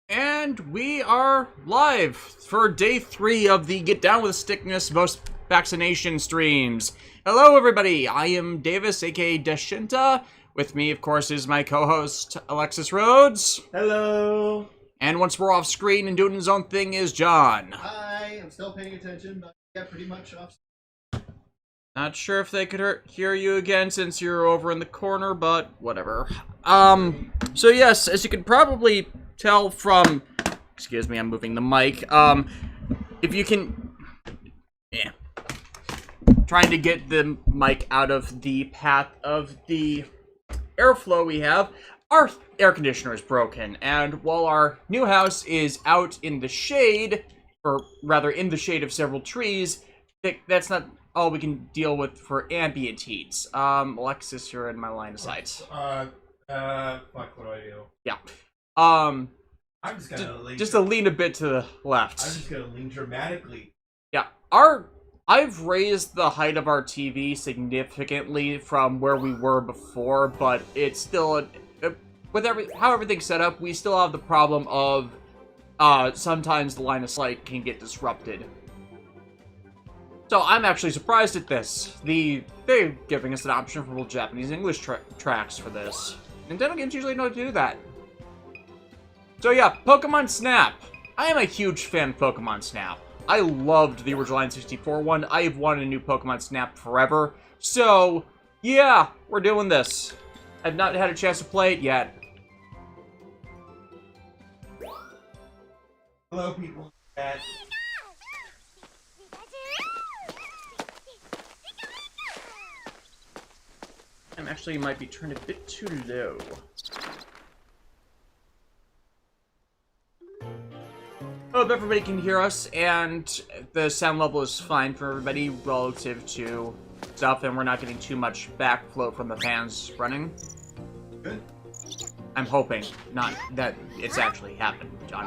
And we are live for day 3 of the Get Down with Stickness Post-Vaccination streams. Hello everybody, I am Davis, aka Deshinta. With me, of course, is my co-host, Alexis Rhodes. Hello! And once we're off screen and doing his own thing is John. Hi, I'm still paying attention, but yeah, pretty much off. Not sure if they could hear you again since you're over in the corner, but whatever. So yes, as you can probably tell from... Excuse me, I'm moving the mic. If you can... Yeah. Trying to get the mic out of the path of the airflow we have. Our air conditioner is broken, and while our new house is out in the shade, or rather in the shade of several trees, that's not all we can deal with for ambient heat. Alexis, you're in my line of sight. Fuck, what do I do? Yeah. I'm just gonna lean. Just to lean a bit to the left. I'm just gonna lean dramatically. Yeah. I've raised the height of our TV significantly from where we were before, but it's still... With how everything's set up, we still have the problem of sometimes the line of sight can get disrupted. So I'm actually surprised at this. They're giving us an option for Japanese English tracks for this. Nintendo games usually don't do that. So yeah, Pokemon Snap. I am a huge fan of Pokemon Snap. I loved the original N64 one. I've wanted a new Pokemon Snap forever. So yeah, we're doing this. I've not had a chance to play it yet. Hello, people. I'm actually might be turned a bit too low. Hope everybody can hear us, and the sound level is fine for everybody relative to stuff, and we're not getting too much backflow from the fans running. Good. I'm hoping not that it's actually happened, John.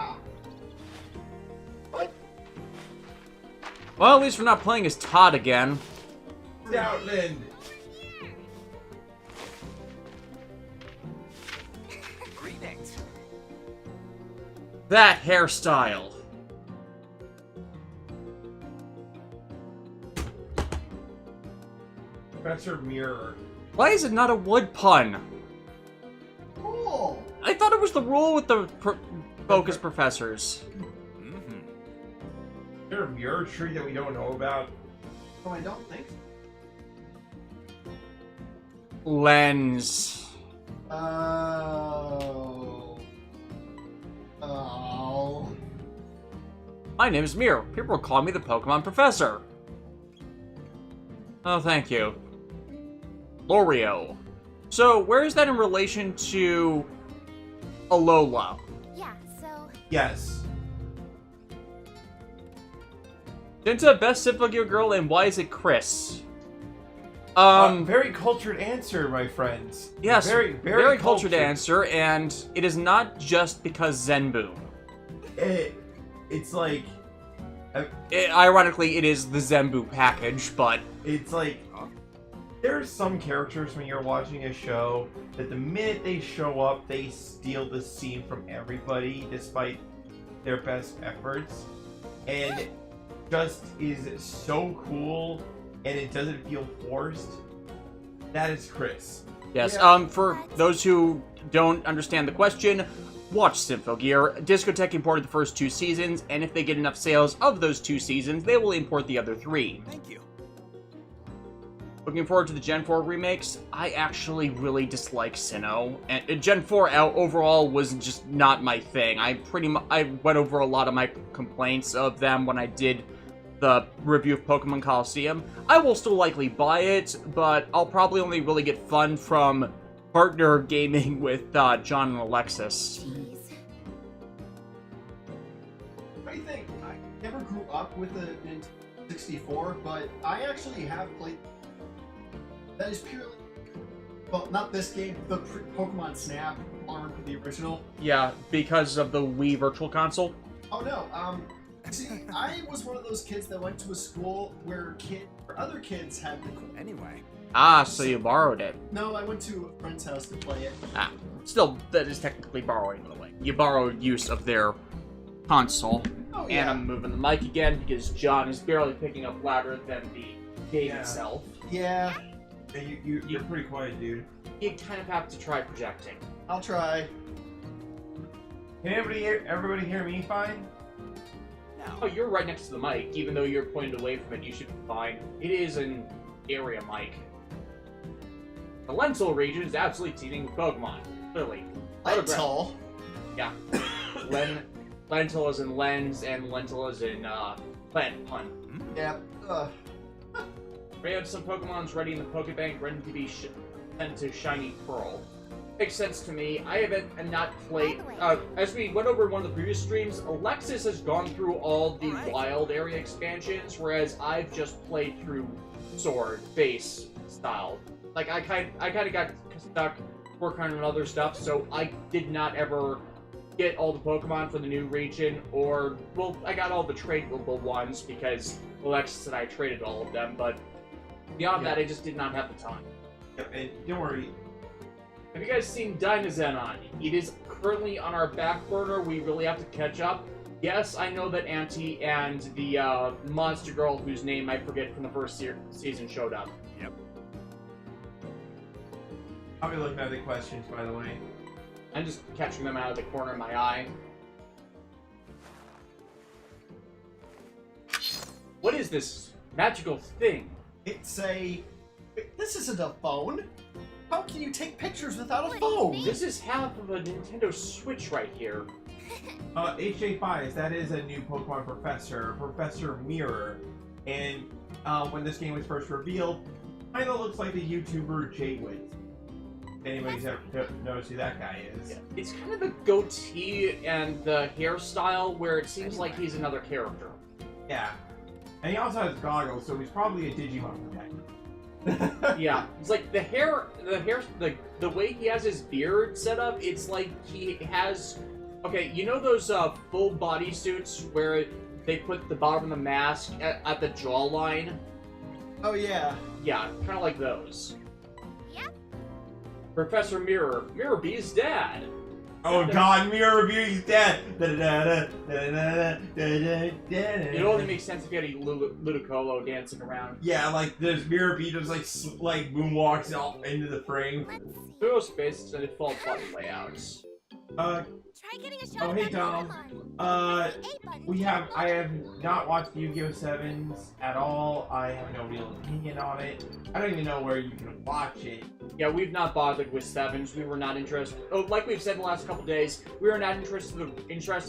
What? Well, at least we're not playing as Todd again. Stoutland. Greetings. That hairstyle. Professor Mirror. Why is it not a wood pun? Cool. I thought it was the rule with the focus professors. Mm-hmm. Is there a mirror tree that we don't know about? Oh, I don't think so. Lens. Oh. My name is Mir. People call me the Pokemon Professor. Oh, thank you. L'Oreal. So, where is that in relation to Alola? Yeah, so... Yes. Jinta, best Symphogear girl, and why is it Chris? Very cultured answer, my friends. Yes, very cultured answer, and it is not just because Zenbu. It's like... Ironically, it is the Zenbu package, but... It's like... There are some characters when you're watching a show that the minute they show up, they steal the scene from everybody despite their best efforts. And just is so cool and it doesn't feel forced. That is Chris. Yes, Yeah. For those who don't understand the question, watch Symphogear. Discotech imported the first 2 seasons, and if they get enough sales of those 2 seasons, they will import the other 3. Thank you. Looking forward to the Gen 4 remakes. I actually really dislike Sinnoh, and Gen 4 out overall was just not my thing. I went over a lot of my complaints of them when I did the review of Pokemon Coliseum. I will still likely buy it, but I'll probably only really get fun from partner gaming with John and Alexis. Jeez. What do you think? I never grew up with a Nintendo 64, but I actually have played. That is purely, well, not this game, the Pokemon Snap, the original. Yeah, because of the Wii Virtual Console. Oh no, See, I was one of those kids that went to a school where other kids had the. Anyway. Ah, so you borrowed it. No, I went to a friend's house to play it. Ah, still, that is technically borrowing, by the way. You borrowed use of their console. Oh And yeah. I'm moving the mic again because John is barely picking up louder than the game Yeah. itself. Yeah, Hey, you're pretty quiet, dude. You kind of have to try projecting. I'll try. Can everybody hear me fine? Oh, you're right next to the mic. Even though you're pointed away from it, you should be fine. It is an area mic. The Lentil region is absolutely teeming with Pokemon. Clearly. Lentil. Yeah. Lentil is in lens, and lentil is in plant pun. Yeah. We have some Pokemons ready in the Pokebank, ready to be sent to Shiny Pearl. Makes sense to me. I haven't not played. As we went over in one of the previous streams, Alexis has gone through all the wild area expansions, whereas I've just played through Sword base style. Like I kind of got stuck working on other stuff, so I did not ever get all the Pokemon for the new region, or well, I got all the tradable ones because Alexis and I traded all of them, but beyond that, I just did not have the time. Yep, and don't worry. Have you guys seen Dynazenon? It is currently on our back burner. We really have to catch up. Yes, I know that Auntie and the monster girl, whose name I forget from the first season, showed up. Yep. I'll be looking at the questions, by the way. I'm just catching them out of the corner of my eye. What is this magical thing? It's a. Wait, this isn't a phone. How can you take pictures without a phone? This is half of a Nintendo Switch right here. HJ5, that is a new Pokemon professor, Professor Mirror. And when this game was first revealed, kind of looks like the YouTuber Jaywit. If anybody's ever noticed who that guy is. Yeah. It's kind of the goatee and the hairstyle where it seems like he's another character. Yeah. And he also has goggles, so he's probably a Digimon guy. Yeah, it's like the way he has his beard set up, it's like he has, okay, you know those full body suits where they put the bottom of the mask at the jawline? Oh yeah. Yeah, kind of like those. Yep. Professor Mirror B's dad. Oh god, Mirror Beauty's dead! It only makes sense if you had a Ludicolo dancing around. Yeah, like there's Mirror B just like moonwalks off into the frame. Let's see. Pseudo space and default button layouts. Try getting a shot Oh of hey that Dom. Pokemon. The A button I have not watched Yu-Gi-Oh! 7s at all. I have no real opinion on it. I don't even know where you can watch it. Yeah, we've not bothered with sevens. We were not interested. Oh, like we've said the last couple days, we are not interested in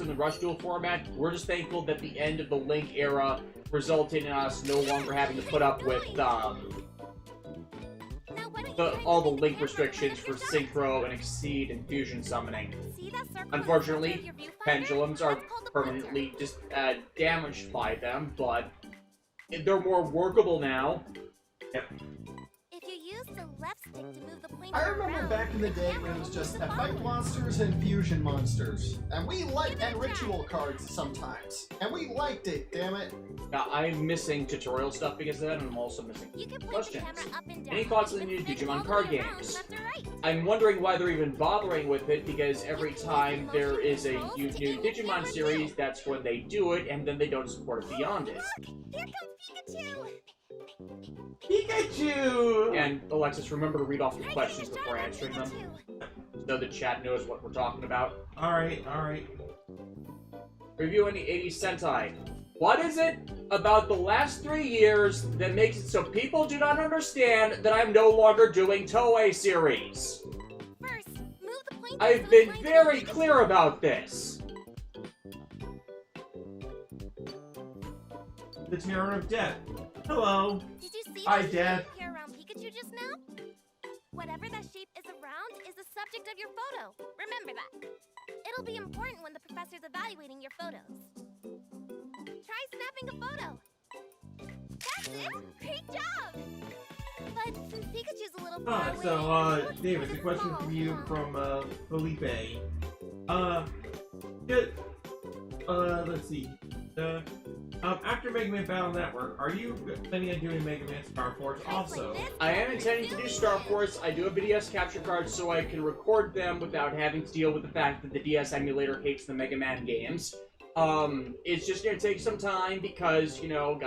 the Rush Duel format. We're just thankful that the end of the Link era resulted in us no longer having to put up with all the Link restrictions for Synchro and Exceed and Fusion summoning. See that circle Unfortunately, in the center of your viewfinder? pendulums are That's called a permanently just damaged by them, but they're more workable now. If you use the left stick to move the pointer I remember around, back in the day when it was just fight monsters and fusion monsters. And we liked and ritual cards sometimes. And we liked it, damn it. Now, I'm missing tutorial stuff because of that, and I'm also missing you can point the questions. camera up and down. Any thoughts on the and new spin Digimon all the card way around, games? left or right. I'm wondering why they're even bothering with it, because every time there is a new Digimon series, that's when they do it, and then they don't support it beyond it. Here comes Pikachu! Pikachu! And Alexis, remember to read off the questions before answering them, so the chat knows what we're talking about. Alright. Review any 80s Sentai. What is it about the last 3 years that makes it so people do not understand that I'm no longer doing Toei series? First, move the pointer I've so been the very pointer clear about this. The Terror of Death. Hello. Did you see Hi, that Dad. shape here around Pikachu just now? Whatever that shape is around is the subject of your photo. Remember that. It'll be important when the professor's evaluating your photos. Try snapping a photo. That's it! Great job! But since Pikachu's a little far away... So, David, the question for you from, Felipe. Let's see. After Mega Man Battle Network, are you planning on doing Mega Man Star Force also? I am intending to do Star Force. I do have a DS capture card so I can record them without having to deal with the fact that the DS emulator hates the Mega Man games. It's just gonna take some time because, you know,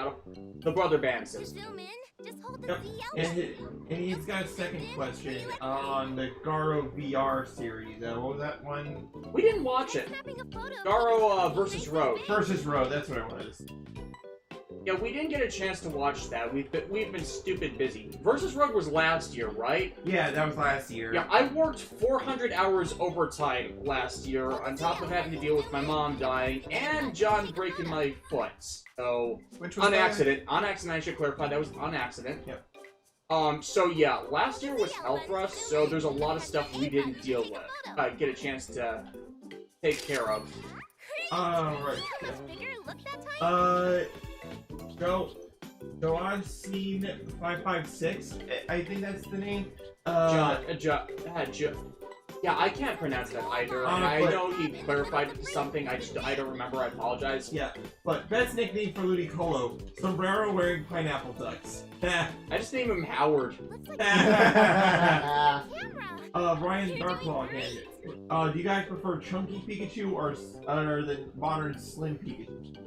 the brother band system. Zoom in, just hold the Yep. And he's got a second question on the Garo VR series. What was that one? We didn't watch it. Snapping a photo Garo versus Road. Versus Road, that's what it was. Yeah, we didn't get a chance to watch that. We've been stupid busy. Versus Road was last year, right? Yeah, that was last year. Yeah, I worked 400 hours overtime last year, on top of having to deal with my mom dying and John breaking my foot. So, Which was on accident. On accident, I should clarify, that was on accident. Yep. So yeah, last year was hell for us, so there's a lot of stuff we didn't deal with. Get a chance to take care of. Alright. See how much bigger it looked that time? So I've seen 556. I think that's the name. Yeah, I can't pronounce that either. And I know he clarified it to something. I don't remember. I apologize. Yeah, but best nickname for Ludicolo: sombrero wearing pineapple ducks. I just named him Howard. Looks like Ah. camera. Ryan Darklaw again. Do you guys prefer chunky Pikachu or the modern slim Pikachu?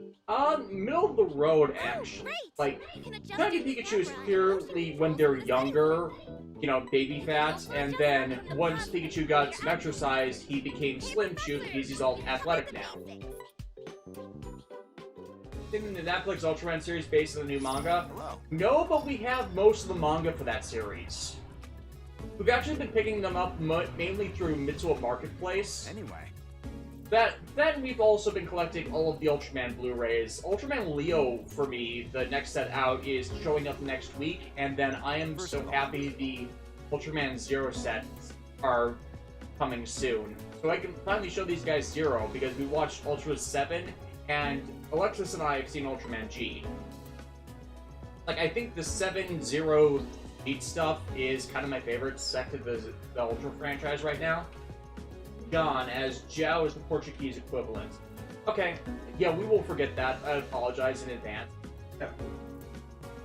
Middle of the road, actually. Great. Like, You can adjust chunky the Pikachu is camera. purely when they're younger, you know, baby fat, and then once Pikachu got some exercise, he became Slim Chew because he's all athletic now. In the Netflix Ultraman series based on the new manga? Hello. No, but we have most of the manga for that series. We've actually been picking them up mainly through Mitsuo Marketplace. Anyway. Then we've also been collecting all of the Ultraman Blu-rays. Ultraman Leo, for me, the next set out, is showing up next week, and then I am so happy the Ultraman Zero sets are coming soon. So I can finally show these guys Zero, because we watched Ultra 7, and Alexis and I have seen Ultraman G. Like, I think the 7-0 8 stuff is kind of my favorite sect of the Ultra franchise right now. Gone, as Jiao is the Portuguese equivalent. Okay, yeah, we will forget that. I apologize in advance.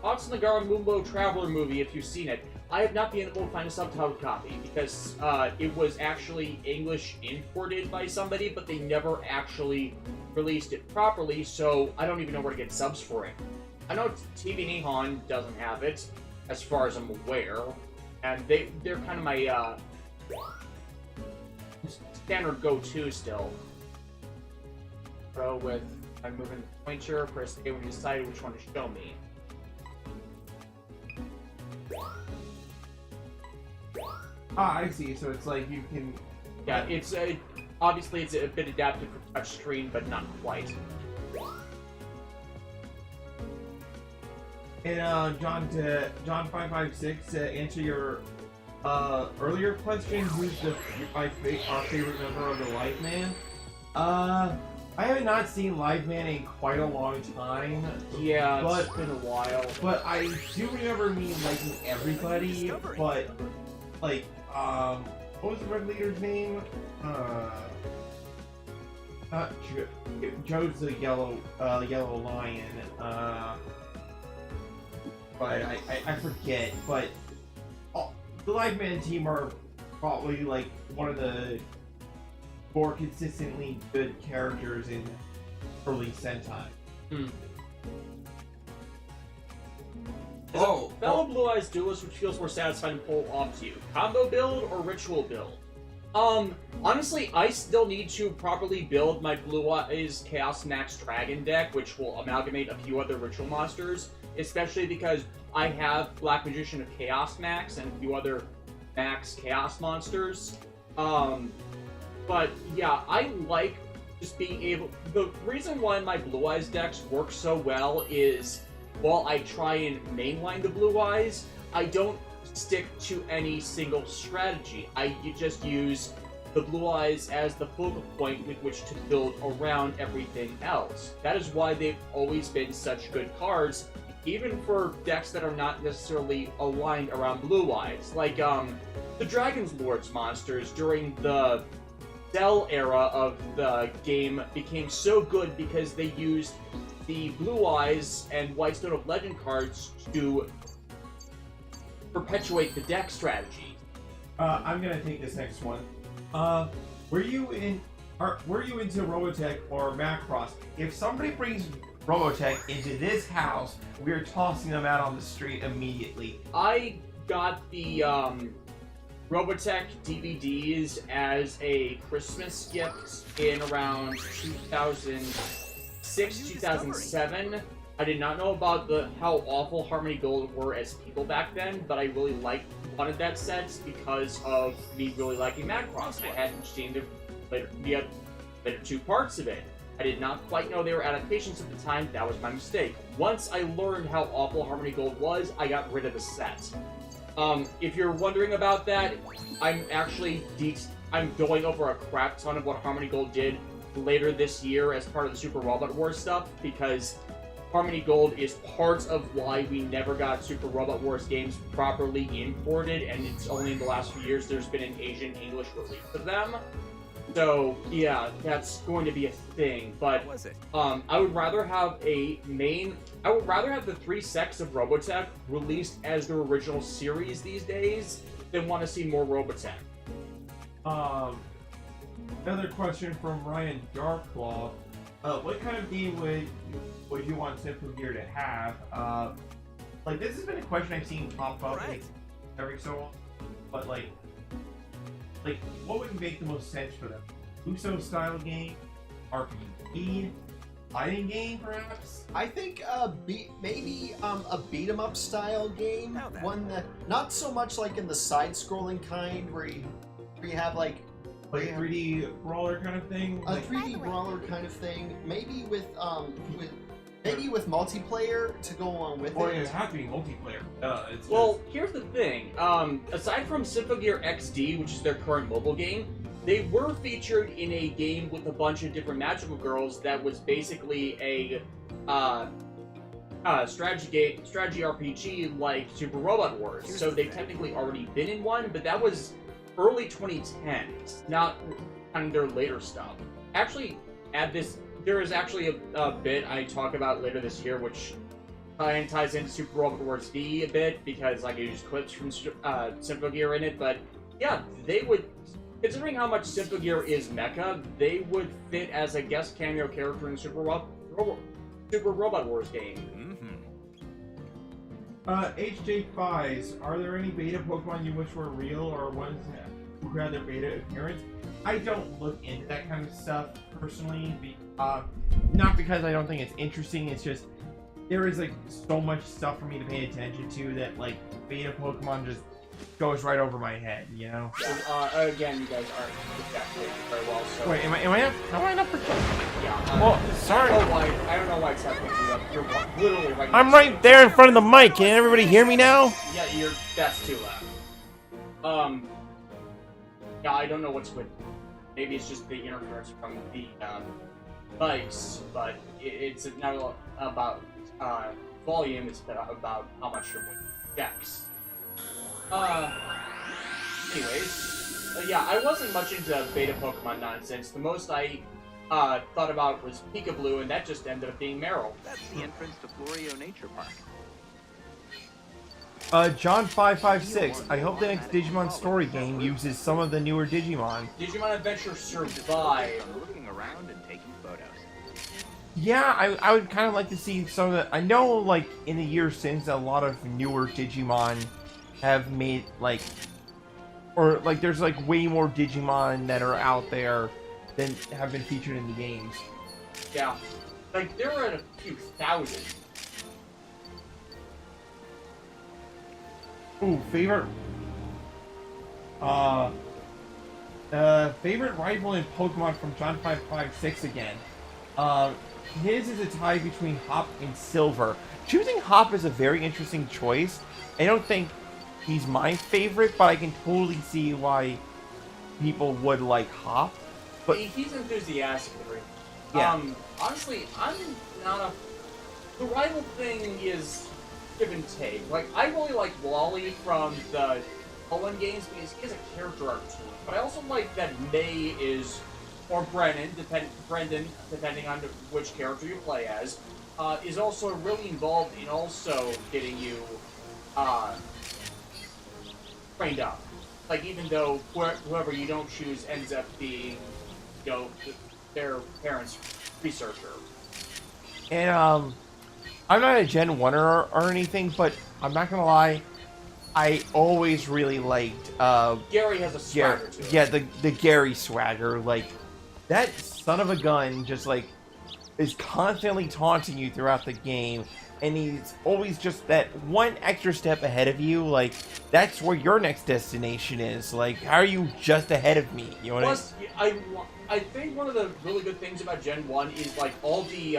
Ox Nagara Mumbo Traveler movie, if you've seen it. I have not been able to find a subtitled copy, because it was actually English imported by somebody, but they never actually released it properly, so I don't even know where to get subs for it. I know TV Nihon doesn't have it, as far as I'm aware, and they're kind of my, standard go-to still. So with, I'm moving the pointer, press A when you decide which one to show me. Ah, I see. So it's like you can... Yeah, it's obviously it's a bit adapted for touchscreen, but not quite. And John 556 to answer your earlier question, who's our favorite member of the Live Man? I have not seen Live Man in quite a long time. Yeah, it's but been a while. But I do remember me liking everybody. But like, what was the Red Leader's name? Not Joe's the yellow lion. But I forget. But the Live Man team are probably like one of the more consistently good characters in early Sentai. Fellow Blue Eyes duelist, which feels more satisfying to pull off to you? Combo build or ritual build? Honestly, I still need to properly build my Blue Eyes Chaos Max Dragon deck, which will amalgamate a few other ritual monsters, especially because I have Black Magician of Chaos Max and a few other Max Chaos monsters. But yeah, I like just being able... The reason why my Blue Eyes decks work so well is, while I try and mainline the Blue Eyes, I don't stick to any single strategy. I just use the Blue Eyes as the focal point with which to build around everything else. That is why they've always been such good cards, even for decks that are not necessarily aligned around Blue Eyes. Like, the Dragon's Lords monsters during the Cell era of the game became so good because they used the Blue Eyes and White Stone of Legend cards to perpetuate the deck strategy. I'm gonna take this next one. Were you into Robotech or Macross? If somebody brings Robotech into this house, we are tossing them out on the street immediately. I got the Robotech DVDs as a Christmas gift in around 2006, 2007. I did not know about how awful Harmony Gold were as people back then, but I really wanted that set because of me really liking Macross. I hadn't seen the later 2 parts of it. I did not quite know they were adaptations at the time. That was my mistake. Once I learned how awful Harmony Gold was, I got rid of the set. If you're wondering about that, I'm going over a crap ton of what Harmony Gold did later this year as part of the Super Robot Wars stuff, because Harmony Gold is part of why we never got Super Robot Wars games properly imported, and it's only in the last few years there's been an Asian English release of them. So, yeah, that's going to be a thing, but, I would rather have the 3 sets of Robotech released as their original series these days than want to see more Robotech. Another question from Ryan Darklaw. What kind of game would you want Simple Gear to have? Like, this has been a question I've seen pop up every so often, but like, what would make the most sense for them? Uso-style game? RPG? Fighting game, perhaps? I think maybe a beat 'em up style game. One that not so much like in the side-scrolling kind where you have like 3D brawler kind of thing. A 3D brawler kind of thing. Maybe with multiplayer to go on with Or it. it has to be multiplayer. Here's the thing. Aside from Symphogear XD, which is their current mobile game, they were featured in a game with a bunch of different magical girls that was basically a strategy RPG like Super Robot Wars. So they've technically already been in one, but that was early 2010s, not kind of their later stuff. Actually, there is actually a bit I talk about later this year, which ties into Super Robot Wars V a bit, because I use clips from Symphogear in it, but yeah, they would, considering how much Symphogear is mecha, they would fit as a guest cameo character in Super Robot Wars game. HJ Fies, are there any beta Pokemon you wish were real or ones who had their beta appearance? I don't look into that kind of stuff personally, not because I don't think it's interesting, it's just there is like so much stuff for me to pay attention to that like beta Pokemon just goes right over my head, you know? Again, you guys aren't projecting very well, so... Wait, am I not projecting? Yeah. Well, sorry. I don't know why it's happening to you. You're literally right I'm next right to it. there in front of the mic. Can everybody hear me now? Yeah, that's too loud. Yeah, I don't know what's with... Maybe it's just the interference from the, mics, but it's not about, volume, it's about how much your voice projects. Anyways, yeah, I wasn't much into beta Pokemon nonsense. The most I thought about was Pikablue, and that just ended up being Meryl. That's the entrance to Florio Nature Park. John556, I hope the next Digimon story game uses some of the newer Digimon. Digimon Adventure Survive. Looking around and taking photos. Yeah, I would kind of like to see some of the... I know, like, in the years since, a lot of newer Digimon have made, like... Or, like, there's, like, way more Digimon that are out there than have been featured in the games. Yeah. Like, there were a few thousand. Ooh, favorite... favorite rival in Pokemon from John556 again. His is a tie between Hop and Silver. Choosing Hop is a very interesting choice. I don't think he's my favorite, but I can totally see why people would like Hop. But he's enthusiastic. Yeah. Honestly, I'm not a... The rival thing is give and take. Like, I really like Wally from the Cullen games because he has a character arc to it. But I also like that May is... Or Brendan, depending on which character you play as, is also really involved in also getting you trained up. Like, even though whoever you don't choose ends up being, their parents' researcher. And I'm not a Gen 1er or anything, but I'm not gonna lie, I always really liked Gary has a swagger to it. yeah, the Gary swagger. Like, that son of a gun just like is constantly taunting you throughout the game, and he's always just that one extra step ahead of you. Like, that's where your next destination is. Like, how are you just ahead of me? You know what Plus, I think one of the really good things about Gen 1 is, like, all the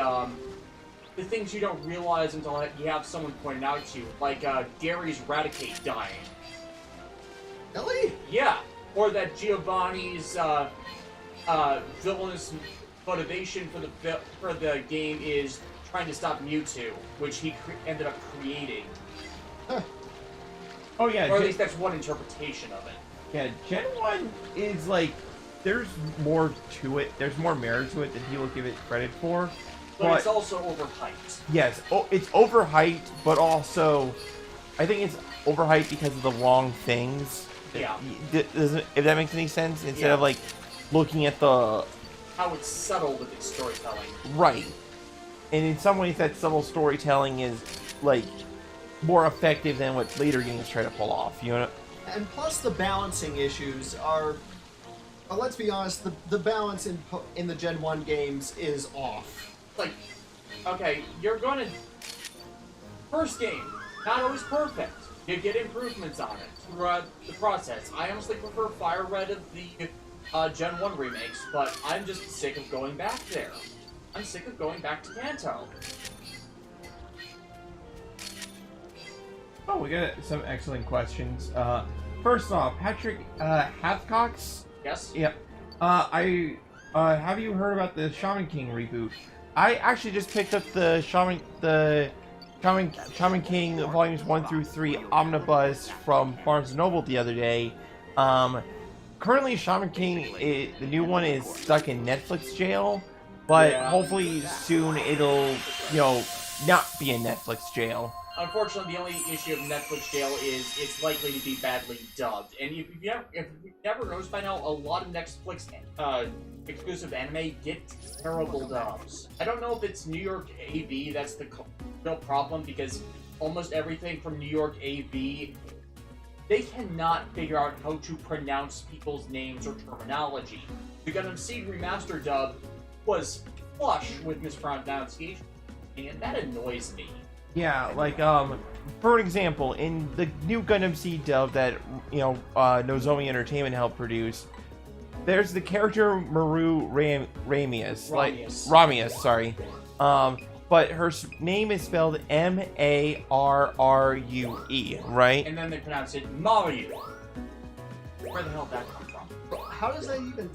things you don't realize until you have someone point it out to you. Like, Gary's Raticate dying. Really? Yeah. Or that Giovanni's, villainous motivation for the game is trying to stop Mewtwo, which he ended up creating. Huh. Oh yeah, or at least that's one interpretation of it. Yeah, Gen 1 is like, there's more to it. There's more merit to it than people give it credit for. But it's also overhyped. Yes, it's overhyped, but also, I think it's overhyped because of the wrong things. Yeah. If that makes any sense, instead Yeah. of like looking at the How it's subtle with its storytelling. right, and in some ways that subtle storytelling is like more effective than what later games try to pull off. You know. And plus the balancing issues are, well, let's be honest, the balance in the Gen 1 games is off. Like, okay, you're gonna... First game, not always perfect. You get improvements on it throughout the process. I honestly prefer Fire Red of the Gen 1 remakes, but I'm just sick of going back there. I'm sick of going back to Kanto. Oh, we got some excellent questions. First off, Patrick Hathcox. Yes? Yep. Have you heard about the Shaman King reboot? I actually just picked up the Shaman King volumes 1 through 3 omnibus from Barnes & Noble the other day. Currently, Shaman King, the new one, is stuck in Netflix jail, but Yeah. hopefully soon it'll, not be in Netflix jail. Unfortunately, the only issue of Netflix jail is it's likely to be badly dubbed. And if you've never noticed by now, a lot of Netflix exclusive anime get terrible dubs. I don't know if it's New York AV that's the real problem, because almost everything from New York AV, they cannot figure out how to pronounce people's names or terminology. The Gundam Seed Remaster dub was flush with mispronunciation, and that annoys me. Yeah, like, for example, in the new Gundam Seed dub that, Nozomi Entertainment helped produce, there's the character Maru Ramius. Ramius, sorry. But her name is spelled Marrue, right? And then they pronounce it Mario. Where the hell did that come from? How does that even...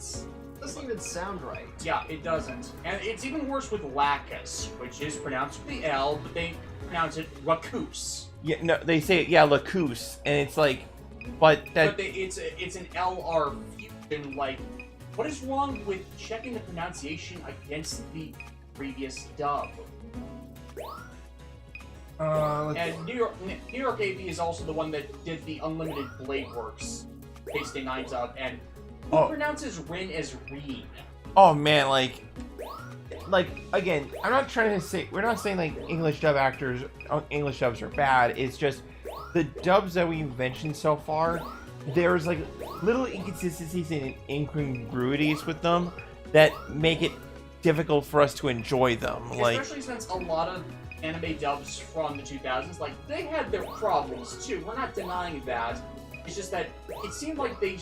doesn't even sound right. Yeah, it doesn't. And it's even worse with Lacus, which is pronounced with the L, but they pronounce it Rakus. Yeah, no, they say it, Lacus, and it's like, it's an LR fusion. Like, what is wrong with checking the pronunciation against the previous dub? And New York AV is also the one that did the Unlimited Blade Works Space Day 9 dub, and who pronounces Rin as Reen? Oh man, like again, I'm not trying to say, we're not saying like English dubs are bad. It's just the dubs that we've mentioned so far, there's like little inconsistencies and incongruities with them that make it difficult for us to enjoy them. Especially since a lot of anime dubs from the 2000s, like, they had their problems too. We're not denying that. It's just that it seemed like they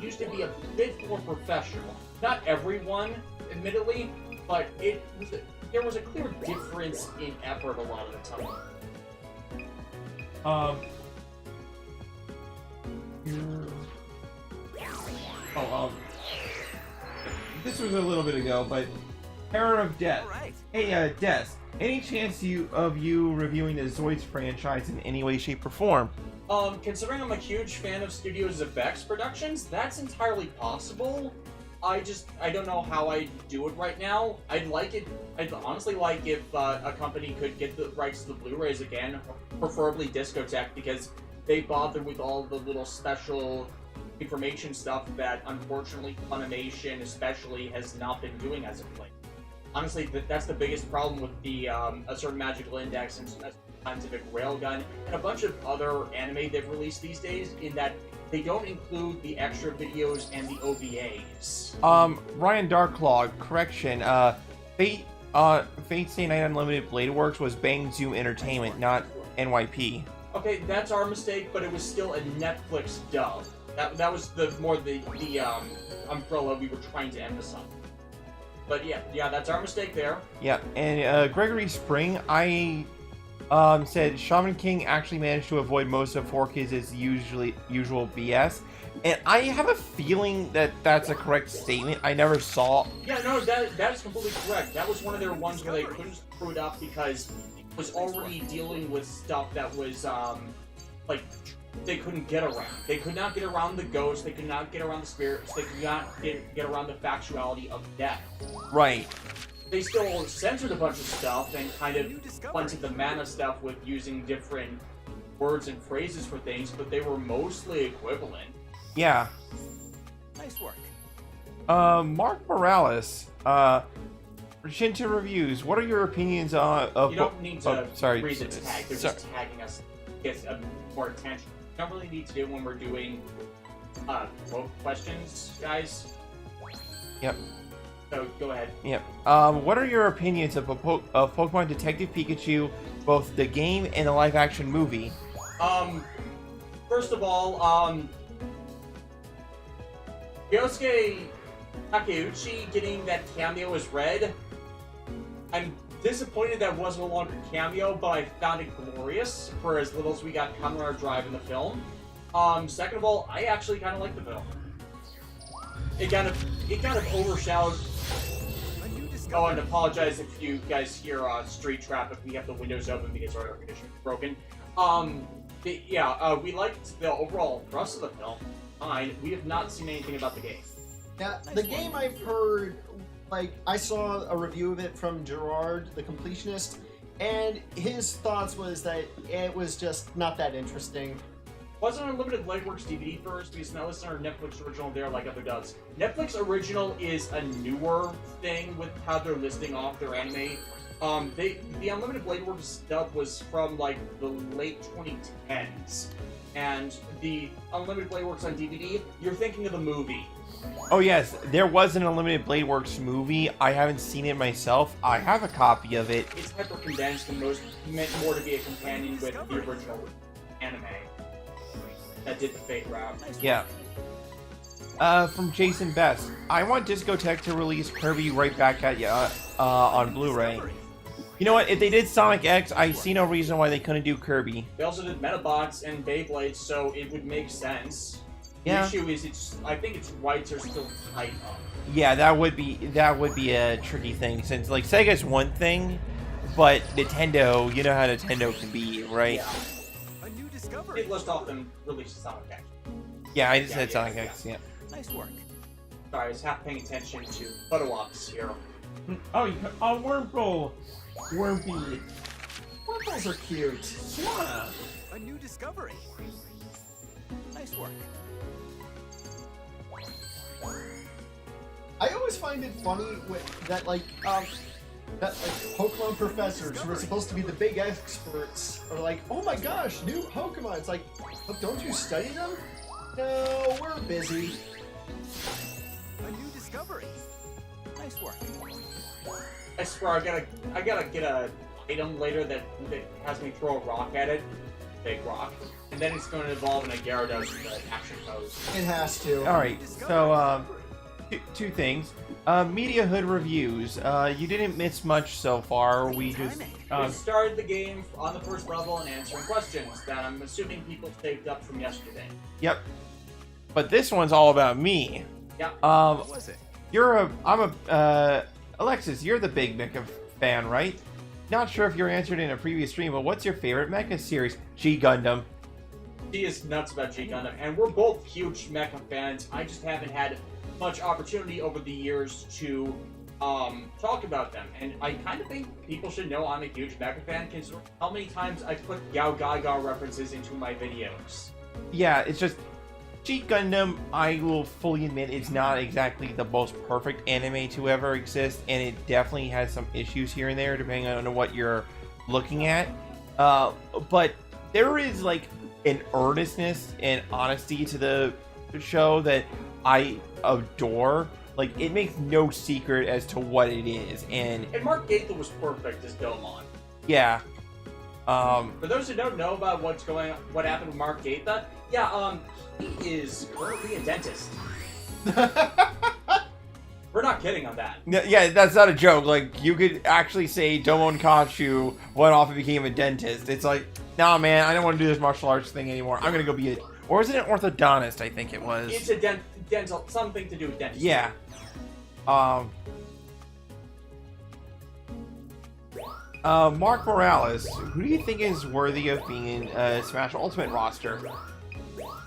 used to be a bit more professional. Not everyone, admittedly, but there was a clear difference in effort a lot of the time. This was a little bit ago, but Terror of Death. Right. Hey, Des, any chance of you reviewing the Zoids franchise in any way, shape, or form? Considering I'm a huge fan of Studio Zebeck's productions, that's entirely possible. I don't know how I'd do it right now. I'd honestly like if a company could get the rights to the Blu-rays again, preferably Discotech, because they bother with all the little special information stuff that unfortunately Funimation especially has not been doing as of late. Honestly, that's the biggest problem with the A Certain Magical Index and Scientific Railgun and a bunch of other anime they've released these days, in that they don't include the extra videos and the OVAs. Ryan Darklaw, correction, Fate Stay Night Unlimited Blade Works was Bang Zoom Entertainment, not NYP. Okay, that's our mistake, but it was still a Netflix dub. That was the umbrella we were trying to emphasize. But yeah, that's our mistake there. Yeah, and Gregory Spring, I said Shaman King actually managed to avoid most of 4Kids' usual BS. And I have a feeling that that's a correct statement. I never saw... Yeah, no, that is completely correct. That was one of their ones where they couldn't screw it up because it was already dealing with stuff that was, like, they couldn't get around. They could not get around the ghosts, they could not get around the spirits, they could not get around the factuality of death. Right. They still censored a bunch of stuff and kind of blunted the mana stuff with using different words and phrases for things, but they were mostly equivalent. Yeah. Nice work. Mark Morales, Shinta Reviews, what are your opinions on... you don't need to read the tag, they're sorry. just tagging us to get more attention. You don't really need to do it when we're doing questions, guys. Yep. So, go ahead. Yep. What are your opinions of Pokemon Detective Pikachu, both the game and the live-action movie? First of all, Yosuke Takeuchi getting that cameo as Red. I'm disappointed that wasn't a longer cameo, but I found it glorious for as little as we got Kamen Rider Drive in the film. Second of all, I actually kind of like the film. It kind of overshadowed. Oh, and apologize if you guys hear street traffic. We have the windows open because our air conditioner is broken. We liked the overall thrust of the film. Fine. We have not seen anything about the game. Yeah, the game I've heard, like, I saw a review of it from Gerard, the completionist, and his thoughts was that it was just not that interesting. Wasn't Unlimited Lightworks DVD first? Because now it's our Netflix original there like other dubs. Netflix original is a newer thing with how they're listing off their anime. The Unlimited Bladeworks dub was from like the late 2010s. And the Unlimited Bladeworks on DVD, you're thinking of the movie. Oh yes, there was an Unlimited Bladeworks movie. I haven't seen it myself. I have a copy of it. It's hyper condensed and meant more to be a companion with the original anime that did the Fate route. Yeah. From Jason Best, I want Discotech to release Kirby right back at ya on Blu-ray. You know what? If they did Sonic X, I see no reason why they couldn't do Kirby. They also did Metabots and Beyblade, so it would make sense. Yeah. The issue is, I think its rights are still tight up. Yeah, that would be a tricky thing, since like Sega's one thing, but Nintendo, you know how Nintendo can be, right? Yeah. A new discovery. It list off them released Sonic X. Yeah, I just said Sonic X. Yeah. Nice work. Sorry, I was half paying attention to photo ops here. Oh, Wurmple! Wurmpy. Wurmples are cute. Swana! A new discovery. Nice work. I always find it funny that Pokemon professors who are supposed to be the big experts are like, oh my gosh, new Pokemon. It's like, look, don't you study them? No, we're busy. A new discovery. Nice work. I swear, I gotta get a item later that has me throw a rock at it, big rock, and then it's going to evolve in a Gyarados with an action pose. It has to. Alright, so, two things. Media Hood Reviews. You didn't miss much so far. We just, We started the game on the first level and answering questions that I'm assuming people saved up from yesterday. Yep. But this one's all about me. Yeah. What was it? Alexis, you're the big Mecha fan, right? Not sure if you're answered in a previous stream, but what's your favorite Mecha series? G Gundam. She is nuts about G Gundam, and we're both huge Mecha fans. I just haven't had much opportunity over the years to talk about them, and I kind of think people should know I'm a huge Mecha fan, considering how many times I put Gao Gaga references into my videos. Yeah, it's just Cheat Gundam, I will fully admit, it's not exactly the most perfect anime to ever exist, and it definitely has some issues here and there depending on what you're looking at. But there is like an earnestness and honesty to the show that I adore. Like, it makes no secret as to what it is, and Mark Gaither was perfect as Domon. yeah. For those who don't know about what happened with Mark Gaither, yeah, he is currently a dentist. We're not kidding on that. Yeah, that's not a joke. Like, you could actually say Domon Kachu went off and became a dentist. It's like, nah, man, I don't want to do this martial arts thing anymore. I'm gonna go be or is it an orthodontist? I think it was. It's a dental, something to do with dentistry. Yeah. Mark Morales, who do you think is worthy of being in Smash Ultimate roster?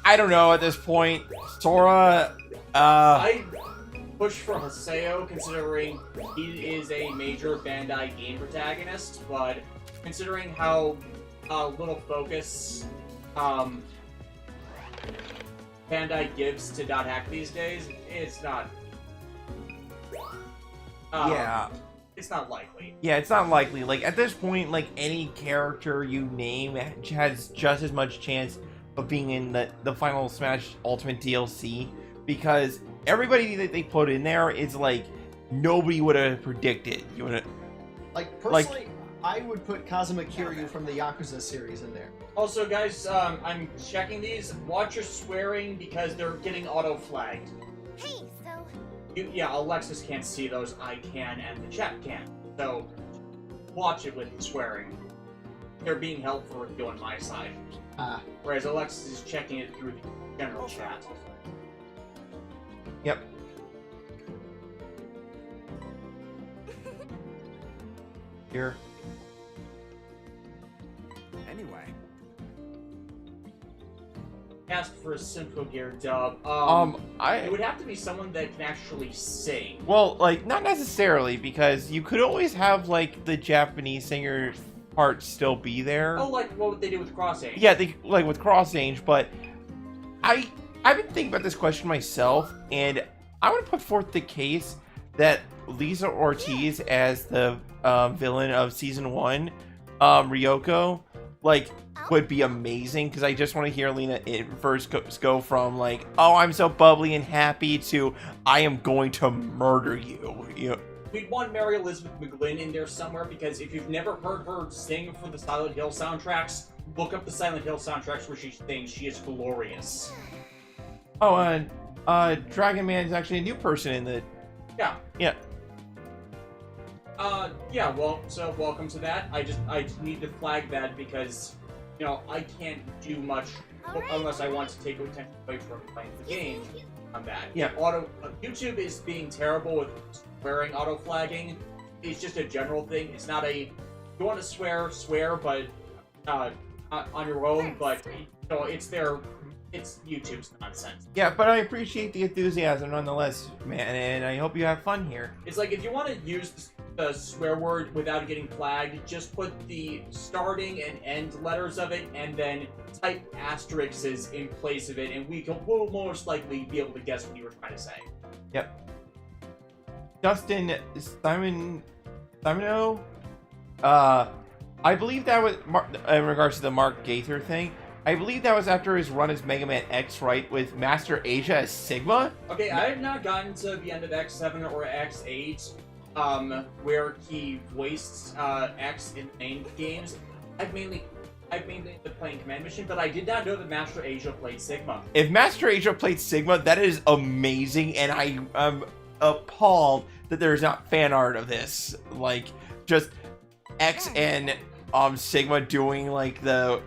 I don't know at this point. Sora, I push for Haseo, considering he is a major Bandai game protagonist, but considering how little focus Bandai gives to Dot Hack these days, it's not. yeah. It's not likely. Yeah, it's not likely. Like, at this point, like, any character you name has just as much chance of being in the final Smash Ultimate DLC, because everybody that they put in there is, like, nobody would have predicted. You would have... Like, personally, I would put Kazuma Kiryu from the Yakuza series in there. Also, guys, I'm checking these. Watch your swearing, because they're getting auto-flagged. Hey, so Yeah, Alexis can't see those, I can, and the chat can. So, watch it with swearing. They're being held for review on my side. Whereas Alexis is checking it through the general chat. Yep. Here. Anyway. Asked for a Symphogear dub. It would have to be someone that can actually sing. Well, like, not necessarily, because you could always have, like, the Japanese singer part still be there. Oh, like what they did with Crossing. Yeah, they, like, with Cross-Range, but I've been thinking about this question myself, and I want to put forth the case that Lisa Ortiz as the villain of Season 1, Ryoko, like, would be amazing, because I just want to hear Lena first go from, like, oh, I'm so bubbly and happy, to I am going to murder you. You know? We'd want Mary Elizabeth McGlynn in there somewhere, because if you've never heard her sing for the Silent Hill soundtracks, look up the Silent Hill soundtracks where she sings. She is glorious. Oh, and Dragon Man is actually a new person in the... Yeah. Yeah. Yeah, well, so welcome to that. I just need to flag that because, you know, I can't do much unless I want to take attention away from playing the game on that. Yeah. YouTube is being terrible with swearing auto-flagging. It's just a general thing. It's not a, you want to swear, but, on your own, but, you know, it's YouTube's nonsense. Yeah, but I appreciate the enthusiasm nonetheless, man, and I hope you have fun here. It's like, if you want to use the swear word without getting flagged, just put the starting and end letters of it, and then type asterisks in place of it, and we'll most likely be able to guess what you were trying to say. Yep. Justin Simono, I believe that was, in regards to the Mark Gaither thing, I believe that was after his run as Mega Man X, right? With Master Asia as Sigma? Okay, I have not gotten to the end of X7 or X8, where he voiced X in main games. I've mainly been playing Command Mission, but I did not know that Master Asia played Sigma. If Master Asia played Sigma, that is amazing, and I am appalled that there's not fan art of this. Like, just X and Sigma doing like the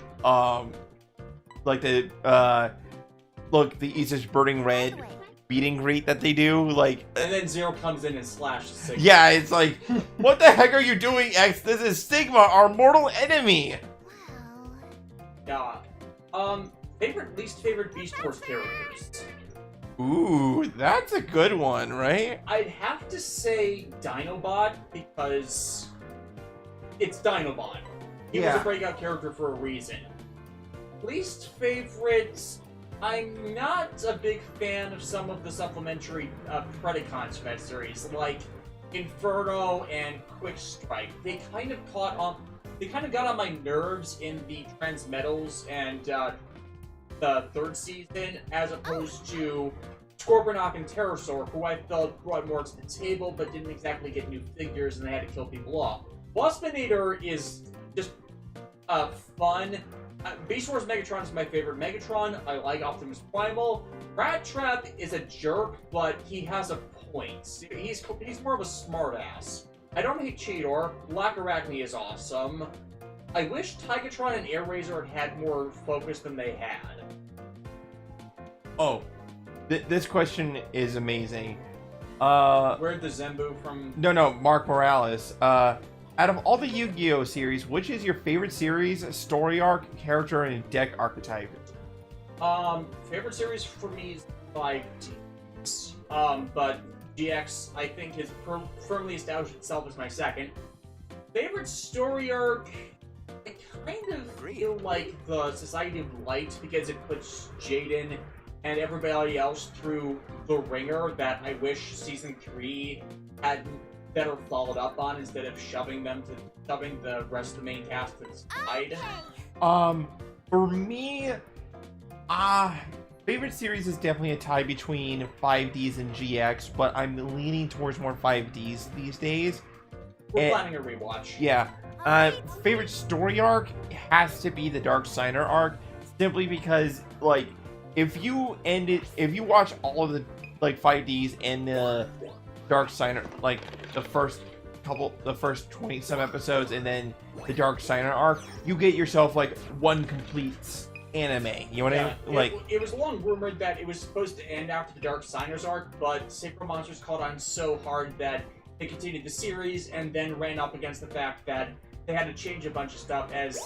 look, the East Burning Red meet and greet that they do, like, and then Zero comes in and slashes Sigma. Yeah, it's like, what the heck are you doing, X? This is Sigma, our mortal enemy. Yeah. Least favorite Beast Wars characters. Ooh, that's a good one, right? I'd have to say Dinobot because it's Dinobot. He was a Yeah. breakout character for a reason. Least favorites, I'm not a big fan of some of the supplementary Predacons for that series, like Inferno and Quick Strike. They kind of got on my nerves in the Transmetals and the third season, as opposed to Scorponok and Pterosaur, who I felt brought more to the table, but didn't exactly get new figures, and they had to kill people off. Waspinator is just fun. Beast Wars Megatron is my favorite Megatron. I like Optimus Primal. Rat Trap is a jerk, but he has a point. He's more of a smartass. I don't hate Cheetor. Black Arachne is awesome. I wish Tigatron and Air Razor had more focus than they had. Oh, this question is amazing. Where'd the Zembu from? No, Mark Morales. Out of all the Yu-Gi-Oh series, which is your favorite series, story arc, character, and deck archetype? Favorite series for me is 5D. But GX, I think, has firmly established itself as my second. Favorite story arc, I kind of feel like the Society of Light, because it puts Jaden and everybody else through the ringer that I wish Season 3 had better followed up on, instead of shoving the rest of the main cast to the side. For me, favorite series is definitely a tie between 5Ds and GX, but I'm leaning towards more 5Ds these days. We're planning a rewatch. Yeah. Favorite story arc has to be the Dark Signer arc, simply because, like, if you watch all of the, like, 5Ds and the Dark Signer, like, the first 20 some episodes, and then the Dark Signer arc, you get yourself, like, one complete anime. You know what I mean? Like, it was long rumored that it was supposed to end after the Dark Signers arc, but Synchro Monsters caught on so hard that they continued the series, and then ran up against the fact that they had to change a bunch of stuff as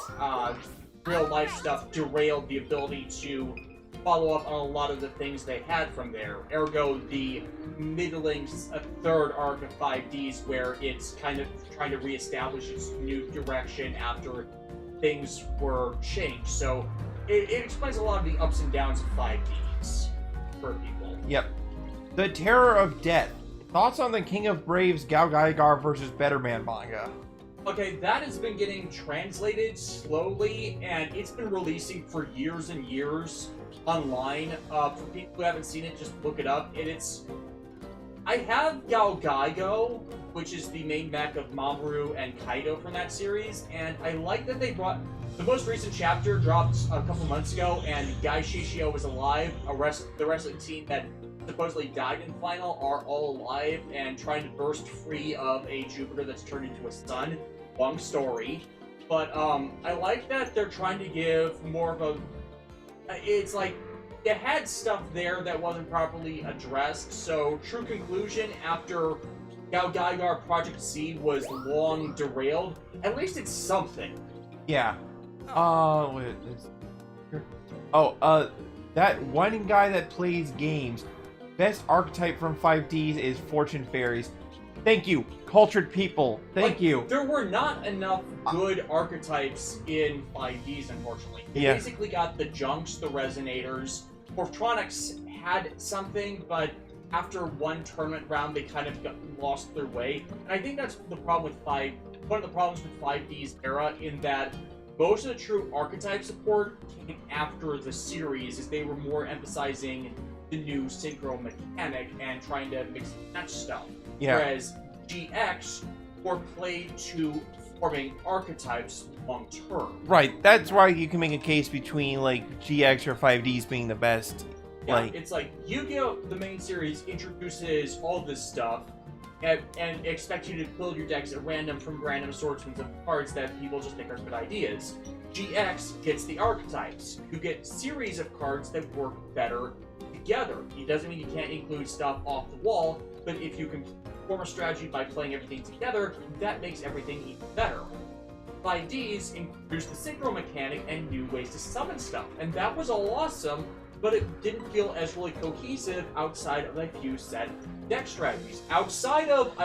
real life stuff derailed the ability to follow up on a lot of the things they had from there. Ergo, the middling third arc of 5Ds, where it's kind of trying to reestablish its new direction after things were changed. So it explains a lot of the ups and downs of 5Ds for people. yep. The Terror of Death. Thoughts on the King of Braves Gao Gaigar versus Better Man manga? Okay, that has been getting translated slowly, and it's been releasing for years and years online. For people who haven't seen it, just look it up. I have Gao Gaigo, which is the main mech of Mamoru and Kaido from that series, and I like that they brought... The most recent chapter dropped a couple months ago, and Gai Shishio is alive. The rest of the team that supposedly died in final are all alive and trying to burst free of a Jupiter that's turned into a sun. Long story. But I like that they're trying to give more of a... It's like, it had stuff there that wasn't properly addressed, so true conclusion, after Gao Gaigar Project C was long derailed, at least it's something. Yeah. That one guy that plays games. Best archetype from 5Ds is Fortune Fairies. Thank you, cultured people. Thank you. There were not enough good archetypes in 5Ds, unfortunately. They Yeah. basically got the Junks, the Resonators. Fortronics had something, but after one tournament round, they kind of lost their way. And I think that's the problem with one of the problems with 5D's era, in that most of the true archetype support came after the series, as they were more emphasizing the new synchro mechanic and trying to mix and match stuff. Yeah. Whereas GX were played to forming archetypes long term. Right, that's why you can make a case between, like, GX or 5Ds being the best. Yeah, Like, it's like Yu-Gi-Oh! The main series introduces all this stuff and expects you to build your decks at random from random assortments of cards that people just think are good ideas. GX gets the archetypes. You get series of cards that work better together. It doesn't mean you can't include stuff off the wall, but if you can form a strategy by playing everything together, that makes everything even better. 5Ds introduced the synchro mechanic and new ways to summon stuff, and that was all awesome, but it didn't feel as really cohesive outside of a few set deck strategies. Outside of,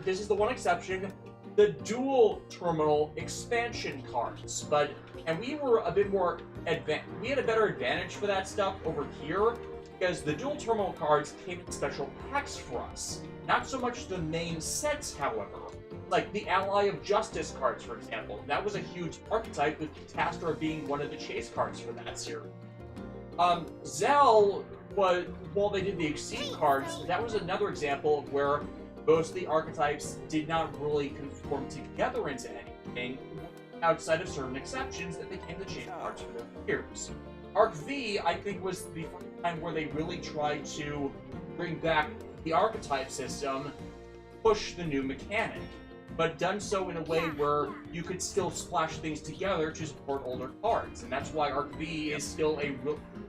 this is the one exception, the dual terminal expansion cards. And we were a bit more we had a better advantage for that stuff over here, because the dual terminal cards came in special packs for us. Not so much the main sets, however. Like the Ally of Justice cards, for example. That was a huge archetype, with Catastra being one of the chase cards for that series. Zell was, while they did the Exceed cards, that was another example of where most of the archetypes did not really conform together into anything, outside of certain exceptions that became the chase cards for their peers. Arc V, I think, was the first time where they really tried to bring back the archetype system, push the new mechanic, but done so in a way where you could still splash things together to support older cards. And that's why Arc V is still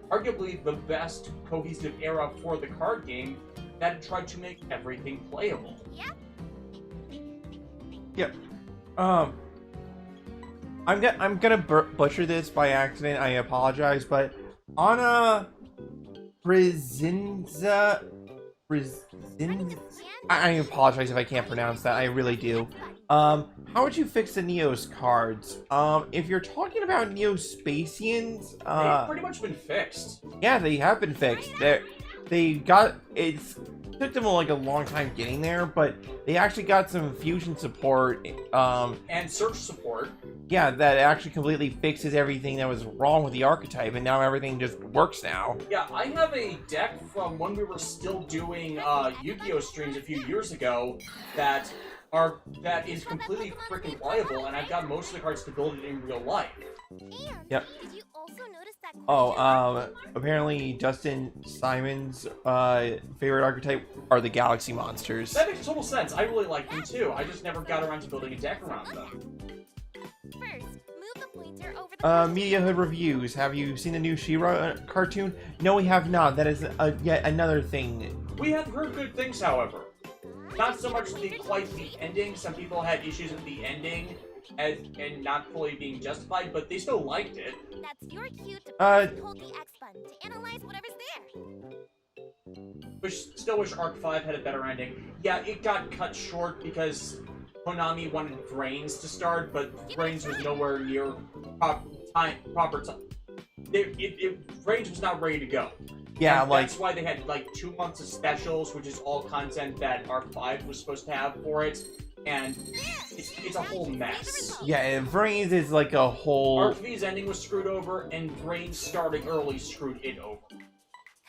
arguably the best cohesive era for the card game that tried to make everything playable. Yep. I'm gonna butcher this by accident. I apologize, but Anna Brzezinska. I apologize if I can't pronounce that. I really do. How would you fix the Neos cards? If you're talking about Neospatians, they've pretty much been fixed. Yeah, they have been fixed. It took them like a long time getting there, but they actually got some fusion support, and search support. Yeah, that actually completely fixes everything that was wrong with the archetype, and now everything just works now. Yeah, I have a deck from when we were still doing Yu-Gi-Oh! Streams a few years ago that is completely freaking playable, and I've got most of the cards to build it in real life. Yep. Did you also notice that Apparently Justin Simon's favorite archetype are the Galaxy Monsters. That makes total sense. I really like them too. I just never got around to building a deck around them. First, move the pointer over the Media Hood Reviews. Have you seen the new She-Ra cartoon? No, we have not. That is yet another thing. We have heard good things, however. Not so much quite the ending. Some people had issues with the ending and not fully being justified, but they still liked it. That's your cue to hold the X button to analyze whatever's there. Still wish Arc 5 had a better ending. Yeah, it got cut short because Konami wanted Brains to start, but Brains was nowhere near proper time. Brains was not ready to go. Yeah, and that's why they had like 2 months of specials, which is all content that Arc 5 was supposed to have for it, and it's a whole mess. Yeah, and Brains is like a whole... Arc V's ending was screwed over, and Brains starting early screwed it over.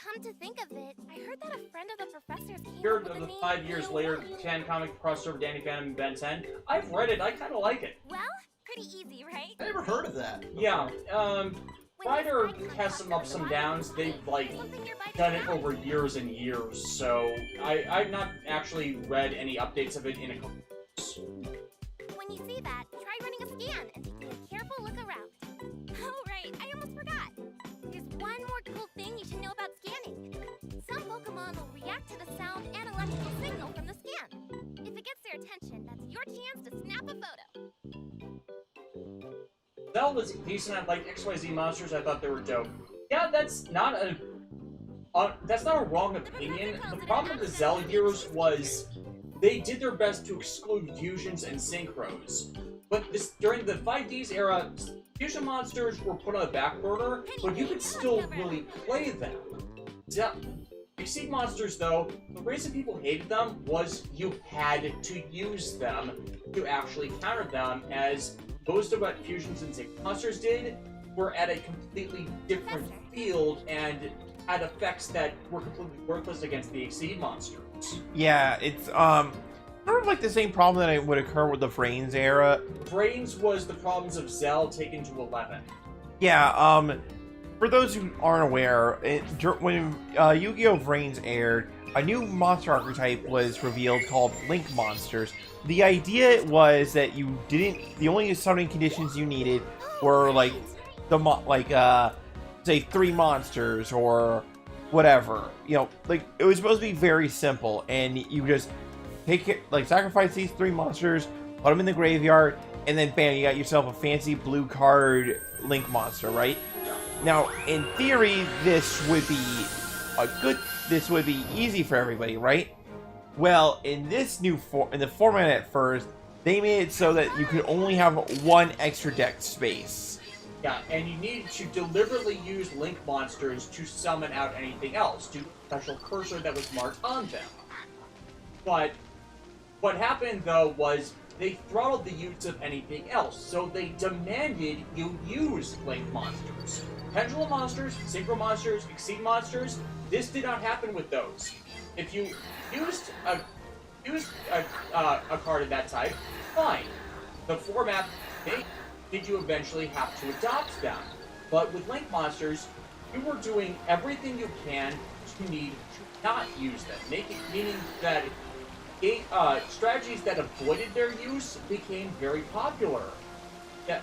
Come to think of it, I heard that a friend of the professor's came Here, up with the a 5 years later, Can comic crossover Danny Phantom and Ben 10. I've read it, I kind of like it. Well, pretty easy, right? I never heard of that. Yeah, Ryder has some ups and downs. They've, like, done it over years and years, so I've not actually read any updates of it in a couple years. When you see that, try running a scan and taking a careful look around. Oh, right, I almost forgot. There's one more cool thing you should know about scanning. Some Pokemon will react to the sound and electrical signal from the scan. If it gets their attention, that's your chance to snap a photo. Zell was decent. I liked XYZ monsters. I thought they were dope. Yeah, that's not a wrong opinion. The problem with the Zell years was they did their best to exclude fusions and synchros. But during the 5Ds era, fusion monsters were put on the back burner, but you could still really play them. Exceed monsters, though, the reason people hated them was you had to use them to actually counter them, as most of what fusions and sync monsters did were at a completely different field and had effects that were completely worthless against the Exceed monsters. Yeah, it's sort of like the same problem that would occur with the Brains era. Brains was the problems of Zell taken to 11. Yeah, for those who aren't aware, when Yu-Gi-Oh! Brains aired, a new monster archetype was revealed called Link Monsters. The idea was that the only summoning conditions you needed were like say 3 monsters or whatever. You know, like it was supposed to be very simple, and you just take it, like sacrifice these 3 monsters, put them in the graveyard, and then bam, you got yourself a fancy blue card Link monster, right? Now, in theory, this would be easy for everybody, right? Well, in this in the format at first, they made it so that you could only have one extra deck space. Yeah, and you need to deliberately use link monsters to summon out anything else, to a special cursor that was marked on them. But what happened, though, was they throttled the use of anything else, so they demanded you use link monsters. Pendulum monsters, synchro monsters, exceed monsters, this did not happen with those. If you used a card of that type, fine. The format did you eventually have to adopt them. But with link monsters, you were doing everything you can to need to not use them, meaning that strategies that avoided their use became very popular. Yeah,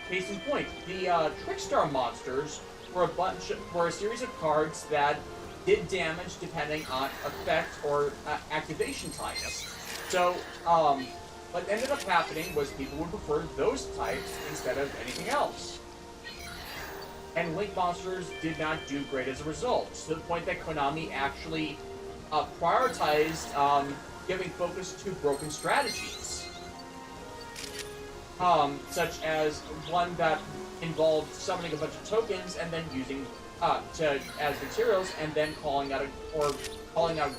case in point, the Trickstar monsters were a series of cards that did damage depending on effect or activation types. So, what ended up happening was people would prefer those types instead of anything else. And Link monsters did not do great as a result, to the point that Konami actually prioritized giving focus to broken strategies. Such as one that involved summoning a bunch of tokens and then using as materials, and then calling out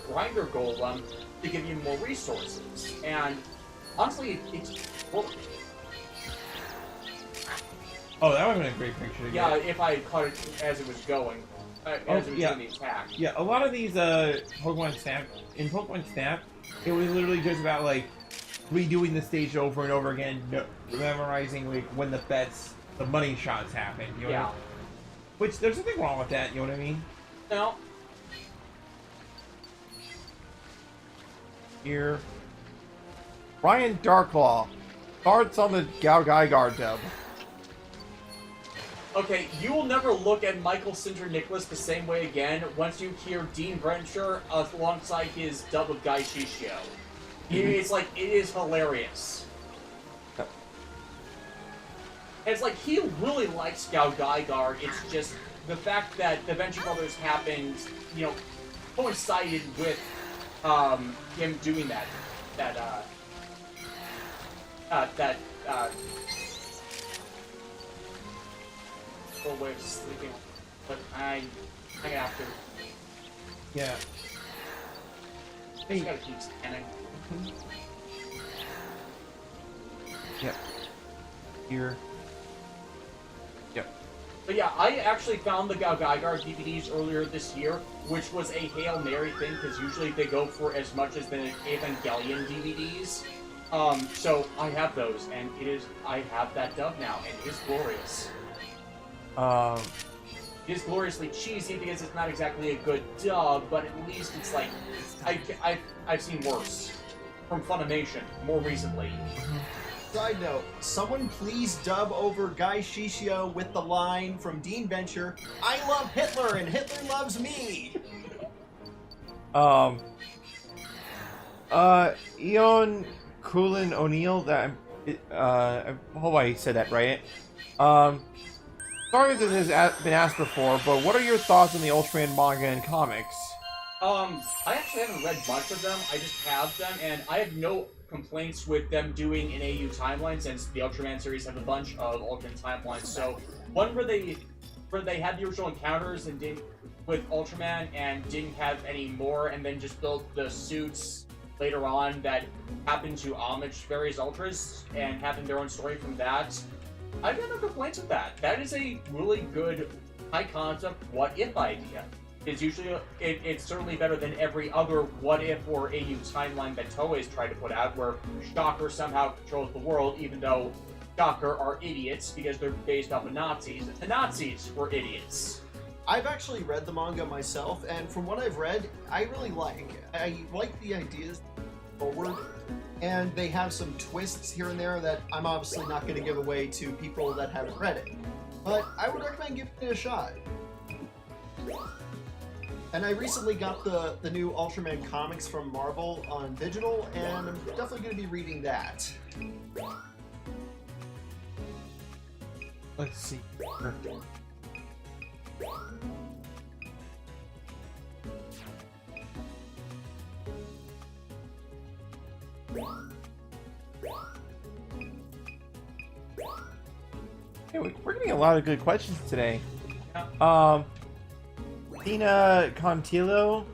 Grinder Golem to give you more resources. And honestly, it's Oh, that would have been a great picture to yeah, get. if I caught it as it was going, as it was doing the attack. Yeah, a lot of these Pokemon Snap, it was literally just about like redoing the stage over and over again, memorizing like when the money shots happen. You know what I mean? Which there's nothing wrong with that. You know what I mean? No. Here, Ryan Darklaw, cards on the Gaigar dub. Okay, you will never look at Michael Sinter-Nicholas the same way again once you hear Dean Venture alongside his dub of Gai Shishio. It's like, it is hilarious. It's like, he really likes Gao Gaigar, it's just the fact that the Venture Brothers happened, coincided with him doing that way of sleeping, but I'm gonna have to. Yeah. I just gotta keep scanning. Yep. Here. Yep. But yeah, I actually found the Gao Gaigar DVDs earlier this year, which was a Hail Mary thing, because usually they go for as much as the Evangelion DVDs. So I have those, and I have that dub now, and it is glorious. It is gloriously cheesy because it's not exactly a good dub, but at least it's like I've seen worse from Funimation more recently. Side note, someone please dub over Gai Shishio with the line from Dean Venture, "I love Hitler and Hitler loves me." Eon Coolin O'Neill, I hope I said that right. Sorry if this has been asked before, but what are your thoughts on the Ultraman manga and comics? I actually haven't read much of them, I just have them, and I have no complaints with them doing an AU timeline, since the Ultraman series have a bunch of alternate timelines. So, one where they had the original encounters and with Ultraman and didn't have any more, and then just built the suits later on that happened to homage various Ultras and having their own story from that. I've got no complaints with that. That is a really good high concept what if idea. It's usually it's certainly better than every other what if or AU timeline that Toei's tried to put out, where Shocker somehow controls the world, even though Shocker are idiots because they're based off of Nazis. The Nazis were idiots. I've actually read the manga myself, and from what I've read, I really like the ideas forward, and they have some twists here and there that I'm obviously not going to give away to people that haven't read it. But I would recommend giving it a shot. And I recently got the new Ultraman comics from Marvel on digital, and I'm definitely going to be reading that. Let's see. Hey, we're getting a lot of good questions today. Yeah. Tina Contillo.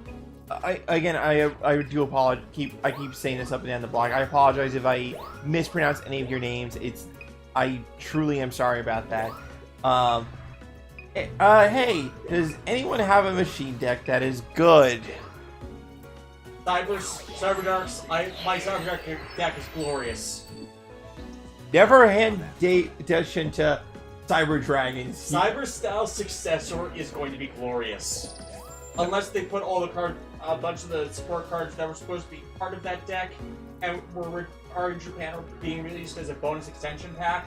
I do apologize. I keep saying this up and down the blog. I apologize if I mispronounce any of your names. I truly am sorry about that. Hey, does anyone have a machine deck that is good? Cyberdarks, my Cyberdark deck is glorious. Never hand attention to Cyber Dragons. Cyber Style's successor is going to be glorious. Unless they put all the a bunch of the support cards that were supposed to be part of that deck and are in Japan are being released as a bonus extension pack,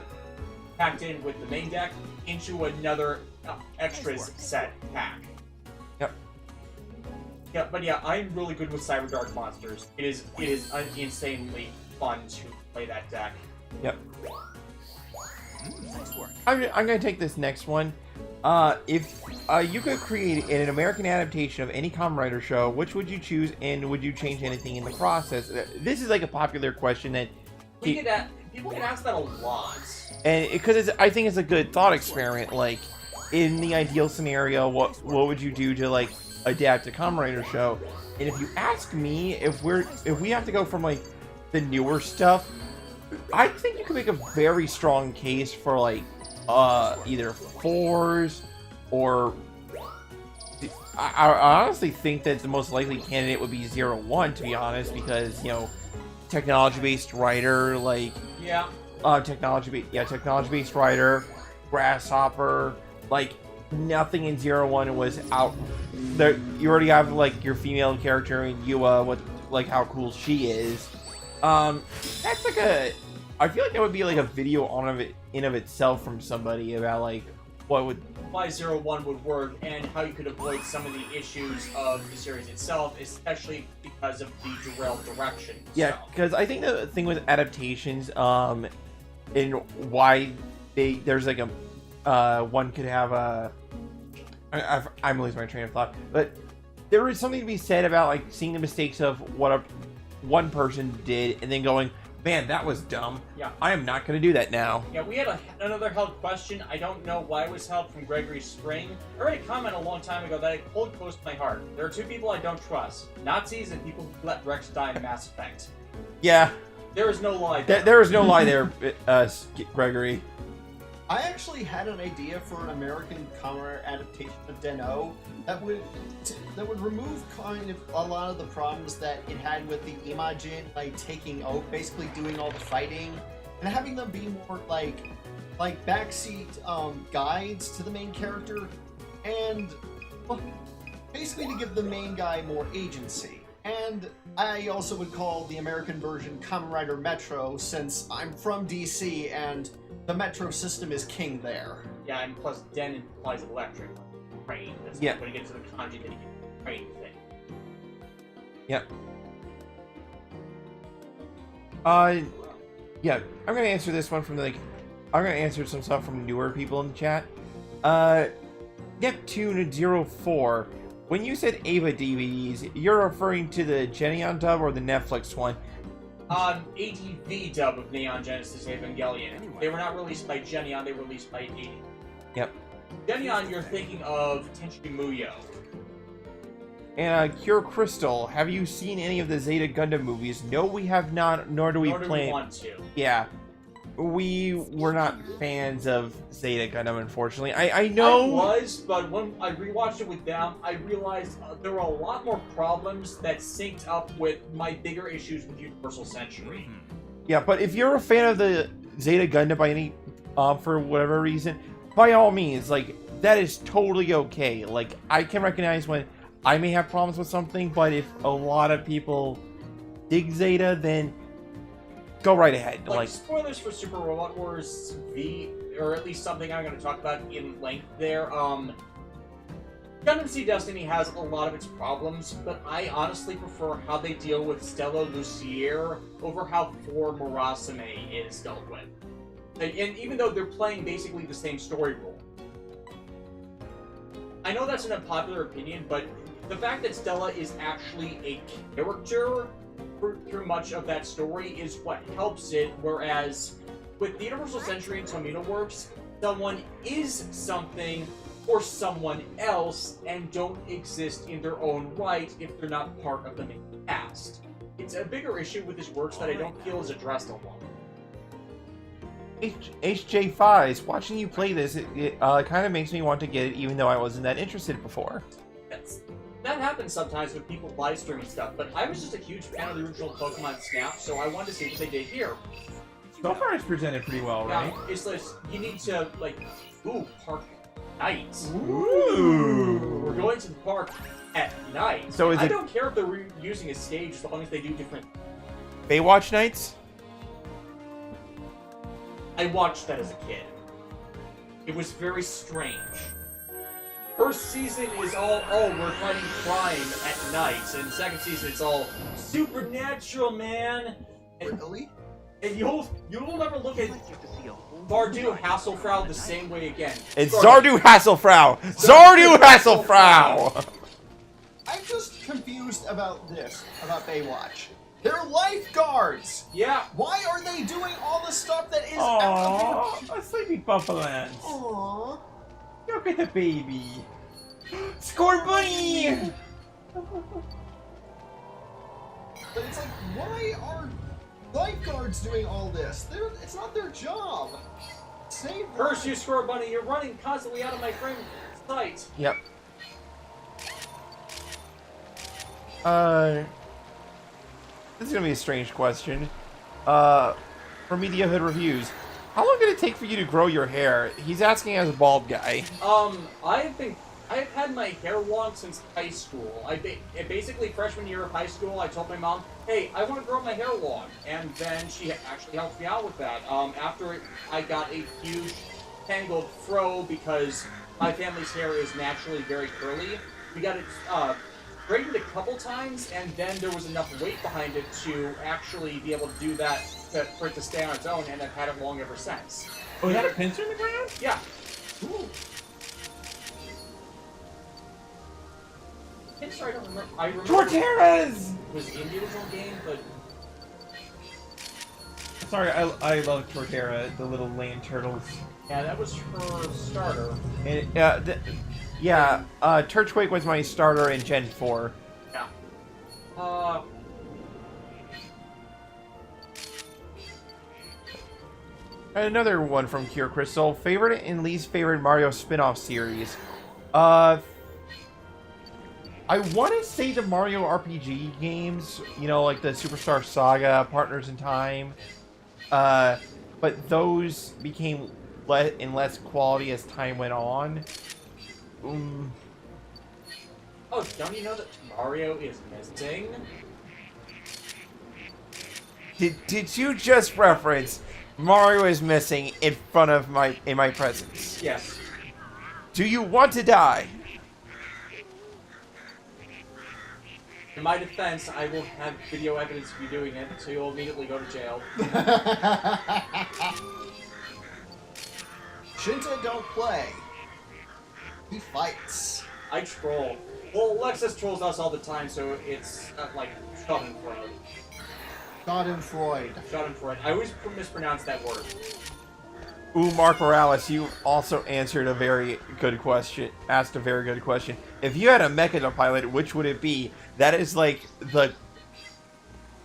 packed in with the main deck into another extras set pack. Yep. Yeah, but yeah, I'm really good with Cyber Dark monsters. It is insanely fun to play that deck. Yep. Nice work. I'm gonna take this next one. If you could create an American adaptation of any Kamen Rider show, which would you choose, and would you change anything in the process? This is like a popular question that people get asked that a lot, and because I think it's a good thought experiment. Like, in the ideal scenario, what would you do to like adapt a Kamen Rider show? And if you ask me, if we have to go from like the newer stuff, I think you could make a very strong case for like either 4s or I honestly think that the most likely candidate would be 01, to be honest, because technology-based writer, like technology-based writer, Grasshopper, like nothing in 01 was out there. You already have like your female character in Yua with like how cool she is. That's like I feel like that would be like a video in of itself from somebody about like why 01 would work and how you could avoid some of the issues of the series itself, especially because of the derailed direction. Yeah, because I think the thing with adaptations, and why there's like a one could have a I'm losing my train of thought, but there is something to be said about like seeing the mistakes of what one person did and then going, man, that was dumb. Yeah. I am not going to do that now. Yeah, we had another held question. I don't know why it was held from Gregory Spring. I read a comment a long time ago that I hold close to my heart. There are two people I don't trust. Nazis and people who let Rex die in Mass Effect. Yeah. There is no lie there. There is no lie there, Gregory. I actually had an idea for an American Kamen Rider adaptation of Den-O that would remove kind of a lot of the problems that it had with the Imagin, like taking out, basically doing all the fighting, and having them be more like backseat guides to the main character, and well, basically to give the main guy more agency. And I also would call the American version Kamen Rider Metro, since I'm from DC and the Metro system is king there. Yeah, and plus Den implies electric. Train. That's yeah. When you get to the kanji, then you get the train thing. Yep. Yeah, I'm gonna answer this one from I'm gonna answer some stuff from newer people in the chat. Neptune04. When you said Ava DVDs, you're referring to the Geneon dub or the Netflix one? ATV dub of Neon Genesis Evangelion. Anyway. They were not released by Geneon, they were released by ATV. Yep. Geneon, you're thinking of Tenchi Muyo. And Cure Crystal, have you seen any of the Zeta Gundam movies? No, we have not, nor do we plan. Nor do we want to. Yeah. We were not fans of Zeta Gundam, unfortunately. I know... I was, but when I rewatched it with them, I realized there were a lot more problems that synced up with my bigger issues with Universal Century. Yeah, but if you're a fan of the Zeta Gundam by any, for whatever reason, by all means, like, that is totally okay. Like, I can recognize when I may have problems with something, but if a lot of people dig Zeta, then go right ahead. Like spoilers for Super Robot Wars V, or at least something I'm going to talk about in length there. Gundam Seed Destiny has a lot of its problems, but I honestly prefer how they deal with Stella Lucier over how 4 Murasame is dealt with. And even though they're playing basically the same story role. I know that's an unpopular opinion, but the fact that Stella is actually a character through much of that story is what helps it, whereas with the Universal Century and Tomino Works, someone is something or someone else and don't exist in their own right if they're not part of the main cast. It's a bigger issue with his works that I don't feel is addressed a lot. HJ Fives, watching you play this, it kind of makes me want to get it, even though I wasn't that interested before. That happens sometimes with people live streaming stuff, but I was just a huge fan of the original Pokemon Snap, so I wanted to see what they did here. So far, it's presented pretty well, right? Now, it's like, you need to, like, park night. Ooh. We're going to the park at night. So is I it... don't care if they're using a stage as long as they do different... Baywatch nights? I watched that as a kid. It was very strange. First season is all, we're fighting crime at night, and second season it's all supernatural, man. And, Really? and you'll never look at Zardu Hasselfrau the same way again. It's Zardu Hasselfrau! Zardu Hasselfrau! I'm just confused about this, about Baywatch. They're lifeguards! Yeah. Why are they doing all the stuff that is out of Aww, a sleepy Buffalance. Aww. Look at the baby. Score bunny! But it's like, why are lifeguards doing all this? It's not their job. Save First, you lives. Score Bunny, you're running constantly out of my frame of sight. Yep. This is gonna be a strange question. For Media Hood Reviews, how long did it take for you to grow your hair? He's asking as a bald guy. I've had my hair long since high school. Basically freshman year of high school, I told my mom, hey, I want to grow my hair long. And then she actually helped me out with that. After I got a huge tangled fro because my family's hair is naturally very curly. We got it braided a couple times, and then there was enough weight behind it to actually be able to do that for it to stay on its own, and I've had it long ever since. Oh, is that a pincer in the ground? Yeah. Ooh. Pincer, I don't remember. I remember Torteras! it was in the original game, but Sorry, I love Torterra, the little land turtles. yeah, that was her starter. And, Turchquake was my starter in Gen 4. Yeah. Another one from Cure Crystal. Favorite and least favorite Mario spin-off series? I want to say the Mario RPG games, you know, like the Superstar Saga, Partners in Time. But those became in less quality as time went on. Oh, don't you know that Mario is missing? Did you just reference Mario is missing in front of in my presence? Yes. Do you want to die? In my defense, I will have video evidence of you doing it, so you'll immediately go to jail. Shinta don't play. He fights. I troll. Well, Lexus trolls us all the time, so it's like Schadenfreude. Schadenfreude. Schadenfreude. I always mispronounce that word. Ooh, Mark Morales, you also answered a very good question. Asked a very good question. If you had a mecha to pilot, which would it be? That is like the...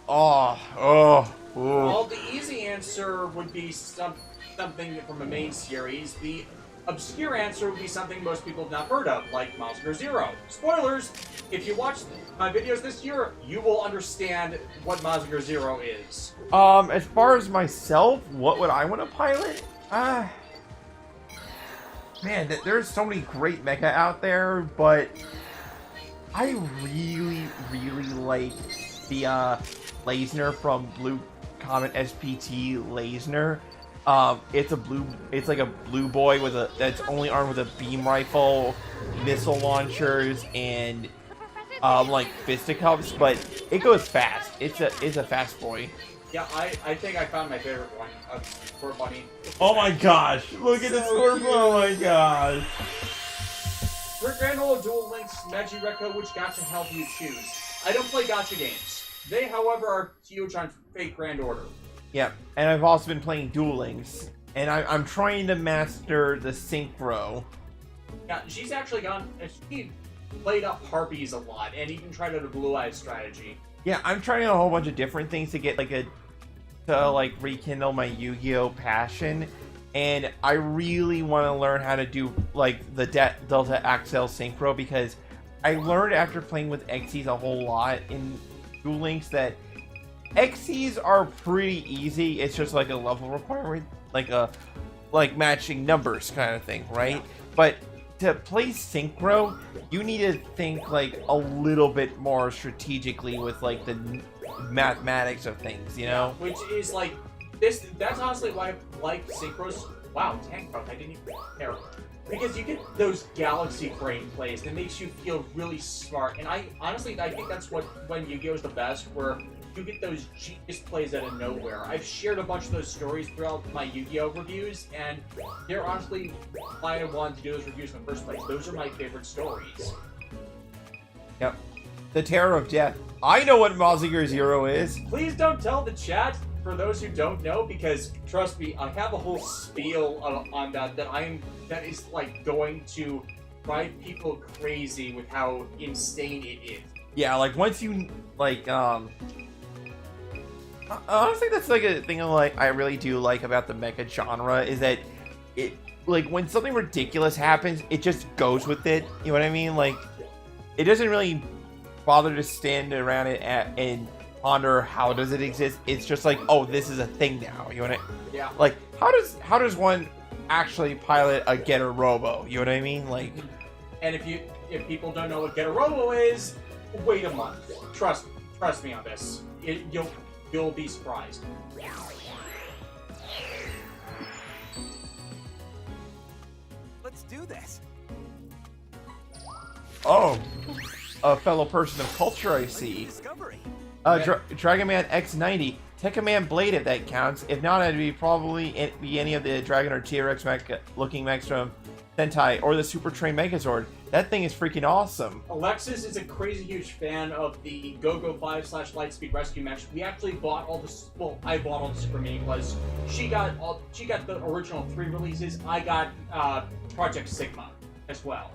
Well, the easy answer would be something from a main series. The obscure answer would be something most people have not heard of, like Mazinger Zero. Spoilers! If you watch my videos this year, you will understand what Mazinger Zero is. As far as myself, what would I want to pilot? Man, there's so many great mecha out there, but I really, really like the Lasner from Blue Comet SPT Lasner. It's like a blue boy that's only armed with a beam rifle, missile launchers, and like fisticuffs, but it goes fast. It's a fast boy. Yeah, I think I found my favorite one of Score Bunny. Oh my gosh! Look at the Scorpion! Oh my gosh! Granola Duel Links, Magireko, which gacha help you choose? I don't play gacha games. They, however, are huge on Fate Grand Order. Yeah, and I've also been playing Duel Links, and I'm trying to master the Synchro. Yeah, she's actually she played up Harpies a lot, and even tried out a Blue Eyes strategy. Yeah, I'm trying a whole bunch of different things to get to rekindle my Yu-Gi-Oh passion, and I really want to learn how to do like the Delta Axel Synchro, because I learned after playing with Xyz a whole lot in Duel Links that Xyz are pretty easy. It's just like a level requirement, like matching numbers kind of thing, right? Yeah. But to play Synchro, you need to think like a little bit more strategically with like the mathematics of things, you know? Which is like this. That's honestly why I like Synchros. Wow, tank growth, I didn't even care. Because you get those galaxy brain plays that makes you feel really smart. And I think that's when Yu-Gi-Oh! Is the best, where you get those genius plays out of nowhere. I've shared a bunch of those stories throughout my Yu-Gi-Oh! Reviews, and they're honestly why I wanted to do those reviews in the first place. Those are my favorite stories. Yep. The Terror of Death. I know what Mazinger Zero is. Please don't tell the chat, for those who don't know, because trust me, I have a whole spiel on that that is like going to drive people crazy with how insane it is. Yeah, like once you like honestly, that's like a thing I really do like about the mecha genre, is that it, like, when something ridiculous happens, it just goes with it. You know what I mean? Like, it doesn't really bother to stand around it and ponder how does it exist. It's just like, oh, this is a thing now. You know what I mean? Yeah. Like, how does one actually pilot a Getter Robo? You know what I mean? Like, and if people don't know what Getter Robo is, wait a month. Trust me on this. You'll be surprised. Let's do this. oh, a fellow person of culture, I see. Discovery. Dragon Man X90. Take a man Blade if that counts. If not, it'd probably be any of the Dragon or T-Rex looking mechs from Sentai or the Super Train Megazord. That thing is freaking awesome. Alexis is a crazy huge fan of the Go-Go 5 / Lightspeed Rescue match. We actually bought all the, well, I bought all the Super Mini was. She got the original 3 releases. I got Project Sigma as well.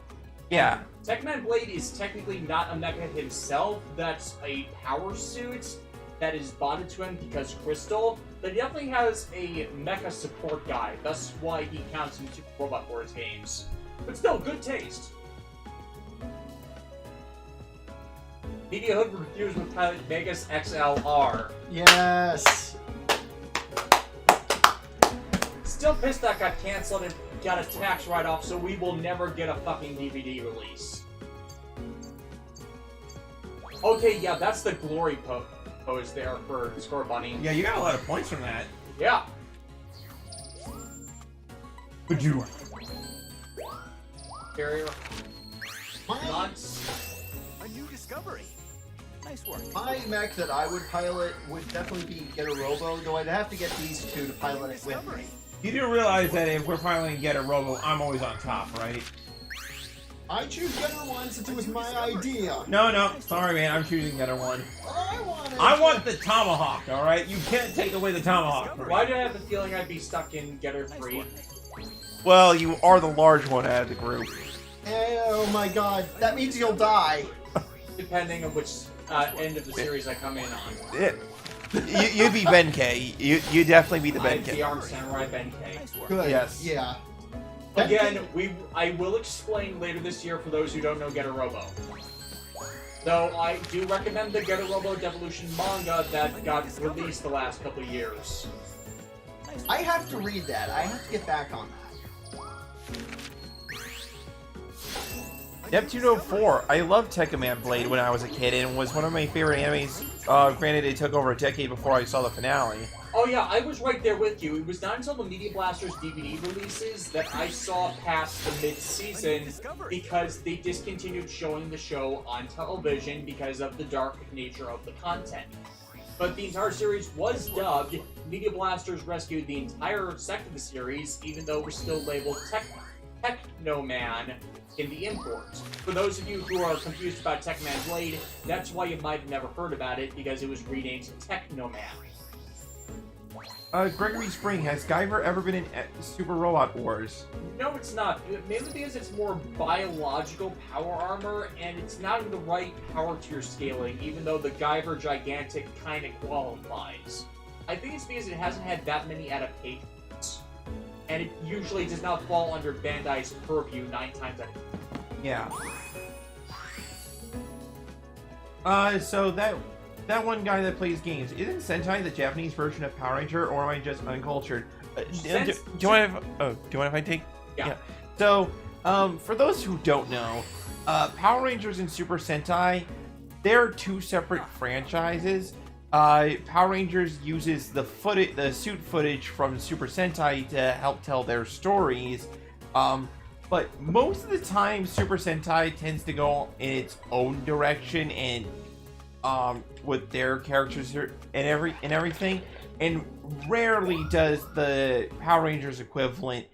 Yeah. Techman Blade is technically not a mecha himself. That's a power suit that is bonded to him because Crystal. But he definitely has a mecha support guy. That's why he counts him Super Robot for his games. But still, good taste. Media Hood reviews with pilot Vegas XLR. Yes. Still pissed that got canceled and got a tax write-off, so we will never get a fucking DVD release. Okay, yeah, that's the glory pose there for Score Bunny. Yeah, you got a lot of points from that. Yeah. Would you? Carrier. My, Nuts. A new discovery. Nice work. my mech that I would pilot would definitely be Getter Robo, though I'd have to get these two to pilot it with Discovery. me. You do realize that if we're piloting Getter Robo, I'm always on top, right? I choose Getter 1 since it was my idea. No, sorry, man. I'm choosing Getter 1. I want the Tomahawk, alright? You can't take away the Tomahawk. Why do I have the feeling I'd be stuck in Getter 3? Well, you are the large one out of the group. Oh my god, that means you'll die. Depending on which end of the series I come in on. You'd be Benkei. You definitely be the I'm the Benkei. Armed Samurai Benkei. Nice work. Good. Yes. Yeah. Again, I will explain later this year for those who don't know Getter Robo. Though I do recommend the Getter Robo Devolution manga that got released the last couple of years. I have to read that. I have to get back on that. Neptune 04. I loved Tekkaman Blade when I was a kid, and was one of my favorite animes. Granted, it took over a decade before I saw the finale. Oh yeah, I was right there with you. It was not until the Media Blasters DVD releases that I saw past the mid-season because they discontinued showing the show on television because of the dark nature of the content. But the entire series was dubbed. Media Blasters rescued the entire sect of the series, even though we're still labeled Technoman. in the import. For those of you who are confused about Techman Blade, that's why you might have never heard about it, because it was renamed Technoman. Gregory Spring, has Guyver ever been in Super Robot Wars? No, it's not. Mainly because it's more biological power armor, and it's not in the right power tier scaling, even though the Guyver Gigantic kind of qualifies. I think it's because it hasn't had that many adaptations, and it usually does not fall under Bandai's purview 9 times out of 10. Yeah. So that one guy that plays games, isn't Sentai the Japanese version of Power Ranger, or am I just uncultured? Do you mind if I take? Yeah. So, for those who don't know, Power Rangers and Super Sentai, they're 2 separate franchises. Power Rangers uses the suit footage from Super Sentai to help tell their stories. But most of the time, Super Sentai tends to go in its own direction and with their characters and everything, and rarely does the Power Rangers equivalent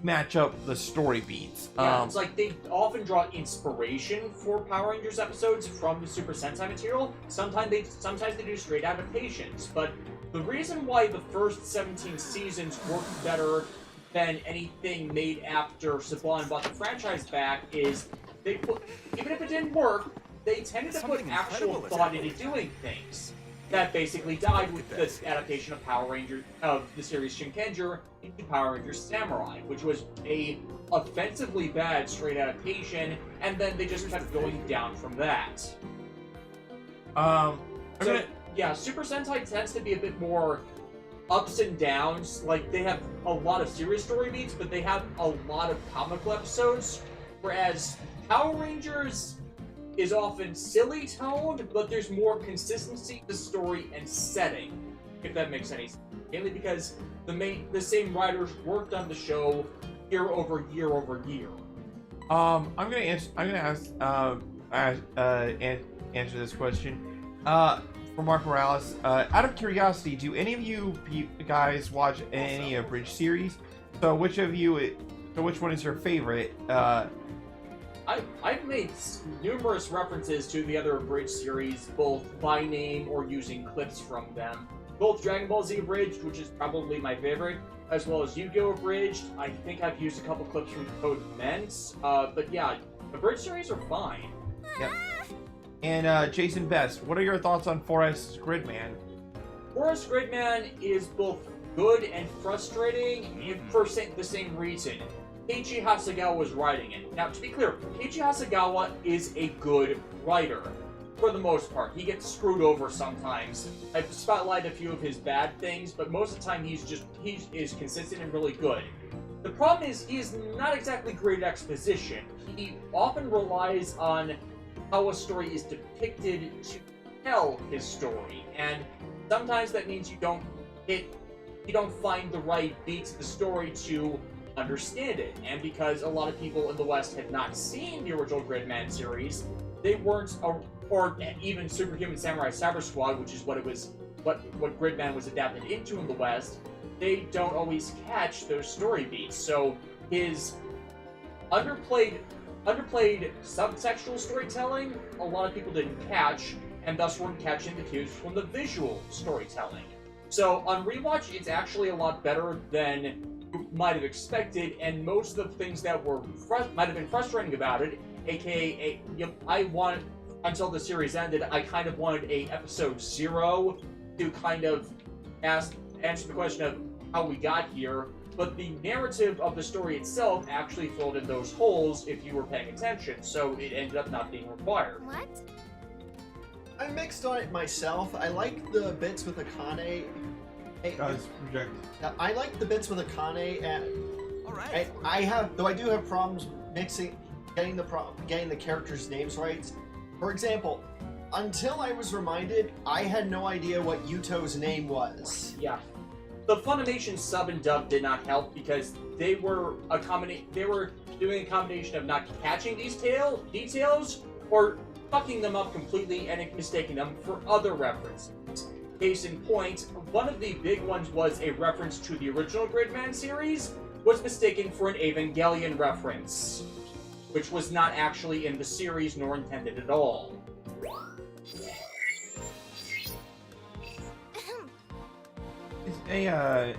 match up the story beats. Yeah, it's like they often draw inspiration for Power Rangers episodes from the Super Sentai material. Sometimes they do straight adaptations, but the reason why the first 17 seasons work better than anything made after Saban bought the franchise back is even if it didn't work, they tended to put actual thought into doing things. That basically died with the adaptation of the series Shinkenger into Power Rangers Samurai, which was a offensively bad straight adaptation, and then they just kept going down from that. Super Sentai tends to be a bit more ups and downs. Like, they have a lot of serious story beats, but they have a lot of comical episodes, whereas Power Rangers is often silly toned, but there's more consistency to story and setting, if that makes any sense. Mainly because the same writers worked on the show year over year over year. I'm gonna answer this question. For Mark Morales, out of curiosity, do any of you guys watch any Abridged series? So which one is your favorite? I've made numerous references to the other Abridged series, both by name or using clips from them. Both Dragon Ball Z Abridged, which is probably my favorite, as well as Yu-Gi-Oh! Abridged. I think I've used a couple clips from Code Ments. But yeah, Abridged series are fine. Yep. And Jason Best, what are your thoughts on Forrest's Gridman? Forrest Gridman is both good and frustrating for the same reason. Keiichi Hasegawa was writing it. Now, to be clear, Keiichi Hasegawa is a good writer, for the most part. He gets screwed over sometimes. I've spotlighted a few of his bad things, but most of the time he is consistent and really good. The problem is, he is not exactly great at exposition. He often relies on how a story is depicted to tell his story, and sometimes that means you don't find the right beats of the story to understand it. And because a lot of people in the West had not seen the original Gridman series, they weren't, or even Superhuman Samurai Cyber Squad, which is what Gridman was adapted into in the West, they don't always catch those story beats. So his underplayed subtextual storytelling, a lot of people didn't catch, and thus weren't catching the cues from the visual storytelling. So on rewatch, it's actually a lot better than you might have expected, and most of the things that might have been frustrating about it, aka, until the series ended, I kind of wanted a episode 0 to kind of answer the question of how we got here, but the narrative of the story itself actually filled in those holes if you were paying attention, so it ended up not being required. What? I'm mixed on it myself. I like the bits with Akane. I like the bits with Akane, and Alright. I do have problems getting the characters' names right. For example, until I was reminded, I had no idea what Yuto's name was. Yeah. The Funimation sub and dub did not help because they were doing a combination of not catching these details or fucking them up completely and mistaking them for other references. Case in point, one of the big ones was a reference to the original Gridman series was mistaken for an Evangelion reference. which was not actually in the series nor intended at all. Hey,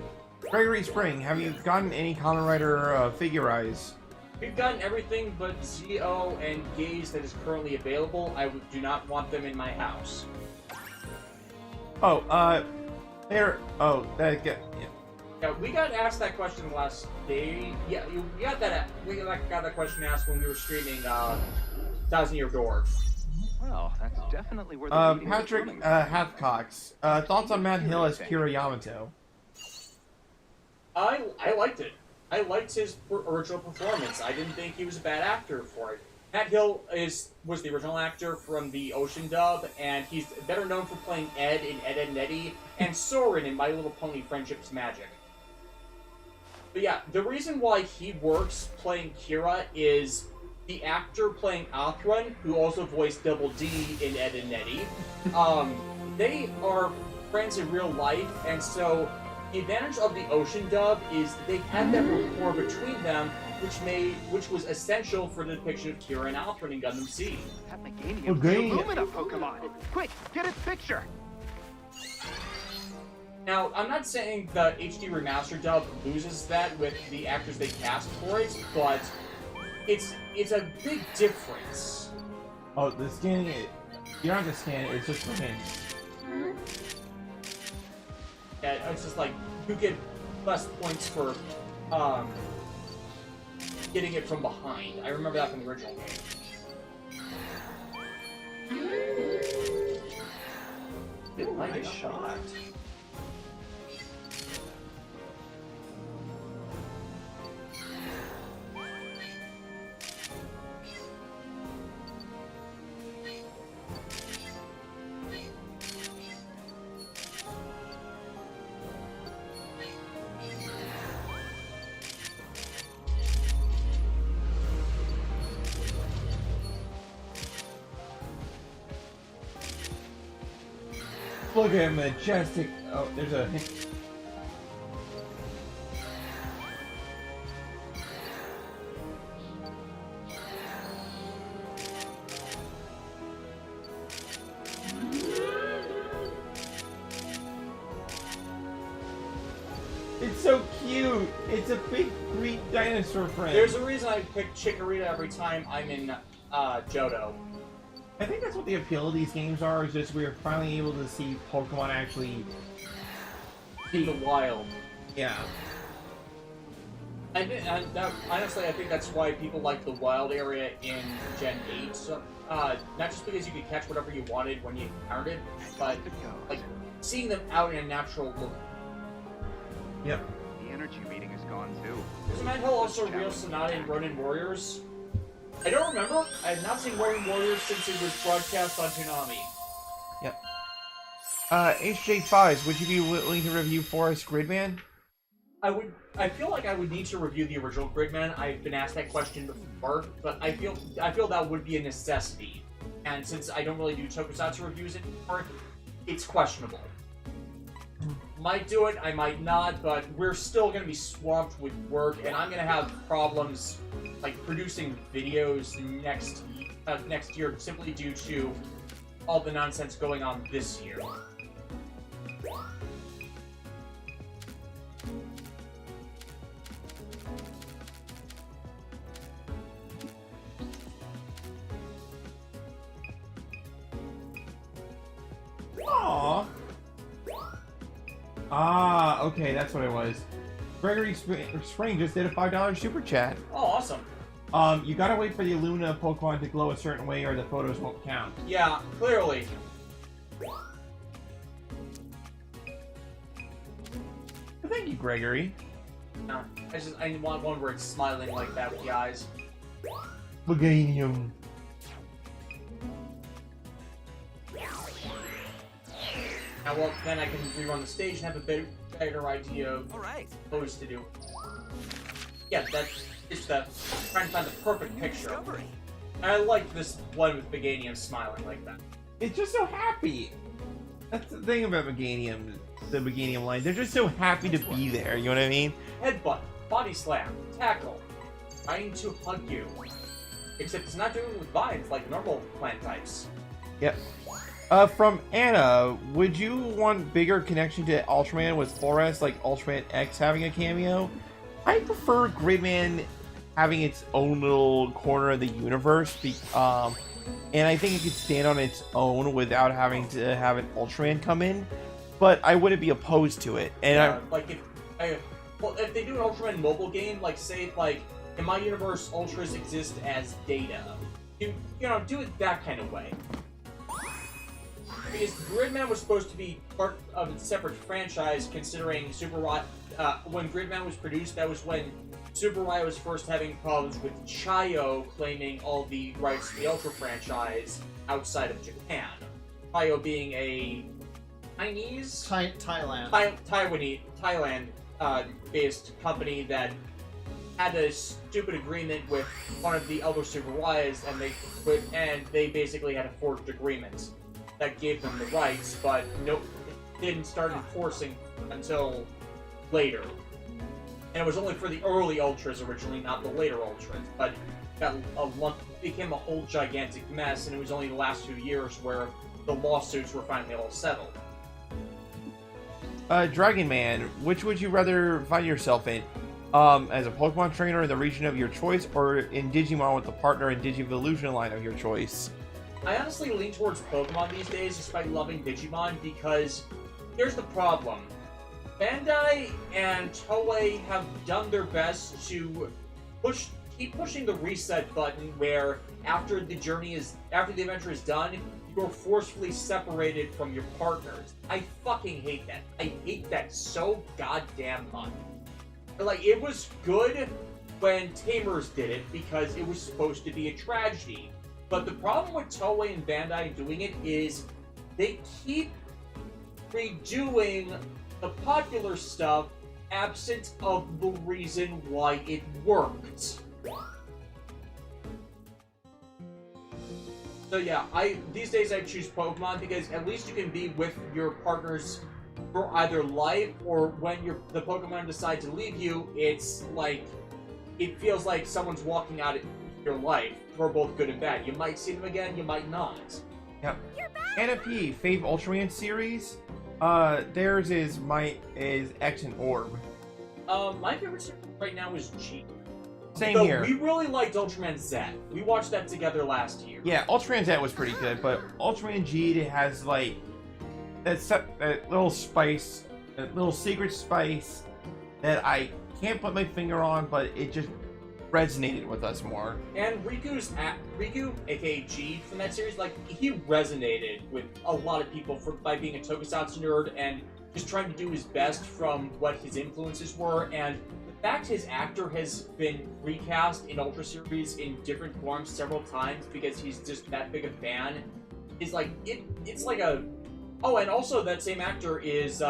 Gregory Spring, have you gotten any Kamen Rider figure-eyes? We've gotten everything but ZO and Gaze that is currently available. Do not want them in my house. Oh, yeah. Yeah, we got asked that question last day. Yeah, we got that question asked when we were streaming Thousand Year Door. Well, that's definitely where the meeting is Patrick coming. Hathcox, thoughts on Matt Hill as Kira Yamato? I liked it. I liked his original performance. I didn't think he was a bad actor for it. Matt Hill was the original actor from the Ocean dub, and he's better known for playing Ed in Ed, Edd n Eddy, and Soren in My Little Pony Friendship's Magic. But yeah, the reason why he works playing Kira is the actor playing Athrun, who also voiced Double D in Ed, Edd n Eddy. They are friends in real life, and so the advantage of the Ocean dub is that they had that rapport between them, which was essential for the depiction of Kira and Athrun in Gundam Seed. That Meganium's the Illumina Pokemon. Quick, get its picture. Now, I'm not saying the HD remaster dub loses that with the actors they cast for it, but it's a big difference. Oh, the scanning it. You don't have to scan it, it's just for him. Yeah, it's just like you get less points for getting it from behind. I remember that from the original game. Nice shot. Look at him, majestic. Oh, there's a. It's so cute. It's a big green dinosaur friend. There's a reason I pick Chikorita every time I'm in Johto. I think that's what the appeal of these games are, is just we're finally able to see Pokemon actually... In the wild. Yeah. Honestly, I think that's why people like the wild area in Gen 8. So, not just because you could catch whatever you wanted when you encountered it, but like seeing them out in a natural look. Yep. The energy reading is gone too. Was Matt Hill also real Sonata in Ronin Warriors? I don't remember. I have not seen Ronin Warriors since it was broadcast on Toonami. Yep. HJ5s, would you be willing to review Forest Gridman? I feel like I would need to review the original Gridman. I've been asked that question before, but I feel that would be a necessity. And since I don't really do tokusatsu reviews anymore, it's questionable. Might do it, I might not, but we're still going to be swamped with work, and I'm going to have problems like producing videos next year simply due to all the nonsense going on this year. Aww. Ah, okay, that's what it was. Gregory Spring just did a $5 super chat. Oh, awesome. You gotta wait for the Illumina Pokemon to glow a certain way or the photos won't count. Yeah, clearly. Thank you, Gregory. No, I want one where it's smiling like that with the eyes. Meganium. Now, well, then I can rerun the stage and have a better idea of what pose to do. Yeah, that's just trying to find the perfect picture. And I like this one with Meganium smiling like that. It's just so happy. That's the thing about Meganium, the Meganium line. They're just so happy to be there, you know what I mean? Headbutt, body slam, tackle, trying to hug you. except it's not doing it with vines like normal plant types. Yep. From Anna, would you want bigger connection to Ultraman with Flores, like Ultraman X having a cameo? I prefer Gridman having its own little corner of the universe, and I think it could stand on its own without having to have an Ultraman come in. But I wouldn't be opposed to it. And yeah, like if they do an Ultraman mobile game, like say like in my universe, Ultras exist as data. You know, do it that kind of way. Because Gridman was supposed to be part of a separate franchise, considering Super Y. When Gridman was produced, that was when Super Y was first having problems with Chayo claiming all the rights to the Ultra franchise outside of Japan. Chayo being a Chinese? Thailand-based company that had a stupid agreement with one of the other Super Ys, and they basically had a forged agreement that gave them the rights, but it didn't start enforcing until later. And it was only for the early Ultras originally, not the later Ultras. But it became a whole gigantic mess, and it was only the last few years where the lawsuits were finally all settled. Dragon Man, which would you rather find yourself in? As a Pokemon trainer in the region of your choice, or in Digimon with the partner and Digivolution line of your choice? I honestly lean towards Pokemon these days, despite loving Digimon, because here's the problem. Bandai and Toei have done their best to keep pushing the reset button, where after the adventure is done, you're forcefully separated from your partners. I fucking hate that. I hate that so goddamn much. Like, it was good when Tamers did it, because it was supposed to be a tragedy. But the problem with Toei and Bandai doing it is they keep redoing the popular stuff absent of the reason why it worked. So yeah, these days I choose Pokemon because at least you can be with your partners for either life, or when the Pokemon decide to leave you, it's like, it feels like someone's walking out of your life for both good and bad. You might see them again, you might not. Yep. Anna P, Fave Ultraman series. Theirs is X and Orb. My favorite series right now is G. Same here. We really liked Ultraman Z. We watched that together last year. Yeah, Ultraman Z was pretty good, but Ultraman G has like that little spice, that little secret spice that I can't put my finger on, but it just resonated with us more. And Riku, aka G from that series, like, he resonated with a lot of people by being a tokusatsu nerd and just trying to do his best from what his influences were. And the fact his actor has been recast in Ultra series in different forms several times because he's just that big a fan is like, it's like a... Oh, and also that same actor is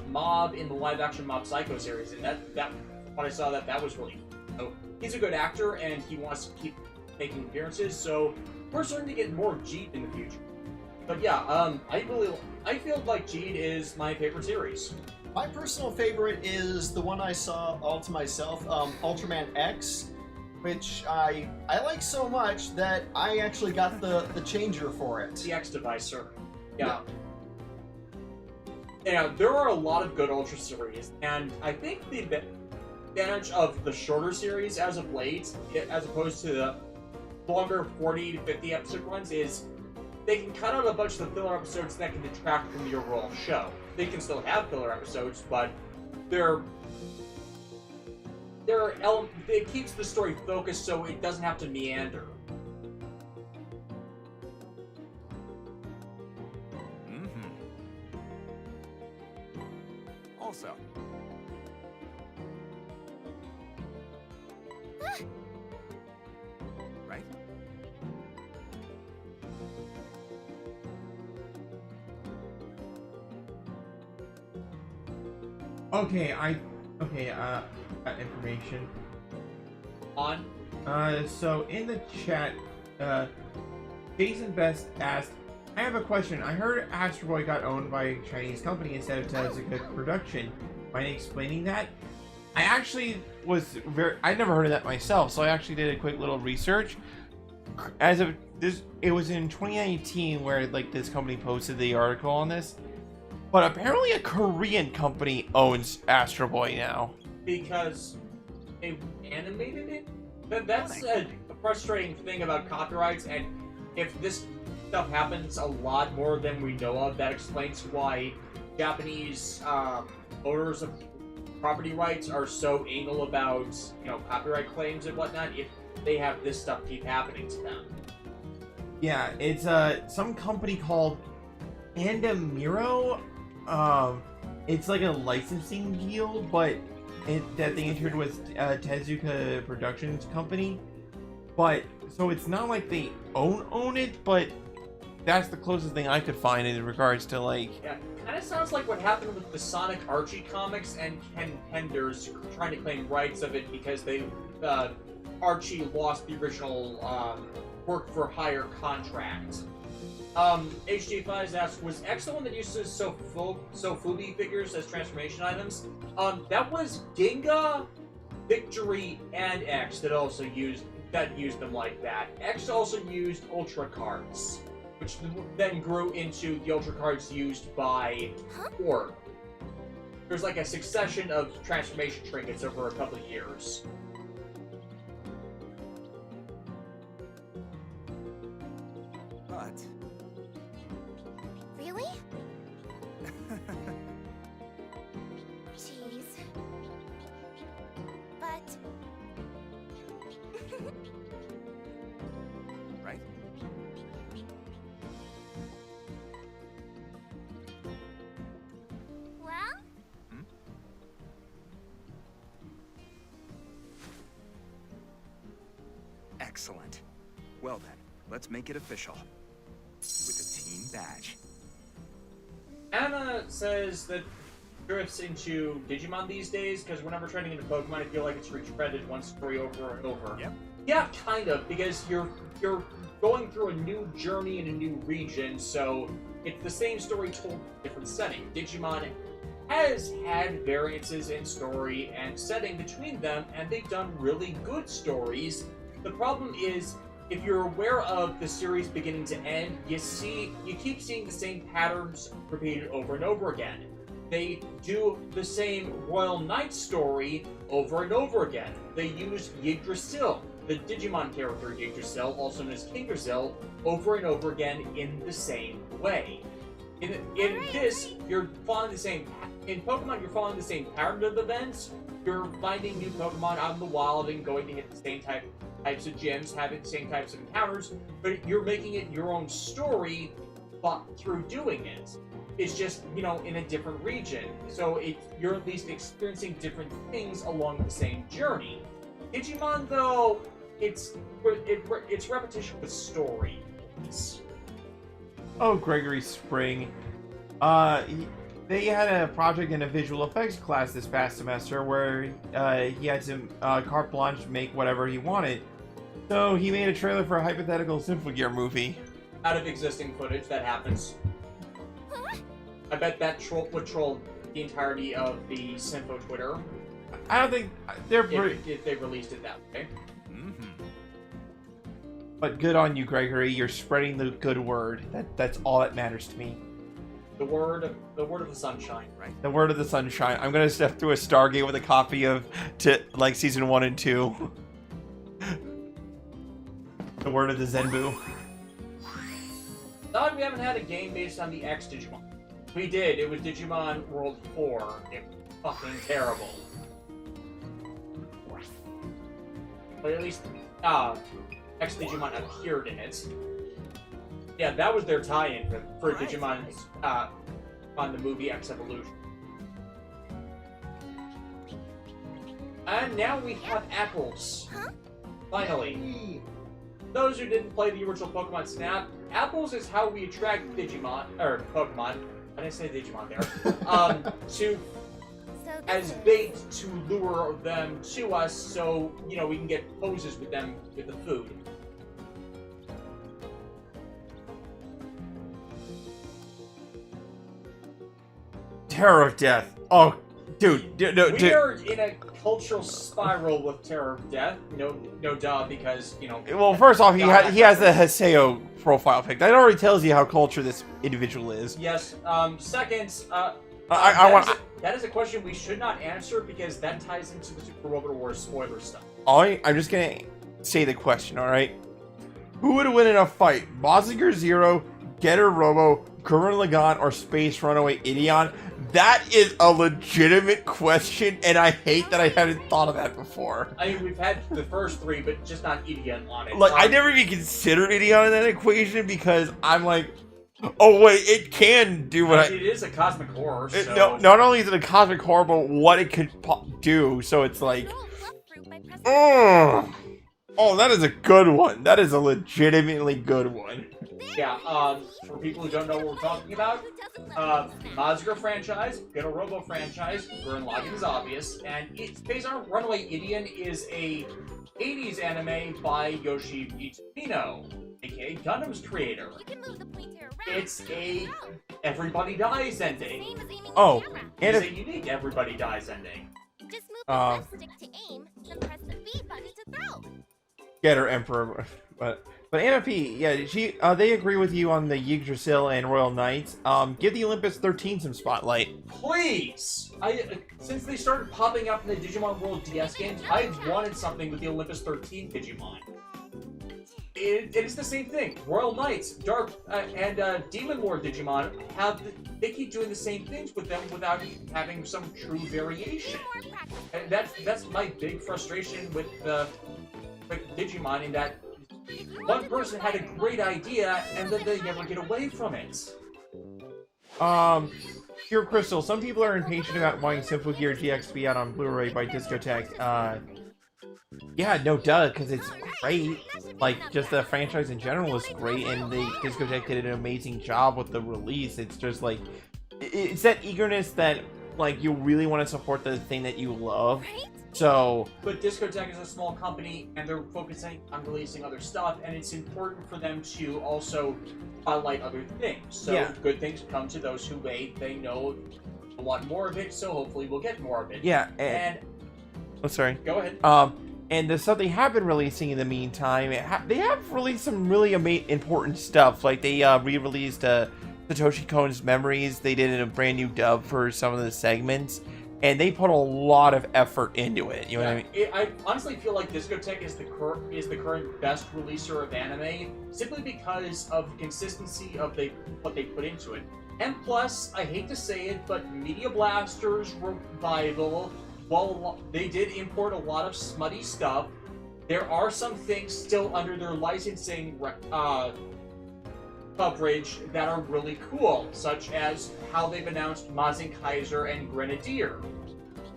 Mob in the live-action Mob Psycho series, and that when I saw that was really... So, he's a good actor, and he wants to keep making appearances, so we're starting to get more Jeet in the future. But yeah, I feel like Jeet is my favorite series. My personal favorite is the one I saw all to myself, Ultraman X, which I like so much that I actually got the changer for it. The X Devicer. Yeah. Yeah, there are a lot of good Ultra series, and I think the advantage of the shorter series as of late, as opposed to the longer 40 to 50 episode ones, is they can cut out a bunch of the filler episodes that can detract from the overall show. They can still have filler episodes, but it keeps the story focused so it doesn't have to meander. Also, right? Got information. On? So in the chat, Jason Best asked, I have a question. I heard Astro Boy got owned by a Chinese company instead of Tezuka Production. Mind explaining that? I actually I never heard of that myself, so I actually did a quick little research. as of this, it was in 2019 where like this company posted the article on this. But apparently a Korean company owns Astro Boy now. Because they animated it? That's a frustrating thing about copyrights, and if this stuff happens a lot more than we know of, that explains why Japanese owners of property rights are so anal about, copyright claims and whatnot, if they have this stuff keep happening to them. Yeah, it's some company called Andamiro. It's like a licensing deal, but that they entered with Tezuka Productions Company. But so it's not like they own it, but that's the closest thing I could find in regards to like. Yeah, kind of sounds like what happened with the Sonic Archie comics and Ken Penders trying to claim rights of it because they Archie lost the original work for hire contract. HG5 asks, was X the one that uses Sofubi figures as transformation items? That was Ginga, Victory, and X that also used them like that. X also used Ultra cards, which then grew into the Ultra cards used by Orb. There's like a succession of transformation trinkets over a couple of years. But Really? Jeez. But... right? Well? Excellent. Well then, let's make it official. With a team badge. Anna says that drifts into Digimon these days, because whenever trending into Pokemon, I feel like it's retreaded one story over and over. Yep. Yeah, kind of, because you're going through a new journey in a new region, so it's the same story told in a different setting. Digimon has had variances in story and setting between them, and they've done really good stories. The problem is, if you're aware of the series beginning to end, you keep seeing the same patterns repeated over and over again. They do the same Royal Knight story over and over again. They use Yggdrasil, the Digimon character Yggdrasil, also known as Kingerzil, over and over again in the same way. In this, you're following the same. In Pokemon, you're following the same pattern of events. You're finding new Pokemon out in the wild and going to hit the same types of gyms, having the same types of encounters, but you're making it your own story, but through doing it. It's just, in a different region. So you're at least experiencing different things along the same journey. Digimon, though, it's repetition with story. Oh, Gregory Spring. They had a project in a visual effects class this past semester where he had some carte blanche to make whatever he wanted. So he made a trailer for a hypothetical Symphogear movie. Out of existing footage, that happens. I bet that would troll the entirety of the Sympho Twitter. I don't think they're if they released it that way. But good on you, Gregory. You're spreading the good word. That's all that matters to me. The word of the sunshine, right? The word of the sunshine. I'm gonna step through a Stargate with a copy of season 1 and 2. The word of the Zenbu. Thought we haven't had a game based on the X Digimon. We did. It was Digimon World 4. It was fucking terrible. But at least, X Digimon appeared in it. Yeah, that was their tie-in for Right. Digimon's, on the movie X Evolution. And now we have apples. Finally. Those who didn't play the original Pokemon Snap, apples is how we attract Digimon, or Pokemon, I didn't say Digimon there, as bait to lure them to us so, we can get poses with them with the food. Terror of Death. Oh, Dude, We are in a cultural spiral with Terror of Death. No duh, because, you know... Well, first off, he God, has the Haseo profile pic. That already tells you how cultured this individual is. Yes, second, that is a question we should not answer, because that ties into the Super Robot Wars spoiler stuff. I'm just gonna say the question, alright? Who would win in a fight? Mazinger Zero, Getter Robo, Gurren Lagann, or Space Runaway Ideon? That is a legitimate question, and I hate that I hadn't thought of that before. I mean, we've had the first three, but just not Ideon on it. Like, I never even considered Ideon in that equation because I'm like, oh wait, it can do what It is a cosmic horror, so... No, not only is it a cosmic horror, but what it could do, so it's like... Oh, that is a good one. That is a legitimately good one. Yeah, for people who don't know what we're talking about, Mazinger franchise, Ghetto Robo franchise, Gurren Lagann is obvious, and Space Runaway Ideon is a 80s anime by Yoshi Itsuno, aka Gundam's creator. It's a everybody dies ending. Oh, and it's a unique everybody dies ending. Just move the left stick to aim, then press the B button to throw. Getter Emperor, but Anna P, yeah, they agree with you on the Yggdrasil and Royal Knights. Give the Olympus 13 some spotlight. Please! Since they started popping up in the Digimon World DS games, I've wanted something with the Olympus 13 Digimon. It is the same thing. Royal Knights, Dark, and Demon Lord Digimon they keep doing the same things with them without having some true variation. And that's my big frustration with Digimon, in that one person had a great idea and then they never get away from it. Pure Crystal, some people are impatient about wanting Simple Gear GX to be out on Blu-ray by Discotech. Yeah, no duh, because it's great. Like, just the franchise in general is great, and the Discotech did an amazing job with the release. It's just like, it's that eagerness that, like, you really want to support the thing that you love. So, but Discotech is a small company, and they're focusing on releasing other stuff, and it's important for them to also highlight other things. So yeah. Good things come to those who wait. They know a lot more of it, so hopefully we'll get more of it. Yeah, and oh, sorry. Go ahead. And the stuff they have been releasing in the meantime, they have released some really important stuff. Like, they re-released Satoshi Kon's Memories. They did a brand new dub for some of the segments. And they put a lot of effort into it. You know what I mean? I honestly feel like Discotech is the current best releaser of anime, simply because of the consistency of what they put into it. And plus, I hate to say it, but Media Blaster's Revival, while they did import a lot of smutty stuff, there are some things still under their licensing coverage that are really cool, such as how they've announced Mazin Kaiser and Grenadier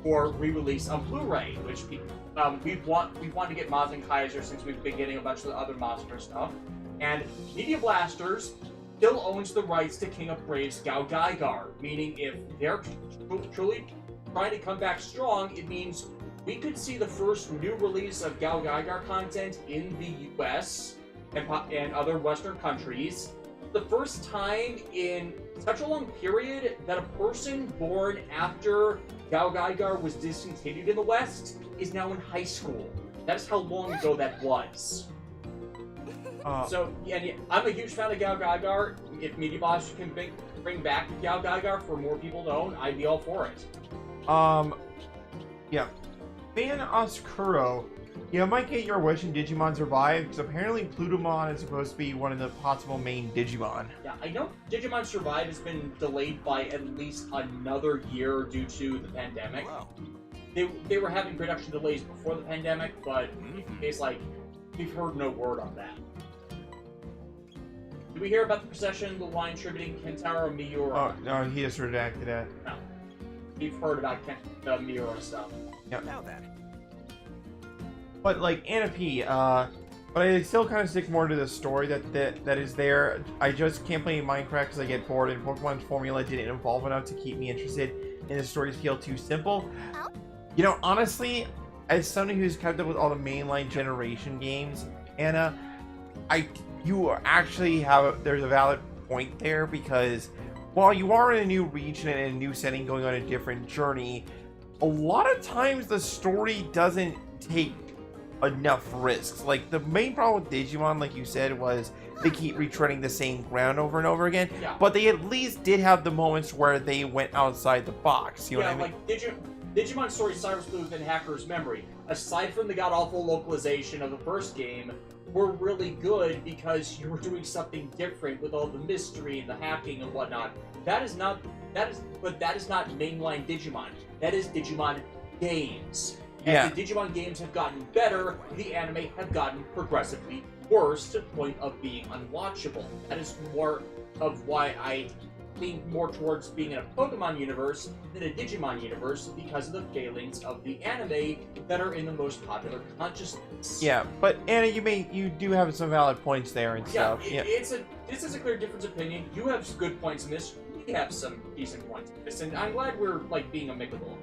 for re-release on Blu-ray, which we've wanted to get Mazin Kaiser since we've been getting a bunch of the other Monster stuff. And Media Blasters still owns the rights to King of Braves Gao Gaigar, meaning if they're truly trying to come back strong, it means we could see the first new release of Gao Gaigar content in the US and other Western countries. The first time in such a long period that a person born after Gao Gaigar was discontinued in the West is now in high school. That's how long ago that was. So, yeah, I'm a huge fan of Gao Gaigar. If Media Blasters can bring back Gao Gaigar for more people to own, I'd be all for it. Yeah. Fan Oscuro, you might get your wish in Digimon Survive, because apparently Plutomon is supposed to be one of the possible main Digimon. Yeah, I know Digimon Survive has been delayed by at least another year due to the pandemic. Wow. They were having production delays before the pandemic, but it's like, we've heard no word on that. Did we hear about the procession the line tributing Kentaro Miura? Oh, no, he just redacted that. No. We've heard about the Miura stuff. Yep. Now then. But, like, Anna P, but I still kind of stick more to the story that is there. I just can't play Minecraft because I get bored, and Pokemon's formula didn't evolve enough to keep me interested, and the stories feel too simple. You know, honestly, as someone who's kept up with all the mainline generation games, Anna, you actually there's a valid point there, because while you are in a new region and a new setting going on a different journey, a lot of times the story doesn't take enough risks. Like, the main problem with Digimon, like you said, was they keep retreading the same ground over and over again. Yeah. But they at least did have the moments where they went outside the box. You know what I mean? Like Digimon Story Cyber Sleuth and Hacker's Memory, aside from the god-awful localization of the first game, were really good because you were doing something different with all the mystery and the hacking and whatnot. That is not mainline Digimon. That is Digimon games. Yeah. As the Digimon games have gotten better, the anime have gotten progressively worse to the point of being unwatchable. That is more of why I lean more towards being in a Pokemon universe than a Digimon universe, because of the failings of the anime that are in the most popular consciousness. Yeah, but Anna, you do have some valid points there and stuff. Yeah, this is a clear difference of opinion. You have some good points in this. We have some decent points in this, and I'm glad we're like being amicable.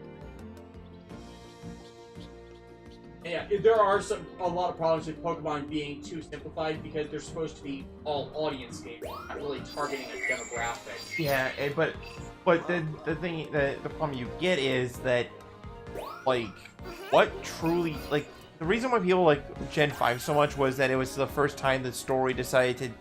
Yeah, there are a lot of problems with Pokemon being too simplified because they're supposed to be all audience games, not really targeting a demographic. yeah, but the thing, the problem you get is that, like, what truly, like, the reason why people like Gen 5 so much was that it was the first time the story decided to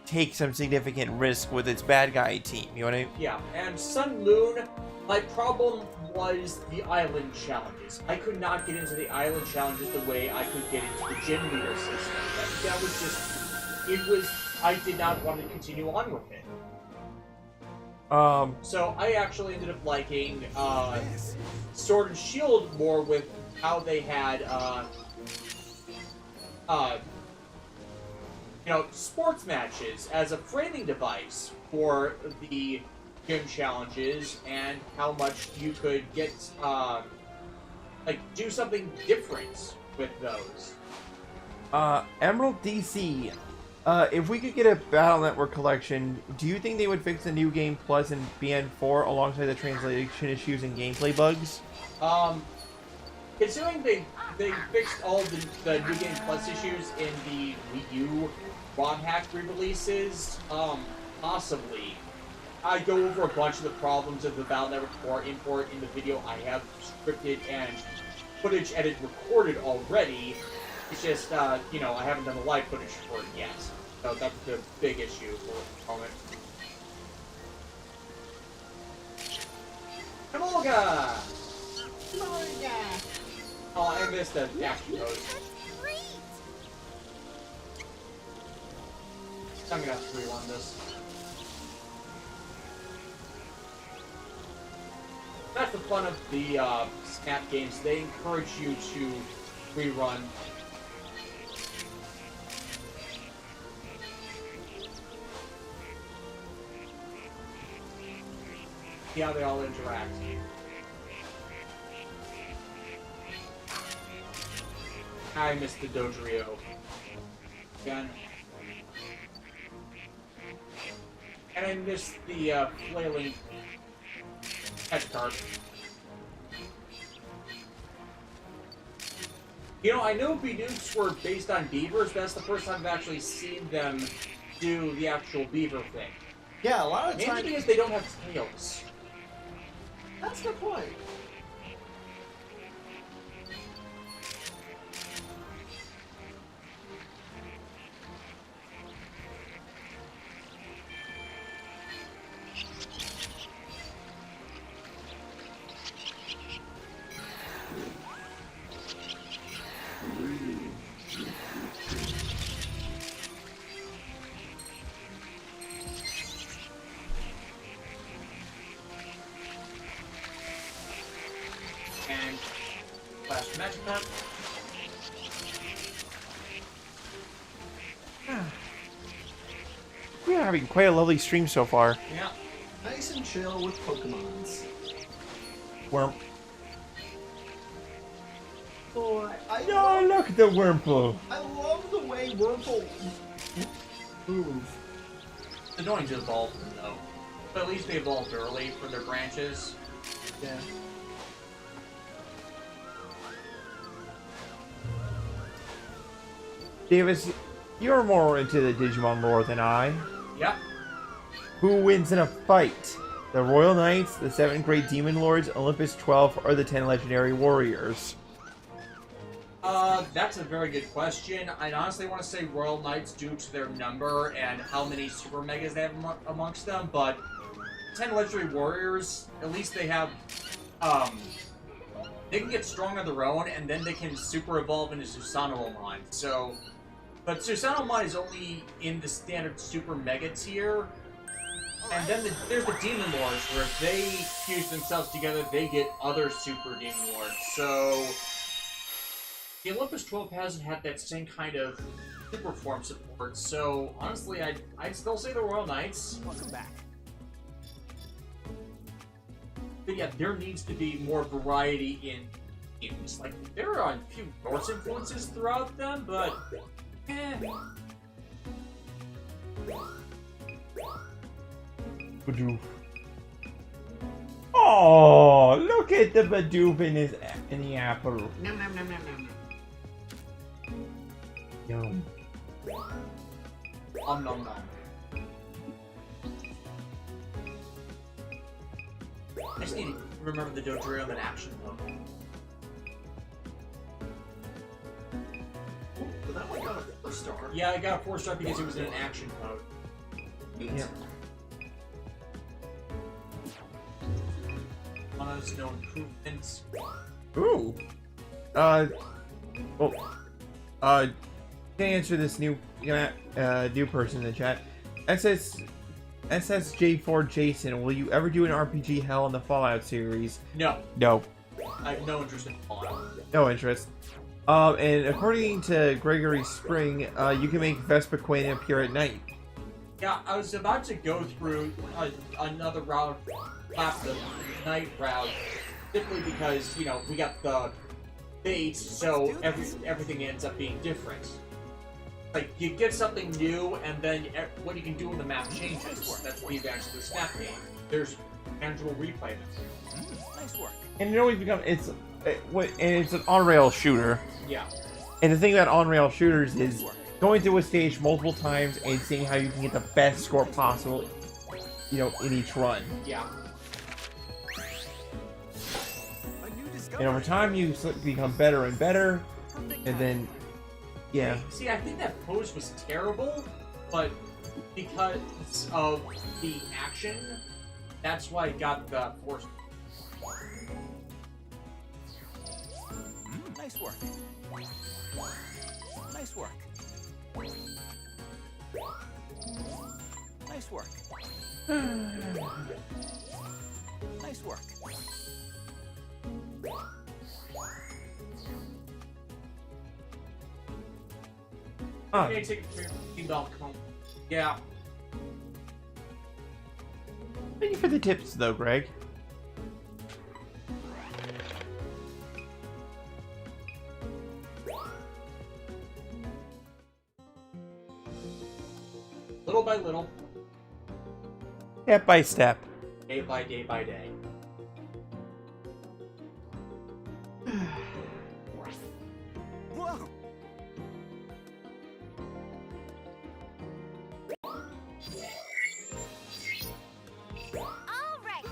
take some significant risk with its bad guy team. You know what I mean? Yeah, and Sun Moon, my problem was the island challenges. I could not get into the island challenges the way I could get into the gym leader system. That was just, I did not want to continue on with it. So I actually ended up liking Sword and Shield more with how they had, sports matches as a framing device for the gym challenges, and how much you could get, do something different with those. Emerald DC, if we could get a Battle Network collection, do you think they would fix the New Game Plus and BN4 alongside the translation issues and gameplay bugs? Considering they fixed all the New Game Plus issues in the Wii U ROM hack re-releases, possibly. I go over a bunch of the problems of the Battle Network 4 import in the video I have scripted and footage edit recorded already. It's just, I haven't done the live footage for it yet. So that's the big issue for the moment. Kamolga! Oh, I missed the action pose. I'm gonna have to rerun this. That's the fun of the Snap games. They encourage you to rerun. See how they all interact. I missed the Dodrio. Again. And I missed the flailing headcarp. I know Bidooks were based on beavers, but that's the first time I've actually seen them do the actual beaver thing. Yeah, a lot of times. Mainly because they don't have tails. That's a good point. And flash magic map. We're having quite a lovely stream so far. Yeah. Nice and chill with Pokemons. Worm. Boy, Oh, look at the Wurmple. I love the way Wurmple move. It's annoying to evolve them, though. But at least they evolved early for their branches. Yeah. Davis, you're more into the Digimon lore than I. Yep. Who wins in a fight? The Royal Knights, the 7 Great Demon Lords, Olympus 12, or the 10 Legendary Warriors? That's a very good question. I honestly want to say Royal Knights due to their number and how many Super Megas they have amongst them, but 10 Legendary Warriors, at least they have, they can get strong on their own, and then they can super evolve into Susanomon. So, but Susanomon is only in the standard Super Mega tier, and then there's the Demon Lords, where if they fuse themselves together, they get other Super Demon Lords. So, the Olympus 12 hasn't had that same kind of super form support, so honestly, I'd still say the Royal Knights. Welcome back. But yeah, there needs to be more variety in games. Like, there are a few Norse influences throughout them, but Bidoof. Oh, look at the Bidoof in the apple. Nom nom nom nom nom. Yum. nom nom nom. I just need to remember the Dodrio and action mode. But that one got a 4-star. Yeah, I got a 4-star because it was in an action mode. Yeah. No improvements. Ooh. To answer this new person in the chat, SSJ4 Jason, will you ever do an RPG Hell in the Fallout series? No, No. I have no interest in Fallout. No interest. And according to Gregory Spring, you can make Vespiquen appear at night. Yeah, I was about to go through another route, perhaps the night route, simply because, you know, we got the bait, so everything ends up being different. Like, you get something new, and then what you can do in the map changes. That's the advantage of the snap game. There's tangible replay. Nice work. And it always becomes it's an on-rail shooter. Yeah. And the thing about on-rail shooters is going through a stage multiple times and seeing how you can get the best score possible, you know, in each run. Yeah. A new And discovery. over time, you become better and better, and then, yeah. See, I think that pose was terrible, but because of the action, that's why I got the force. Nice work. Nice work. Nice work. Nice work. Ah, Okay, take $15 Yeah. thank you for the tips, though, Greg. Little by little, Step by step. day by day by day. Whoa! All right.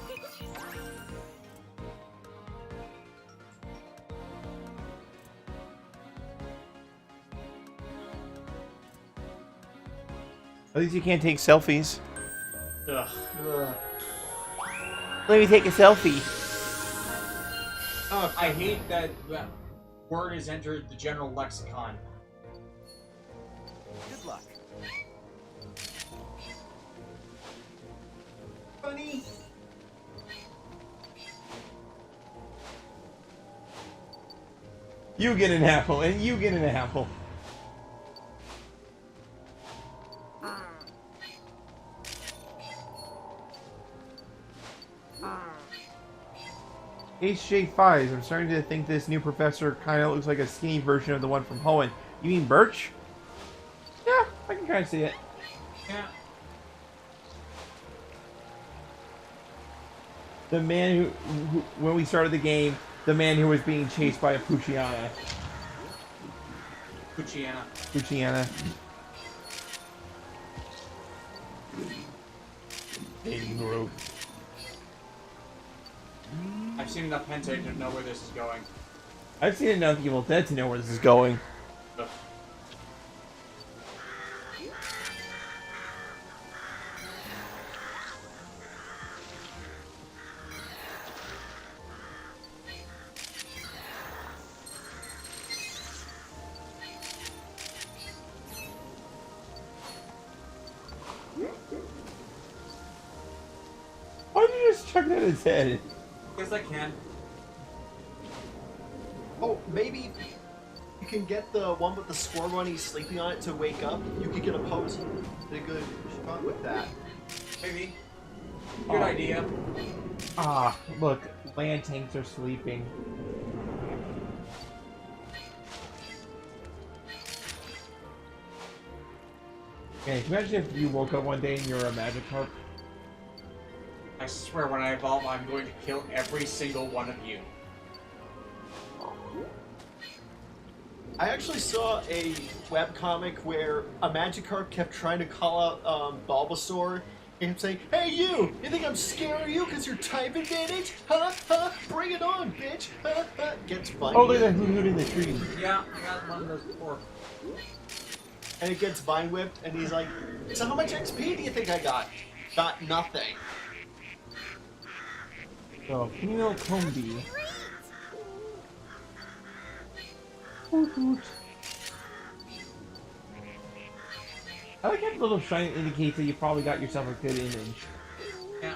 At least you can't take selfies. Ugh. Let me take a selfie. Oh, I hate that that word has entered the general lexicon. Good luck. funny. You get an apple, and you get an apple. HJ5s, I'm starting to think this new professor kind of looks like a skinny version of the one from Hoenn. You mean Birch? Yeah, I can kind of see it. Yeah. The man who, when we started the game, the man who was being chased by a Puchiana. Puchiana. Puchiana. Baby Groot. I've seen enough hentai to know where this is going. I've seen enough Evil Dead to know where this is going. Ugh. Why did you just chuck that at his head? Because I can. Oh, maybe you can get the one with the squirrel when he's sleeping on it to wake up. You could get a pose and a good shot with that. Maybe. Good idea. Ah, look, land tanks are sleeping. Man, can you imagine if you woke up one day and you're a Magikarp? I swear when I evolve, I'm going to kill every single one of you. I actually saw a webcomic where a Magikarp kept trying to call out Bulbasaur and saying, "Hey you! You think I'm scared of you because you're type advantage? Huh? Huh? Bring it on, bitch! Huh? Huh?" Gets vine Oh, look at whipped, that hoot in the tree. Yeah, I got one of those before. and it gets vine whipped, and he's like, "So how much XP do you think I got? Got nothing." So, female Combi. I like how the little shine indicates that you probably got yourself a good image. Yeah.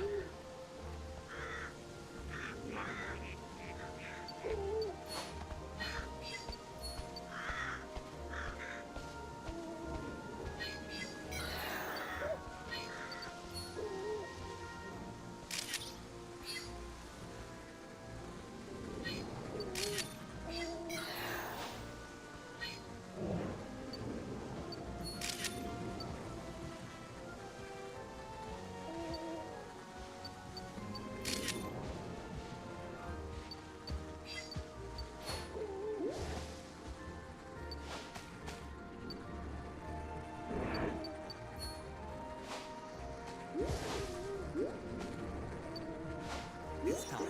It's time.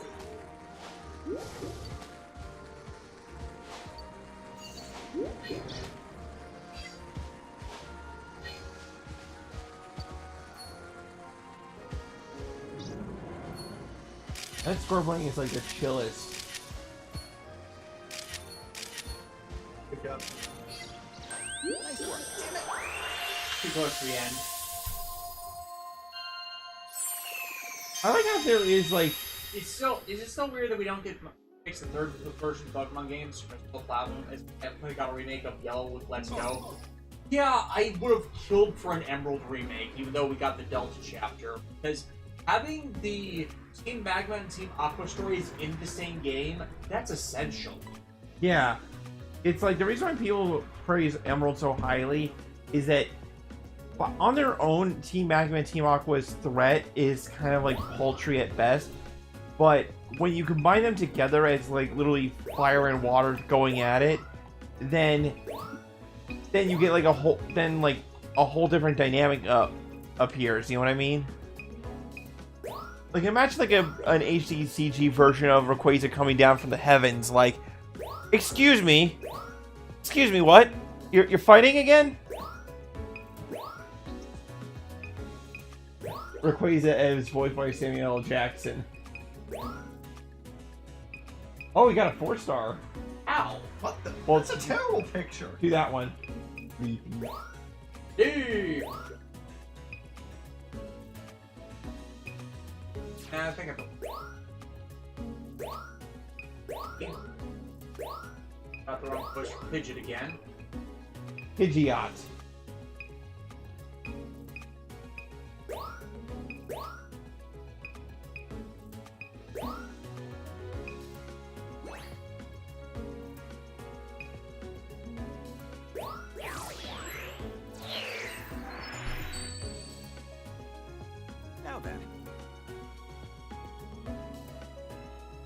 That Scorpion is like the chillest. Good job. Nice work. Too close to the end. I like how there is like Is it still weird that we don't get fix the third version of Pokemon games for Crystal Platinum? It's definitely got a remake of Yellow with Let's Go. Yeah, I would have killed for an Emerald remake, even though we got the Delta chapter. Because having the Team Magma and Team Aqua stories in the same game, that's essential. yeah. It's like the reason why people praise Emerald so highly is that on their own, Team Magma and Team Aqua's threat is kind of like paltry at best. But when you combine them together as like literally fire and water going at it, then you get like a whole different dynamic appears. You know what I mean? Like imagine like an HD CG version of Rayquaza coming down from the heavens. Like, excuse me, what? You're fighting again? Rayquaza is voiced by Samuel L. Jackson. Oh, we got a 4-star. Ow! What the? Well, That's a terrible picture. Do that one. Hey! I think got the wrong push for Pidgeot again. Pidgeot. Now then.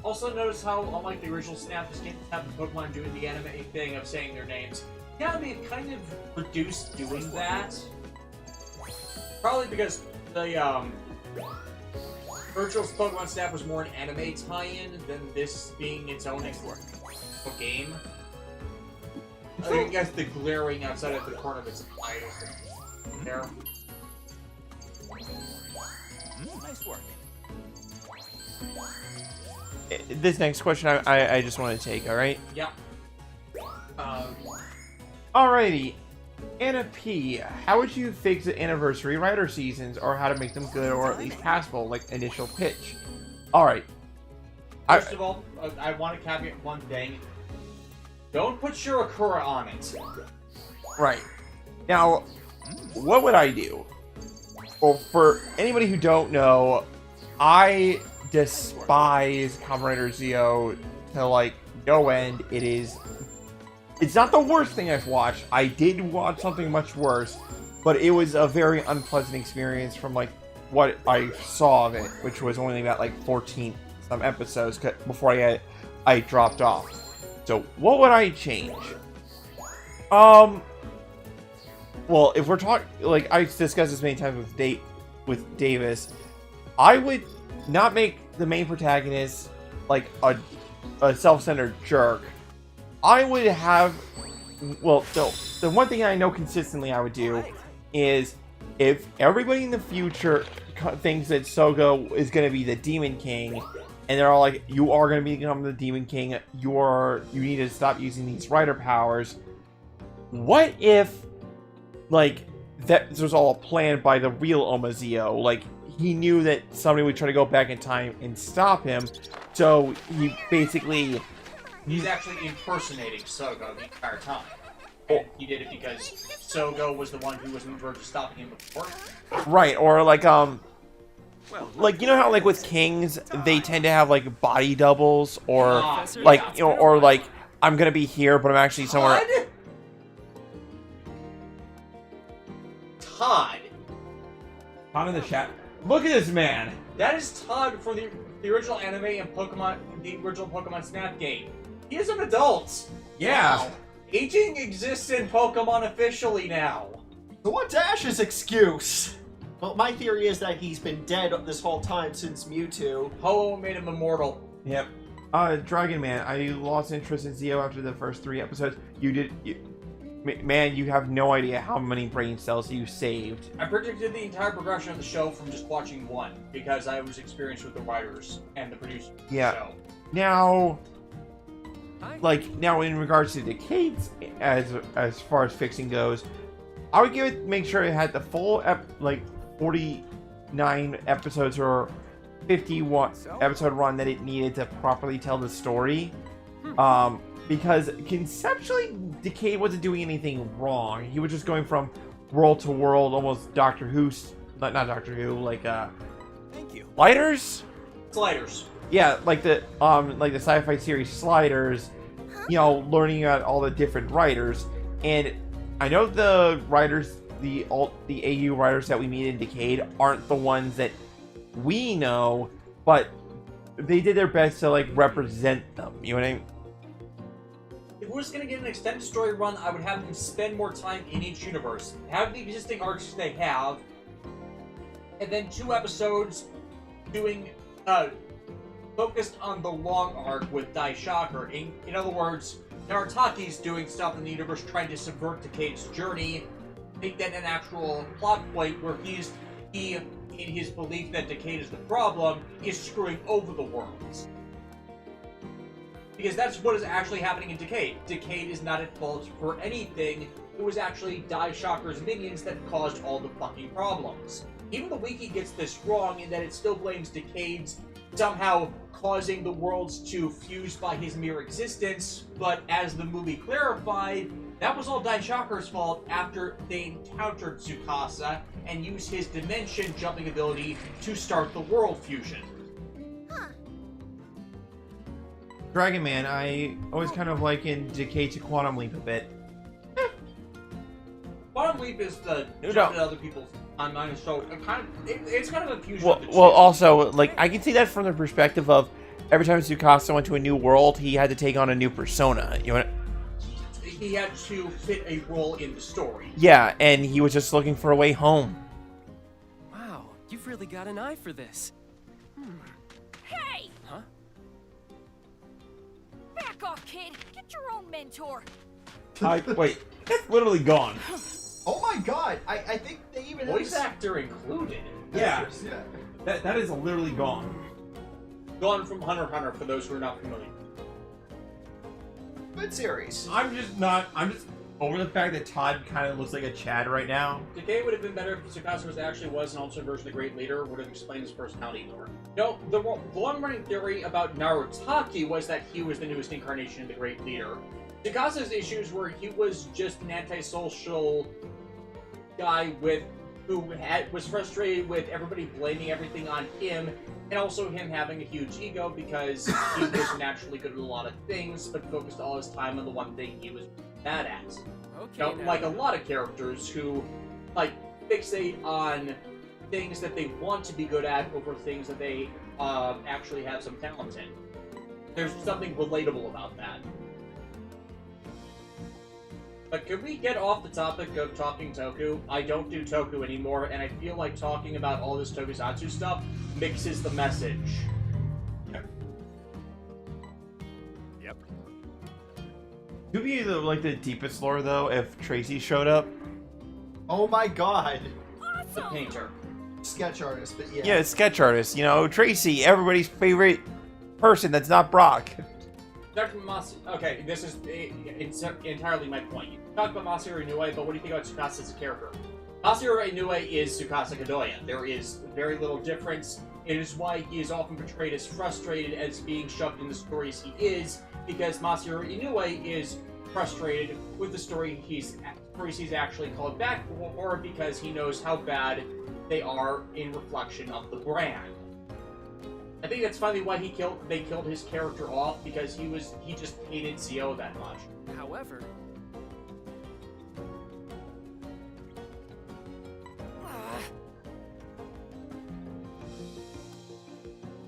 Also notice how, unlike the original Snap, this game doesn't have the Pokemon doing the anime thing of saying their names. Yeah, they've kind of reduced doing that. Probably because the Virtual's Pokemon Snap was more an anime tie-in than this being its own game. I guess the glaring outside of the corner of its eye is there. Nice work. This next question I just want to take, alright? Yeah. Alrighty. Anna P, how would you fix the anniversary writer seasons, or how to make them good or at least passable, like initial pitch? Alright. First of all, I want to caveat one thing. Don't put Shirakura on it. Right. Now, what would I do? Well, for anybody who don't know, I despise Kamen Rider Zeo to, like, no end. It's not the worst thing I've watched. I did watch something much worse, but it was a very unpleasant experience from, like, what I saw of it, which was only about, like, 14 some episodes before I dropped off. So, what would I change? Well, if we're talking, like, I've discussed this many times with Davis, I would not make the main protagonist, like, a self-centered jerk. I would have, well, the one thing I know consistently I would do is, if everybody in the future thinks that Sogo is going to be the Demon King, and they're all like, you are going to become the Demon King, you need to stop using these rider powers, what if, like, that this was all planned by the real Omazeo? Like, he knew that somebody would try to go back in time and stop him, so he basically... He's actually impersonating Sogo the entire time. And he did it because Sogo was the one who was in verge of stopping him before. Right, or like, like, you know how, like, with kings, they tend to have, like, body doubles, or, like, you know, or, like, I'm gonna be here, but I'm actually somewhere... Todd! Todd in the chat. Look at this man! That is Todd from the original anime and the original Pokemon Snap game. He is an adult! Yeah! Wow. Aging exists in Pokemon officially now. So what's Ash's excuse? Well, my theory is that he's been dead this whole time since Mewtwo. Ho made him immortal. Yep. Dragon Man, I lost interest in Zeo after the first 3 episodes. Man, you have no idea how many brain cells you saved. I predicted the entire progression of the show from just watching one, because I was experienced with the writers and the producers of the show. Now, in regards to Decades, as far as fixing goes, I would make sure it had the full 49 episodes or 51 episode run that it needed to properly tell the story. Because conceptually, Decade wasn't doing anything wrong. He was just going from world to world, almost Doctor Who, not Doctor Who, like Thank you. Sliders. Sliders. Yeah, like the sci-fi series Sliders. You know, learning about all the different writers, and I know the writers, the AU writers that we meet in Decade aren't the ones that we know, but they did their best to, like, represent them. You know what I mean? If we was going to get an extended story run, I would have them spend more time in each universe. Have the existing arcs they have, and then 2 episodes doing, focused on the long arc with Dai Shocker. In other words, Naritaki's doing stuff in the universe trying to subvert Decade's journey, make that an actual plot point where he, in his belief that Decade is the problem, is screwing over the worlds. Because that's what is actually happening in Decade. Decade is not at fault for anything. It was actually Dai Shocker's minions that caused all the fucking problems. Even the wiki gets this wrong in that it still blames Decade's somehow causing the worlds to fuse by his mere existence, but as the movie clarified, that was all Dai Shocker's fault after they encountered Tsukasa and used his dimension jumping ability to start the world fusion. Dragon Man, I always kind of liken Decade to Quantum Leap a bit. Quantum Leap is the jump at other people's timelines, so it's kind of a fusion of the two. Well, also, like, I can see that from the perspective of every time Tsukasa went to a new world, he had to take on a new persona. You know, he had to fit a role in the story. Yeah, and he was just looking for a way home. Wow, you've really got an eye for this. Hey! Huh? Back off, kid! Get your own mentor! Wait, that's literally gone. Oh my god! I think they even have Voice actor included. Yeah, Yeah. that is literally gone. Gone from Hunter x Hunter, for those who are not familiar. Good series. I'm just over the fact that Todd kind of looks like a Chad right now. Decay would have been better if Tsukasa actually was an alternate version of the Great Leader, would have explained his personality more. No, the long-running theory about Narutaki was that he was the newest incarnation of the Great Leader. Tsukasa's issues were he was just an antisocial guy who was frustrated with everybody blaming everything on him, and also him having a huge ego because he was naturally good at a lot of things, but focused all his time on the one thing he was bad at. Okay, Like a lot of characters who, like, fixate on things that they want to be good at over things that they actually have some talent in. There's something relatable about that. But could we get off the topic of talking Toku? I don't do Toku anymore, and I feel like talking about all this Tokusatsu stuff mixes the message. Yep. Could be the deepest lore though if Tracy showed up. Oh my god. The painter. Sketch artist, but yeah. Yeah, sketch artist. You know, Tracy, everybody's favorite person that's not Brock. Dr. Masaru... Okay, this is entirely my point. You talk about Masaru Inoue, but what do you think about Tsukasa as a character? Masaru Inoue is Tsukasa Kadoya. There is very little difference. It is why he is often portrayed as frustrated as being shoved in the stories he is, because Masaru Inoue is frustrated with the stories he's actually called back for, or because he knows how bad they are in reflection of the brand. I think that's finally why they killed his character off, because he just hated Zio that much. However...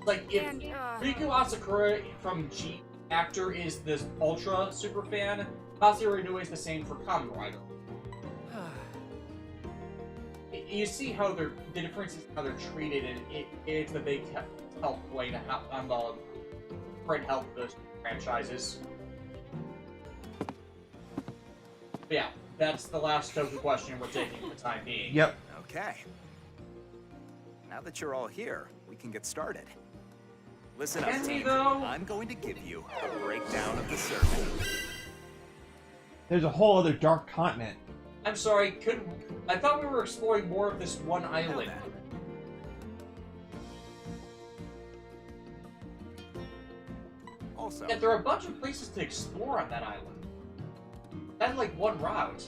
Like, if Riku Asakura from G Actor is this ultra super fan, Masaru Inoue is the same for Kamen Rider. You see how the difference is how they're treated, and it's the big help point on the great help of those franchises. But yeah, that's the last Toku question we're taking for the time being. Yep. Okay. Now that you're all here, we can get started. Listen up, Can we, team. though? I'm going to give you a breakdown of the survey. There's a whole other dark continent. I'm sorry, I thought we were exploring more of this one island. Also, Yet there are a bunch of places to explore on that island. That's like one route.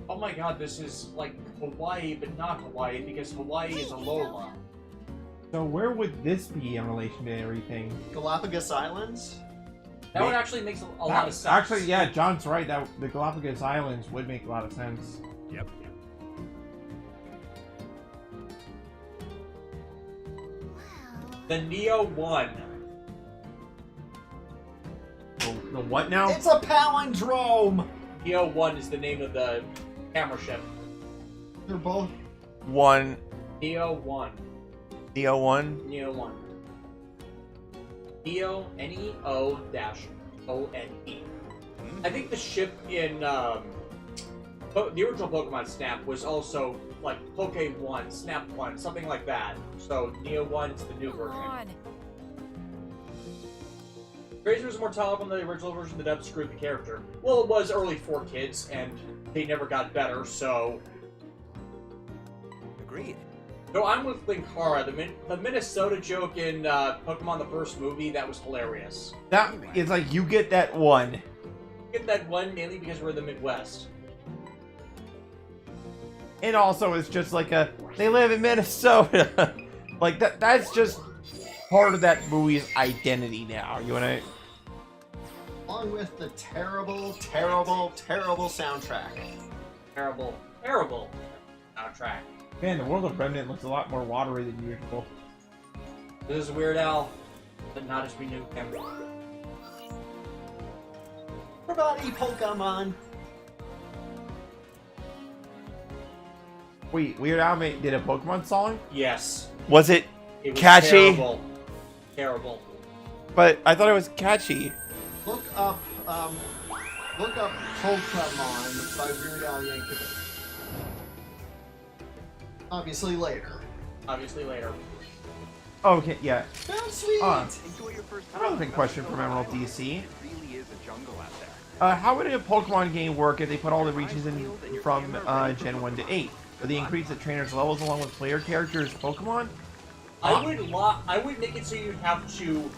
Oh my god, this is like Hawaii, but not Hawaii, because Hawaii is Alola. So where would this be in relation to everything? Galapagos Islands? That one actually makes a lot of sense. Actually, yeah, John's right. That the Galapagos Islands would make a lot of sense. Yep. The Neo 1. The what now? It's a palindrome! Neo 1 is the name of the camera ship. They're both... One. Neo 1. Neo 1. Neo 1. Neo, Neo-O-N-E. I think the ship in the original Pokemon Snap was also like Poke 1, Snap 1, something like that. So Neo 1 is the new version. Razor was more tolerable than the original version. The dub screwed the character. Well, it was early for kids, and they never got better, so... Agreed. No, I'm with Linkara. The Minnesota joke in Pokemon the first movie, that was hilarious. That is like you get that one. Get that one mainly because we're in the Midwest. And also it's just like they live in Minnesota. Like that's just part of that movie's identity now. You wanna Along with the terrible, terrible, terrible soundtrack. Terrible, terrible soundtrack. Man, the world of Remnant looks a lot more watery than usual. This is Weird Al, but not as we knew him. Everybody, Pokemon! Wait, Weird Al did a Pokemon song? Yes. Was it It was catchy? terrible. Terrible. But I thought it was catchy. Look up Pokemon by Weird Al Yankovic. Obviously later. Obviously later. Okay, yeah. Oh, sweet! Enjoy your first Another big question from Emerald DC. It really is a jungle out there. How would a Pokemon game work if they put all the regions in from Gen 1 to 8? Would they increase the trainers' levels along with player characters' Pokemon? I would make it so you'd have to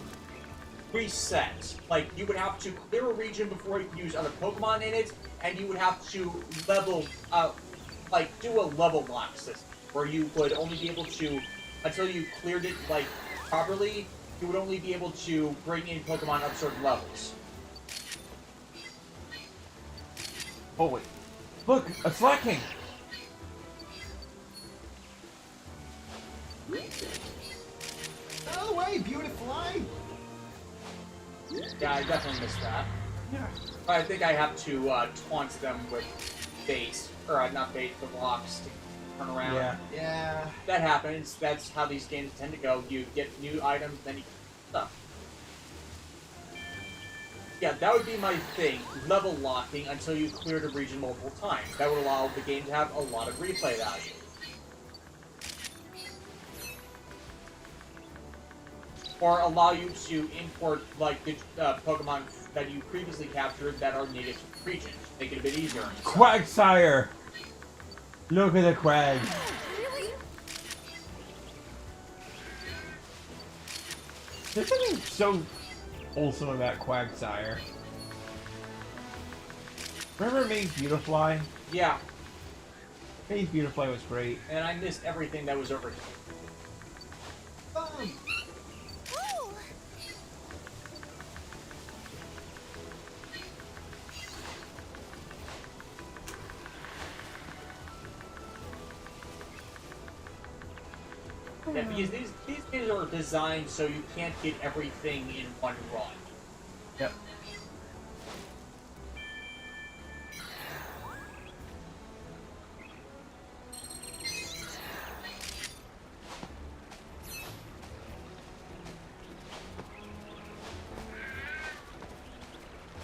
reset. Like, you would have to clear a region before you can use other Pokemon in it, and you would have to level, do a level lock system, where you would only be able to, until you cleared it, properly, you would only be able to bring in Pokemon up certain levels. Oh wait. Look, a Slacking! Out of the way, Beautifly! Yeah, I definitely missed that. Yeah. I think I have to taunt them with bait, or not bait, the blocks to turn around. Yeah. Yeah. That happens. That's how these games tend to go. You get new items, then you get stuff. Yeah, that would be my thing. Level locking until you cleared a region multiple times. That would allow the game to have a lot of replay value. Or allow you to import, the Pokemon that you previously captured that are native to the region. Make it a bit easier. Quagsire! Look at the Quag. Really? There's something so wholesome about Quagsire. Remember Maze Beautifly? Yeah, Maze Beautifly was great. and I missed everything that was over here. Ooh. Yeah, because these games are designed so you can't get everything in one run. Yep.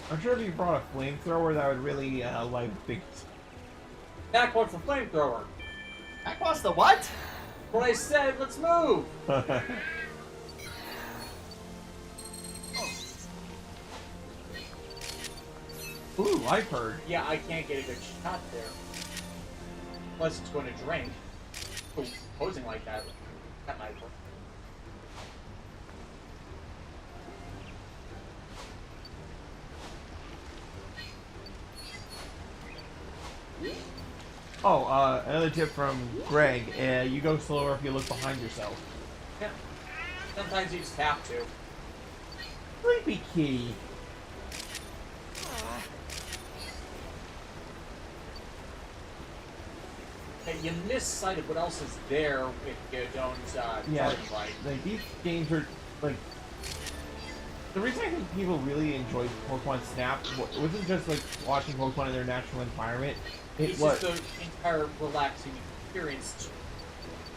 I'm sure if you brought a flamethrower, that would really light things. Back wants the flamethrower. Back wants the what? What I said, let's move! Ooh, Life Herd. Yeah, I can't get a good shot there. Unless it's going to drink. Ooh, posing like that. That might work. Oh, another tip from Greg. You go slower if you look behind yourself. Yeah. Sometimes you just have to. Sleepy kitty. Hey, you miss sight of what else is there if you don't Yeah, target right. like these games are like the reason I think people really enjoyed Pokemon Snap wasn't just like watching Pokemon in their natural environment. It It's was just the entire relaxing experience to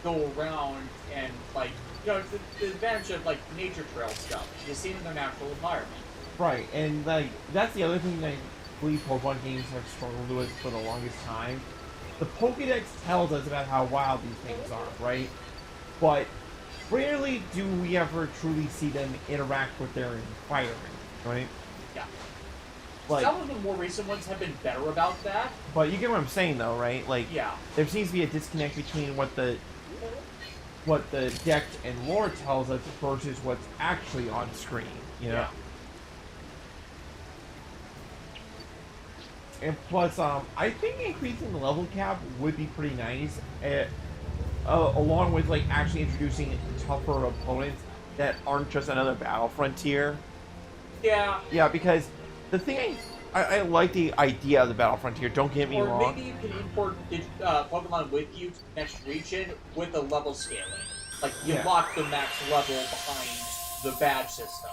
go around and the advantage of nature trail stuff. You see it in their natural environment. right, and like that's the other thing that I believe Pokemon games have struggled with for the longest time. The Pokédex tells us about how wild these things are, right? But rarely do we ever truly see them interact with their environment, right? Yeah. Like, Some of the more recent ones have been better about that. but you get what I'm saying, though, right? Like, Yeah. there seems to be a disconnect between what the deck and lore tells us versus what's actually on screen, you know? Yeah. And plus, I think increasing the level cap would be pretty nice, along with like actually introducing tougher opponents that aren't just another battle frontier. Yeah. Yeah, because the thing I like the idea of the battle frontier. Don't get me Or wrong. maybe you can import Pokemon with you to the next region with a level scaling. Like, you Yeah. lock the max level behind the badge system.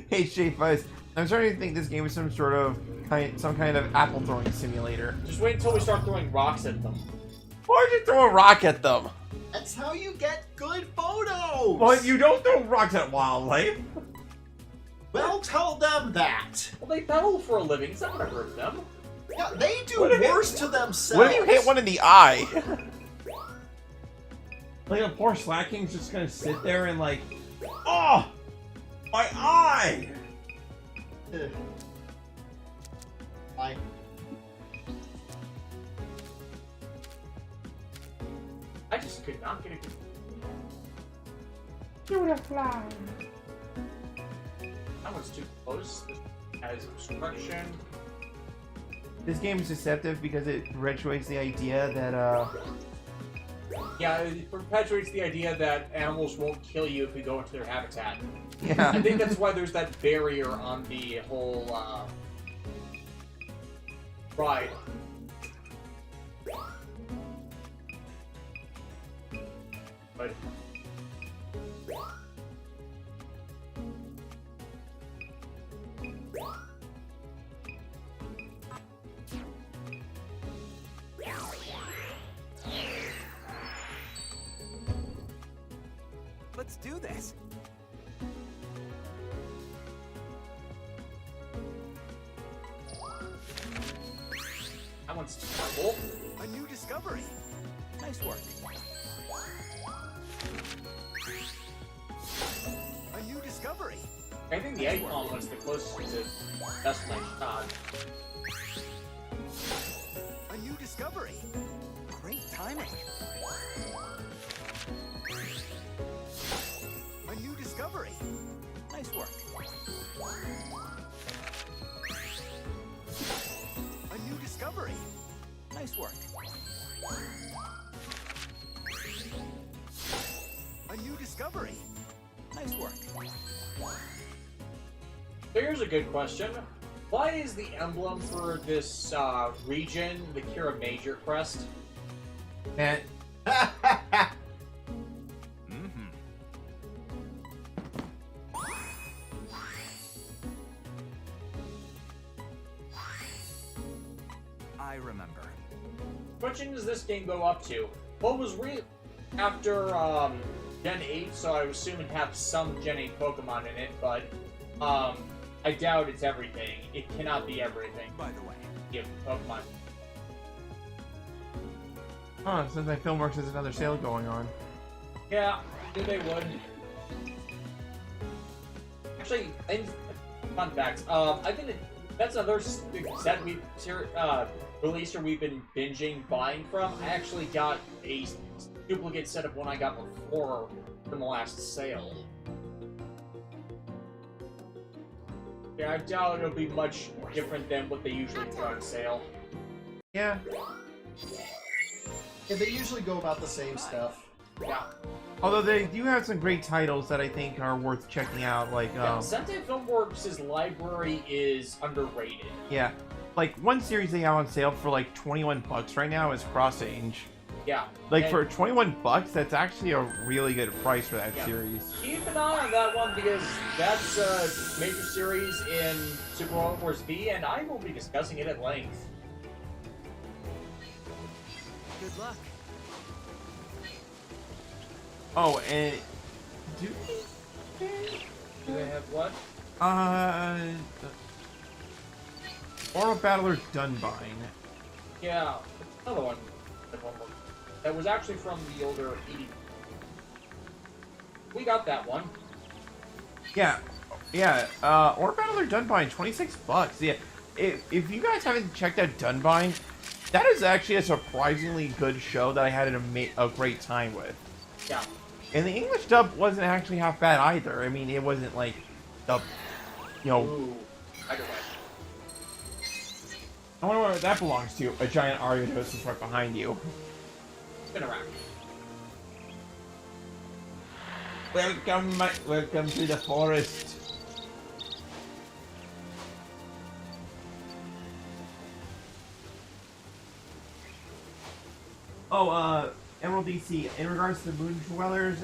Hey, Shape Fuzz, I'm starting to think this game is some sort of some kind of apple throwing simulator. Just wait until we start throwing rocks at them. Why'd you throw a rock at them? That's how you get good photos! Well, you don't throw rocks at wildlife. Well, tell them that. Well, they pedal for a living. It's not gonna hurt them. Yeah, they do What if worse to themselves. What if you hit one in the eye? Like a poor Slacking's just gonna sit there and like, oh, my eye! I... I just could not get a good. You're a fly. That one's too close. This has obstruction. This game is deceptive because it perpetuates the idea that Yeah, it perpetuates the idea that animals won't kill you if you go into their habitat. yeah. I think that's why there's that barrier on the whole ride. But Let's do this. that one's terrible. A new discovery. Nice work. A new discovery. I think the egg palm one's the closest to best my shot. A new discovery. Great timing. A new discovery. Nice work. A new discovery. Nice work. A new discovery. Nice work. So here's a good question. Why is the emblem for this region the Kira Major crest? And Mm-hmm. I remember. What gen does this game go up to? What was after Gen 8, so I would assume it'd have some Gen 8 Pokemon in it, but I doubt it's everything. It cannot be everything. By the way, Yeah, Pokemon. since my Filmworks has another sale going on. Yeah, I knew they would. Actually, and fun fact, I think that's another set we released or we've been binging buying from. I actually got a duplicate set of one I got before from the last sale. Yeah, I doubt it'll be much different than what they usually do on sale. Yeah. Yeah, they usually go about the same stuff. Yeah. Although they do have some great titles that I think are worth checking out, like Sentai Filmworks' library is underrated. yeah. Like one series they have on sale for like 21 bucks right now is Cross Age. Yeah. Like And for 21 bucks, that's actually a really good price for that Yeah. series. keep an eye on that one because that's a major series in Super Robot Wars V, and I will be discussing it at length. good luck. Oh, and do Do they have what? Oral Battler Dunbine. Yeah, another one. That was actually from the older ED. We got that one. Yeah, Oral Battler Dunbine, 26 bucks. Yeah, if you guys haven't checked out Dunbine, that is actually a surprisingly good show that I had a great time with. Yeah. And the English dub wasn't actually half bad either. I mean, it wasn't like the, Ooh. Either way. I wonder where that belongs to. A giant Ariados is right behind you. Spin around. Welcome to the forest. Oh, Emerald DC, in regards to the Moon Dwellers,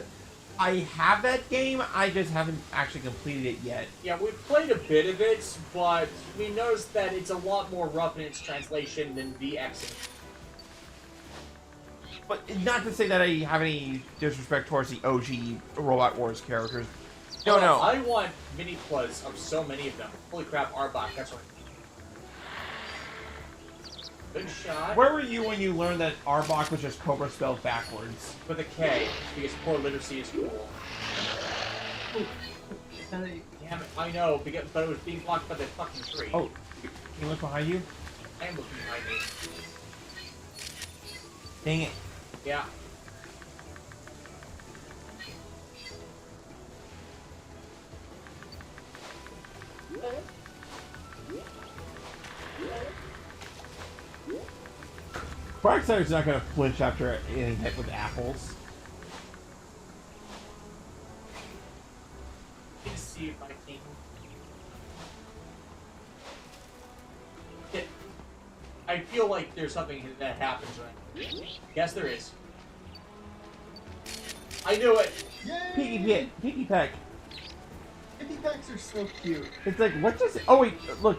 I have that game, I just haven't actually completed it yet. Yeah, we've played a bit of it, but we noticed that it's a lot more rough in its translation than VX. But not to say that I have any disrespect towards the OG Robot Wars characters. No, no. I want mini plus of so many of them. Holy crap, Arbok, that's right. Good shot. Where were you when you learned that Arbok was just Cobra spelled backwards? With a K, because poor literacy is cool. Damn it, I know, but it was being blocked by the fucking tree. Oh, can you look behind you? I am looking behind me. Dang it. Yeah. Quacksatter's not gonna flinch after getting hit with apples. Let's see if I can get... I feel like there's something that happens right. Yes, there is. I knew it. Yay! Piggy peck. Piggy packs are so cute. It's like, what just... Oh, wait, look.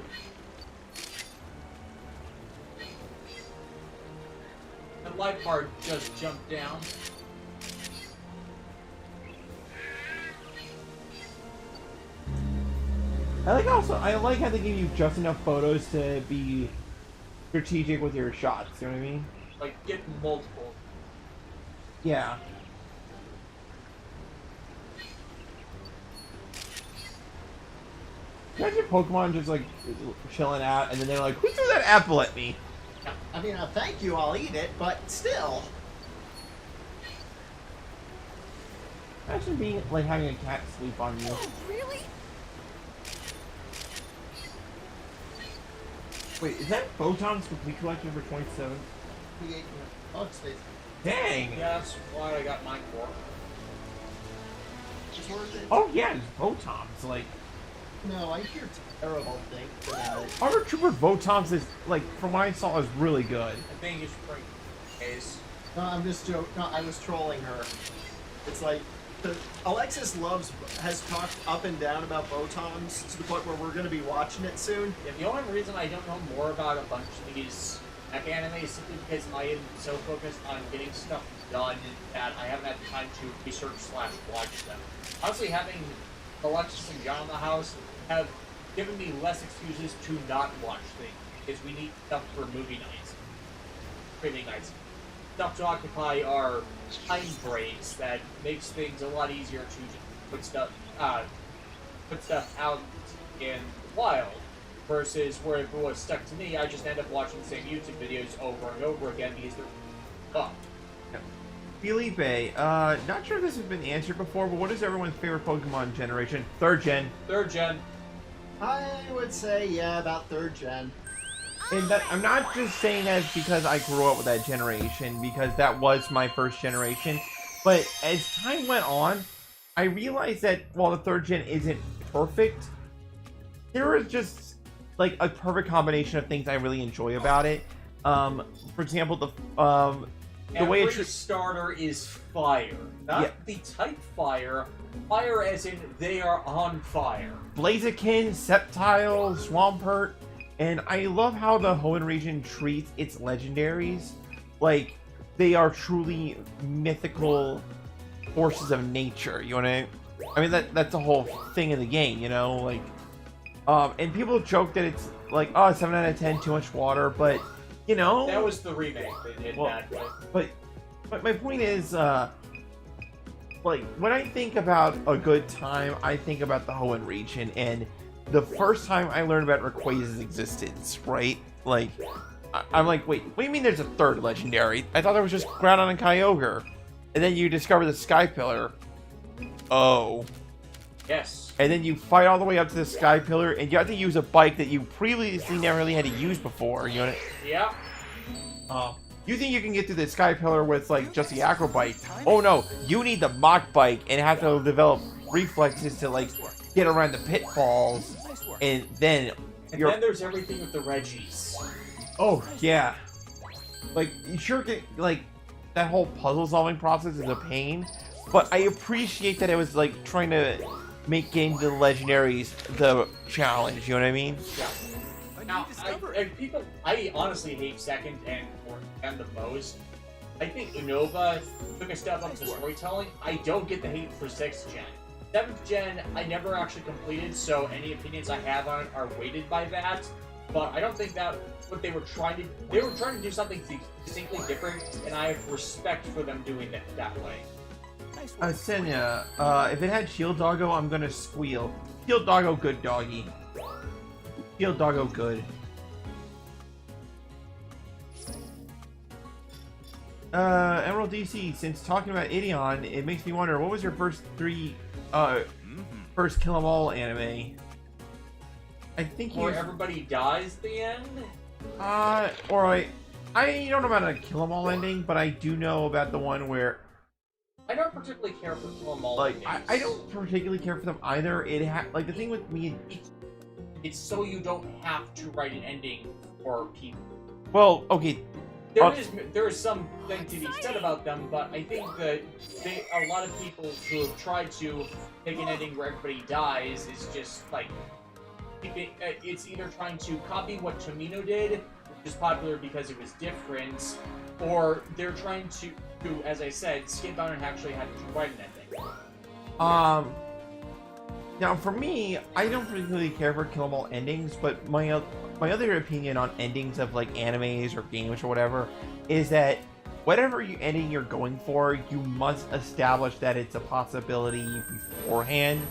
The life bar just jumped down. I like how they give you just enough photos to be strategic with your shots, you know what I mean? Like, get multiple. Yeah. Imagine Pokemon just like chilling out and then they're like, who threw that apple at me? I mean, thank you, I'll eat it, but still. Imagine being like having a cat sleep on you. Oh, really? Wait, is that Photon's complete collection for 27? We ate bug space. Dang! Yeah, that's what I got mine for. It's worth it. Oh yeah, it's Photons. Like, No, I hear terrible things about it. Armor Trooper Photons is like, from what I saw, is really good. I think it's pretty case. No, I'm just joking. No, I was trolling her. It's like, Alexis has talked up and down about Photons to the point where we're going to be watching it soon. Yeah, the only reason I don't know more about a bunch of these mech anime is simply because I am so focused on getting stuff done that I haven't had time to research/watch them. Honestly, having Alexis and John in the house have given me less excuses to not watch things, because we need stuff for movie nights, training nights. Stuff to occupy our time brains that makes things a lot easier to just put stuff out in the wild, versus where if it was stuck to me, I just end up watching the same YouTube videos over and over again because they're fun. Felipe, not sure if this has been answered before, but what is everyone's favorite Pokemon generation? Third gen. Third gen. I would say, yeah, about third gen. And that, I'm not just saying that because I grew up with that generation, because that was my first generation. But as time went on, I realized that while the third gen isn't perfect, there is just like a perfect combination of things I really enjoy about it. For example, the way Every starter is fire, not the type fire. Fire as in they are on fire. Blaziken, Sceptile, Swampert, and I love how the Hoenn region treats its legendaries like they are truly mythical forces of nature. You know what I mean? That's the whole thing of the game, you know? Like, and people joke that it's like, oh, 7 out of 10, too much water, but you know, That was the remake they did that way. But my point is, like, when I think about a good time, I think about the Hoenn region, and the first time I learned about Rayquaza's existence, right? Like, I'm like, wait, what do you mean there's a third legendary? I thought there was just Groudon and Kyogre. And then you discover the Sky Pillar. Oh. Yes. And then you fight all the way up to the Sky Pillar, and you have to use a bike that you previously never really had to use before, you know? Yeah. You think you can get through the Sky Pillar with, like, just the Acro Bike. Oh no, you need the Mach Bike and have to develop reflexes to, like, get around the pitfalls, and then And then there's everything with the Reggies. Oh, yeah. Like, you sure get, like, that whole puzzle-solving process is a pain, but I appreciate that it was like trying to make Game of the Legendaries the challenge. You know what I mean? Yeah. Now, I honestly hate second and fourth gen the most. I think Unova took a step up to storytelling. I don't get the hate for 6th gen. 7th gen, I never actually completed, so any opinions I have on it are weighted by that. But I don't think that what they were trying to do something distinctly different, and I have respect for them doing it that way. Senya, if it had Shield Doggo, I'm gonna squeal. Shield Doggo, good doggy. Shield Doggo, good. Emerald DC, since talking about Ideon, it makes me wonder, what was your first first Kill 'Em All anime? I think Or everybody dies at the end? or I don't know about a Kill 'Em All ending, but I do know about the one where I don't particularly care for Kill 'Em All like endings. I don't particularly care for them either. Like the thing with me, It's so you don't have to write an ending for people. well, okay, There is something to be said about them, but I think that a lot of people who have tried to make an ending where everybody dies is just like it's either trying to copy what Tomino did, which is popular because it was different, or they're trying to, as I said, skip out and actually have to write an ending. Now for me, I don't particularly care for Kill 'Em All endings, but my other opinion on endings of like animes or games or whatever is that whatever ending you're going for, you must establish that it's a possibility beforehand.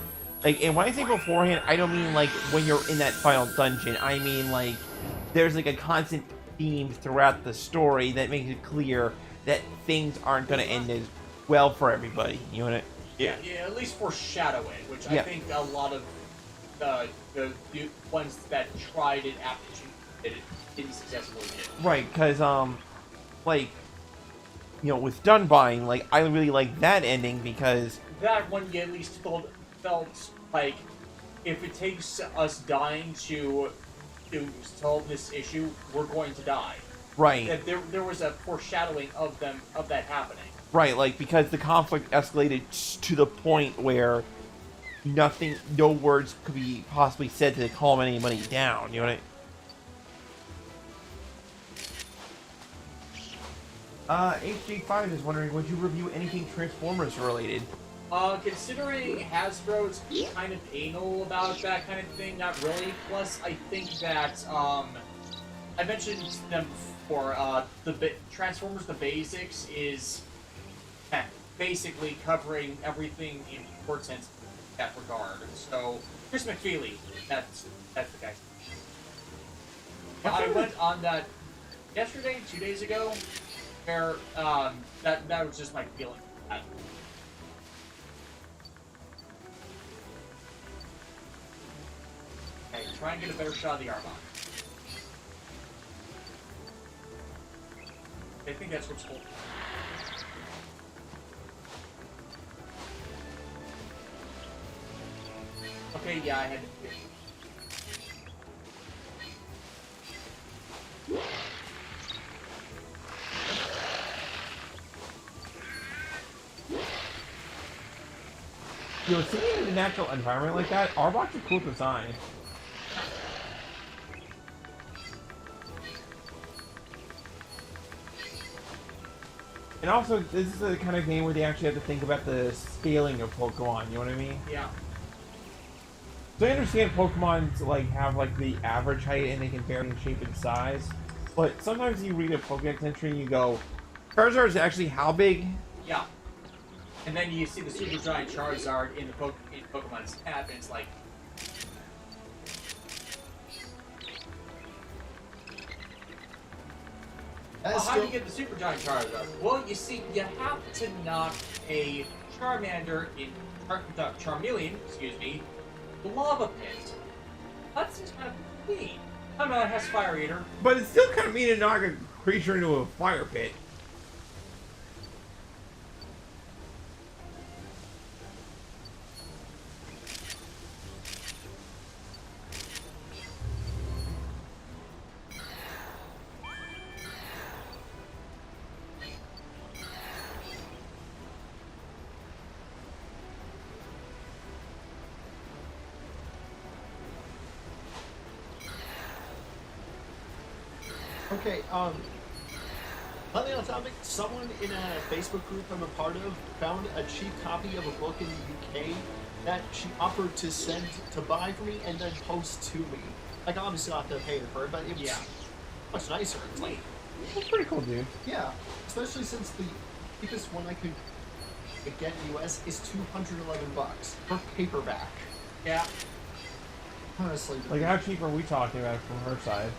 Like, and when I say beforehand, I don't mean like when you're in that final dungeon. I mean like there's like a constant theme throughout the story that makes it clear that things aren't going to end as well for everybody. You know what I mean? Yeah, at least foreshadow it, which I think a lot of the ones that tried it after it didn't successfully do. Right, because like, you know, with Dunbine, like I really like that ending because that one you at least felt like if it takes us dying to solve this issue, we're going to die. Right. That there was a foreshadowing of that happening. Right, like because the conflict escalated to the point where no words could be possibly said to calm anybody down. You know what HJ5 is wondering, would you review anything Transformers related? Considering Hasbro's kind of anal about that kind of thing, not really. Plus, I think that I mentioned them before. Transformers: The Basics is basically covering everything in importance in that regard. So, Chris McFeely, that's the guy. I went on that yesterday, 2 days ago, where that was just my feeling. Okay, try and get a better shot of the Arbok. I think that's what's cool. Okay, yeah, I had to pick. You know, seeing it in a natural environment like that, Arbok's a cool design. And also, this is the kind of game where they actually have to think about the scaling of Pokemon, you know what I mean? Yeah. So I understand Pokemon's like have like the average height and they can vary in shape and size, but sometimes you read a Pokedex entry and you go, Charizard is actually how big? Yeah. And then you see the Super Giant Charizard in Pokemon Snap, and it's like, how do you get the Super Giant Charizard? Well, you see, you have to knock a Charmander in Charmeleon, excuse me, the lava pit. That's just kind of mean. I know it has Fire Eater. But it's still kind of mean to knock a creature into a fire pit. Okay, on the topic, someone in a Facebook group I'm a part of found a cheap copy of a book in the UK that she offered to send to buy for me and then post to me. Like, obviously I'll have to pay her for it, but it was much nicer. It's like, That's pretty cool, dude. yeah, especially since the cheapest one I could get in the US is $211 per paperback. Yeah. Honestly, Like, how cheap are we talking about from her side?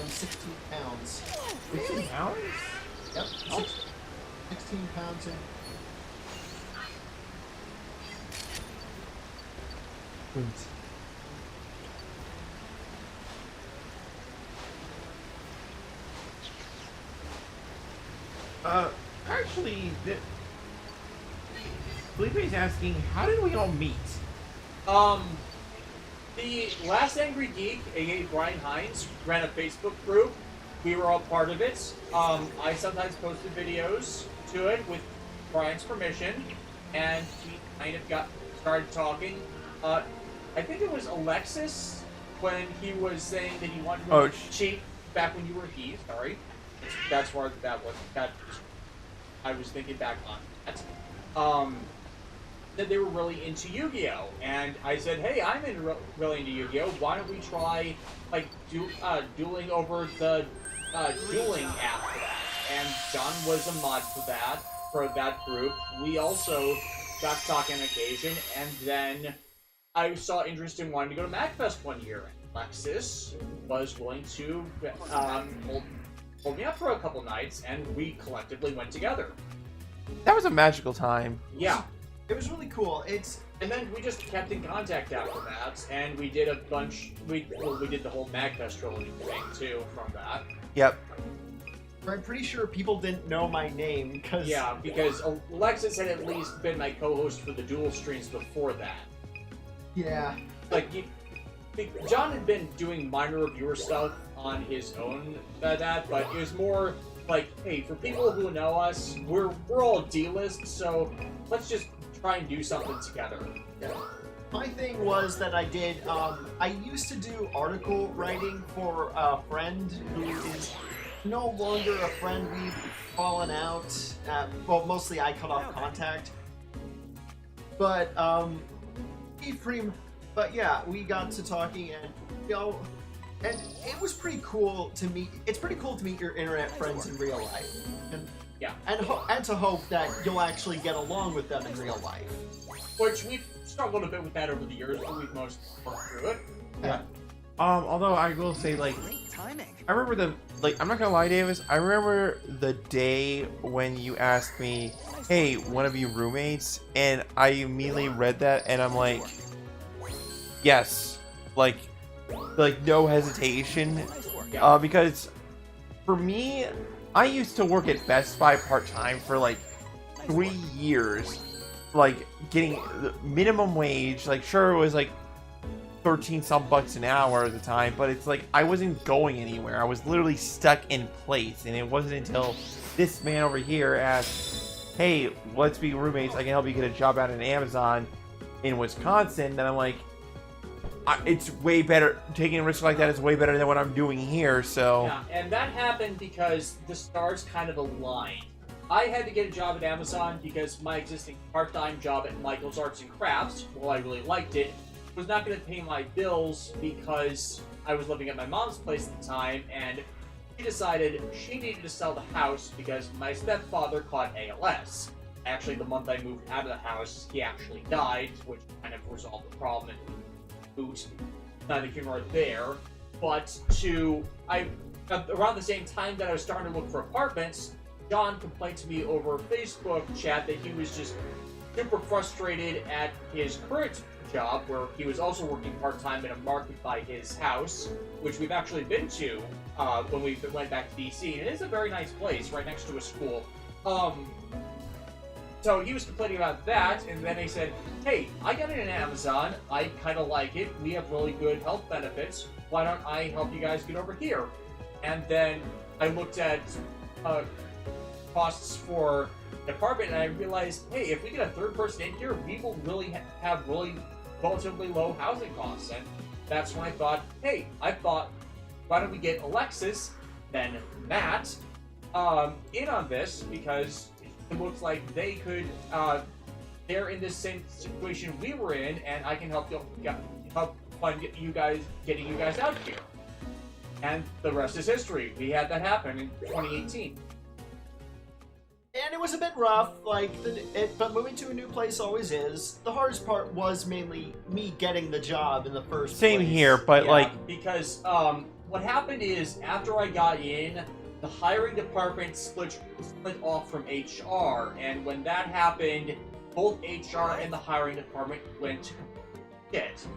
16 pounds. 16 pounds? Yep, 16 pounds in. Actually, Felipe's asking, how did we all meet? The Last Angry Geek, aka Brian Hines, ran a Facebook group. We were all part of it. I sometimes posted videos to it with Brian's permission, and we kind of started talking. I think it was Alexis when he was saying that he wanted to go cheap back when you were he. Sorry, that's where that was. That I was thinking back on that. That they were really into Yu-Gi-Oh! And I said, hey, I'm really into Yu-Gi-Oh! Why don't we try, like, dueling over the dueling app for that? And John was a mod for that group. We also got talking on occasion, and then I saw interest in wanting to go to MagFest one year. And Alexis was willing to hold me up for a couple nights, and we collectively went together. That was a magical time. Yeah. It was really cool. And then we just kept in contact after that, and we did a bunch. We did the whole MagFest trilogy thing too from that. Yep. I'm pretty sure people didn't know my name because because Alexis had at least been my co-host for the dual streams before that. Yeah. Like John had been doing minor reviewer stuff on his own but it was more like, hey, for people who know us, we're all D-list, so let's just try and do something together. Yeah. My thing was that I did, I used to do article writing for a friend who is no longer a friend. We've fallen out. Well, mostly I cut off contact. But, but yeah, we got to talking and, and it was pretty cool to meet, it's pretty cool to meet your internet friends in real life. And, yeah. And to hope that you'll actually get along with them in real life. Which we've struggled a bit with that over the years, but we've most worked through it. Yeah. Although I will say, like, I remember I'm not gonna lie, Davis, I remember the day when you asked me, hey, one of you roommates? And I immediately read that, and I'm like, yes. Like no hesitation. Because for me, I used to work at Best Buy part-time for, like, 3 years. Like, getting the minimum wage. Like, sure, it was, like, 13-some bucks an hour at the time, but it's like, I wasn't going anywhere. I was literally stuck in place, and it wasn't until this man over here asked, hey, let's be roommates, I can help you get a job out at Amazon in Wisconsin, that I'm like, it's way better, taking a risk like that is way better than what I'm doing here, so... Yeah, and that happened because the stars kind of aligned. I had to get a job at Amazon because my existing part-time job at Michael's Arts and Crafts, while I really liked it, was not going to pay my bills because I was living at my mom's place at the time, and she decided she needed to sell the house because my stepfather caught ALS. Actually, the month I moved out of the house, he actually died, which kind of resolved the problem and boot. Neither here nor there. But around the same time that I was starting to look for apartments, John complained to me over Facebook chat that he was just super frustrated at his current job, where he was also working part-time in a market by his house, which we've actually been to when we went back to DC, and it is a very nice place right next to a school. So he was complaining about that, and then he said, hey, I got it in Amazon, I kind of like it, we have really good health benefits, why don't I help you guys get over here? And then I looked at costs for an apartment, and I realized, hey, if we get a third person in here, we will really have really relatively low housing costs. And that's when I thought, why don't we get Alexis then Matt in on this because it looks like they could they're in the same situation we were in, and I can help fund getting you guys out here. And the rest is history. We had that happen in 2018. And it was a bit rough, but moving to a new place always is. The hardest part was mainly me getting the job in the first place. Same here, but Yeah, because what happened is after I got in, the hiring department split off from HR, and when that happened, both HR and the hiring department went to shit.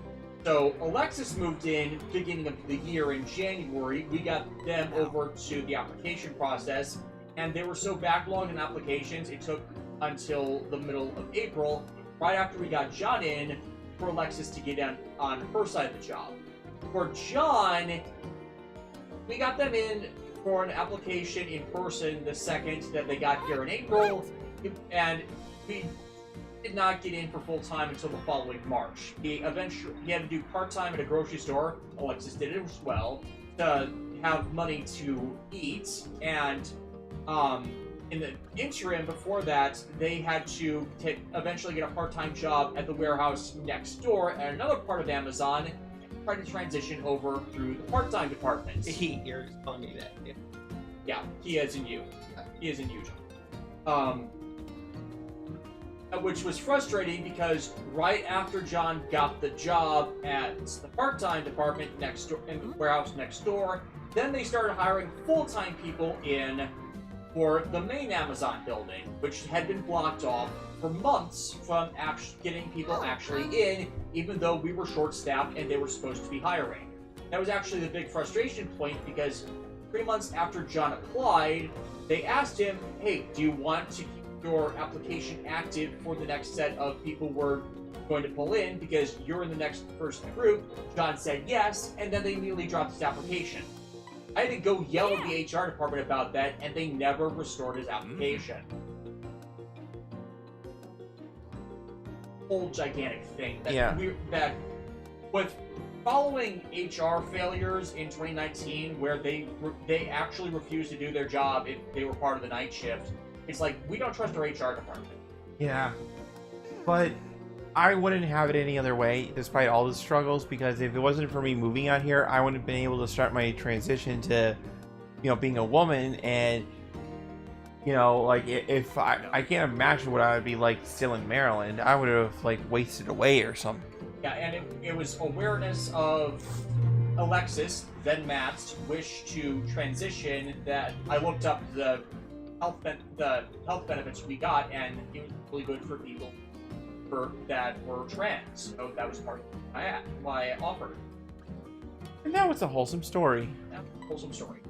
So Alexis moved in beginning of the year in January. We got them over to the application process, and they were so backlogged in applications, it took until the middle of April, right after we got John in, for Alexis to get on her side of the job. For John, we got them in for an application in person the second that they got here in April, and we did not get in for full-time until the following March. He had to do part-time at a grocery store. Alexis did it as well, to have money to eat, and in the interim before that, they had to eventually get a part-time job at the warehouse next door at another part of Amazon, and try to transition over through the part-time department. You're telling me that. Yeah, he is in you. He is in you, John. Which was frustrating because right after John got the job at the part-time department next door, in the warehouse next door, then they started hiring full-time people in for the main Amazon building, which had been blocked off for months from getting people actually in, even though we were short-staffed and they were supposed to be hiring. That was actually the big frustration point because 3 months after John applied, they asked him, hey, do you want to keep your application active for the next set of people we're going to pull in because you're in the next first group? John said yes, and then they immediately dropped his application. I had to go yell at the HR department about that, and they never restored his application. Whole gigantic thing. That with following HR failures in 2019, where they actually refused to do their job if they were part of the night shift, it's like, we don't trust our HR department. Yeah, but I wouldn't have it any other way, despite all the struggles, because if it wasn't for me moving out here, I wouldn't have been able to start my transition to, being a woman, and, if I can't imagine what I would be like still in Maryland. I would have, wasted away or something. Yeah, and it was awareness of Alexis, then Matt's wish to transition that I looked up the health benefits we got, and it was really good for people that were trans. So that was part of why I offered it. And now it's a wholesome story. Yeah, wholesome story.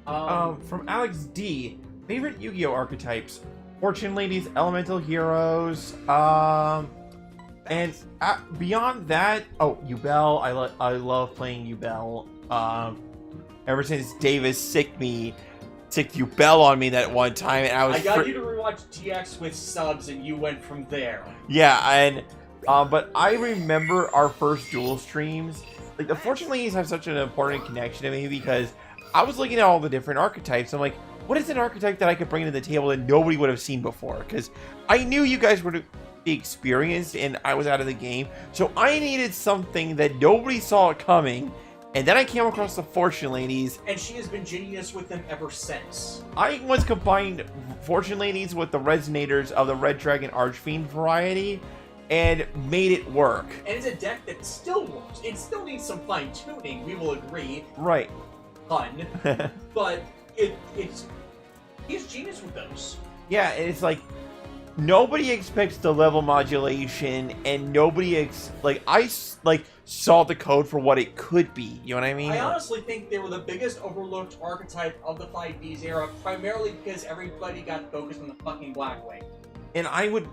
From Alex D. Favorite Yu-Gi-Oh archetypes: Fortune Ladies, Elemental Heroes, and beyond that, Yubel. I love playing Yubel. Ever since Davis sicked Yubel on me that one time, and I got you to rewatch TX with subs, and you went from there. Yeah, and but I remember our first duel streams. The Fortune Ladies have such an important connection to me because I was looking at all the different archetypes. I'm like, what is an archetype that I could bring to the table that nobody would have seen before? Because I knew you guys were experienced, and I was out of the game, so I needed something that nobody saw it coming. And then I came across the Fortune Ladies. And she has been genius with them ever since. I once combined Fortune Ladies with the Resonators of the Red Dragon Archfiend variety and made it work. And it's a deck that still works. It still needs some fine-tuning, we will agree. Right. Fun. But he's genius with those. Yeah, and it's like, nobody expects the level modulation, and nobody saw the code for what it could be. You know what I mean? I honestly think they were the biggest overlooked archetype of the 5Ds era, primarily because everybody got focused on the fucking Blackwing. And I would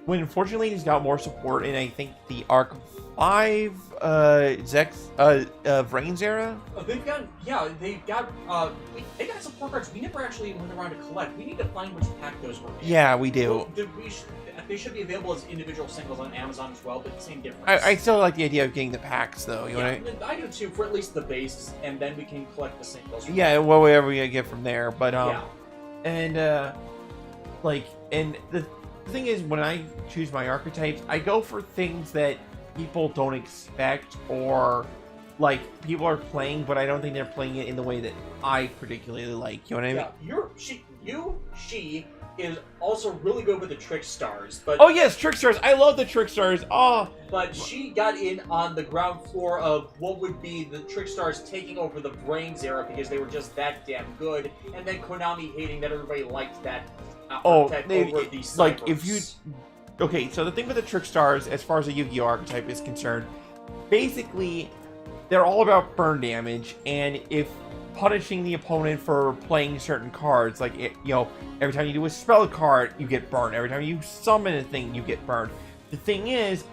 when Fortune Lady's got more support in, I think, the Arc 5, Vrains era? They've got, yeah, they got support cards we never actually went around to collect. We need to find which pack those were in. Yeah, we do. Well, they should be available as individual singles on Amazon as well, but the same difference. I still like the idea of getting the packs, though. I do too, for at least the base, and then we can collect the singles. Yeah, well, whatever we get from there. But, yeah. And the thing is, when I choose my archetypes, I go for things that people don't expect, or like people are playing, but I don't think they're playing it in the way that I particularly like. You know what I mean? She is also really good with the Trick Stars, but oh yes, Trick Stars! I love the Trick Stars. Oh, but she got in on the ground floor of what would be the Trick Stars taking over the Brains era because they were just that damn good, and then Konami hating that everybody liked that. Over these like if you. Okay, so the thing with the Trick Stars, as far as the Yu-Gi-Oh archetype is concerned, basically, they're all about burn damage, and if punishing the opponent for playing certain cards, like, every time you do a spell card, you get burned. Every time you summon a thing, you get burned. The thing is,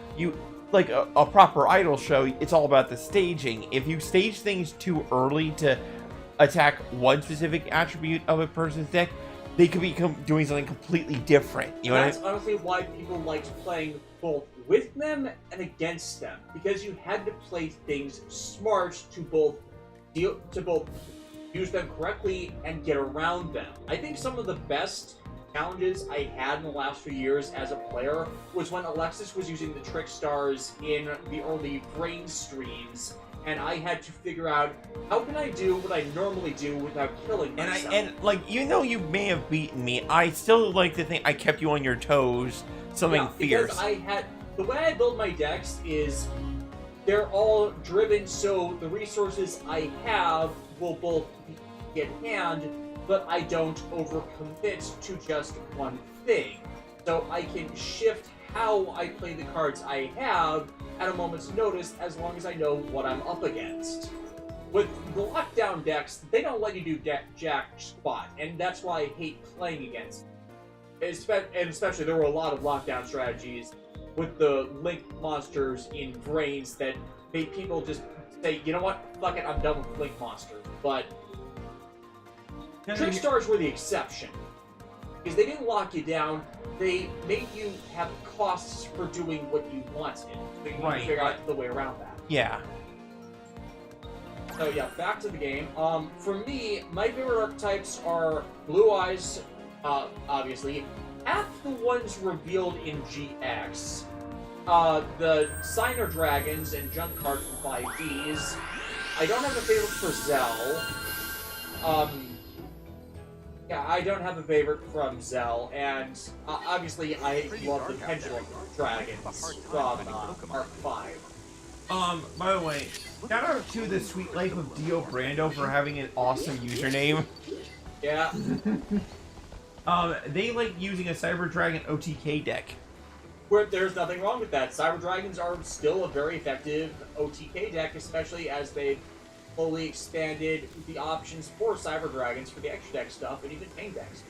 like a proper idol show, it's all about the staging. If you stage things too early to attack one specific attribute of a person's deck, they could be doing something completely different. That's honestly why people liked playing both with them and against them, because you had to play things smart to both use them correctly and get around them. I think some of the best challenges I had in the last few years as a player was when Alexis was using the Trick Stars in the early Brain streams, and I had to figure out, how can I do what I normally do without killing myself? And even though you may have beaten me, I still like to think I kept you on your toes, something fierce. Because the way I build my decks is, they're all driven so the resources I have will both be at hand, but I don't overcommit to just one thing. So I can shift how I play the cards I have at a moment's notice, as long as I know what I'm up against. With the lockdown decks, they don't let you do jack squat, and that's why I hate playing against them. And especially, there were a lot of lockdown strategies with the Link monsters in Brains that made people just say, you know what, fuck it, I'm done with Link monsters. But Trick Stars were the exception, because they didn't lock you down, they made you have costs for doing what you wanted. So you need to figure out the way around that. Yeah. So yeah, back to the game. For me, my favorite archetypes are Blue Eyes, obviously. Half the ones revealed in GX. The Signer Dragons and Junk Card from 5Ds. I don't have a favorite for Zell. Yeah, I don't have a favorite from Zell, and obviously I love the Pendulum Dragons from Arc 5. By the way, shout out to the Sweet Life of Dio Brando for having an awesome username. Yeah. They like using a Cyber Dragon OTK deck. Where there's nothing wrong with that. Cyber Dragons are still a very effective OTK deck, especially as they've fully expanded the options for Cyber Dragons for the extra deck stuff and even main decks.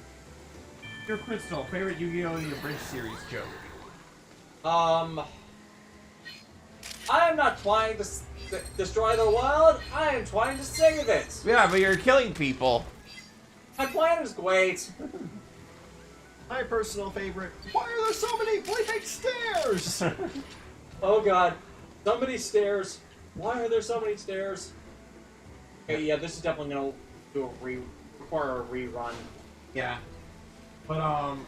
Your Crystal, favorite Yu-Gi-Oh! In the Bridge series joke? I am not trying to destroy the world, I am trying to save it! Yeah, but you're killing people. My plan is great! My personal favorite. Why are there so many bleeping stairs? Oh god. So many stairs. Why are there so many stairs? Okay, yeah, this is definitely gonna require a rerun. Yeah. But,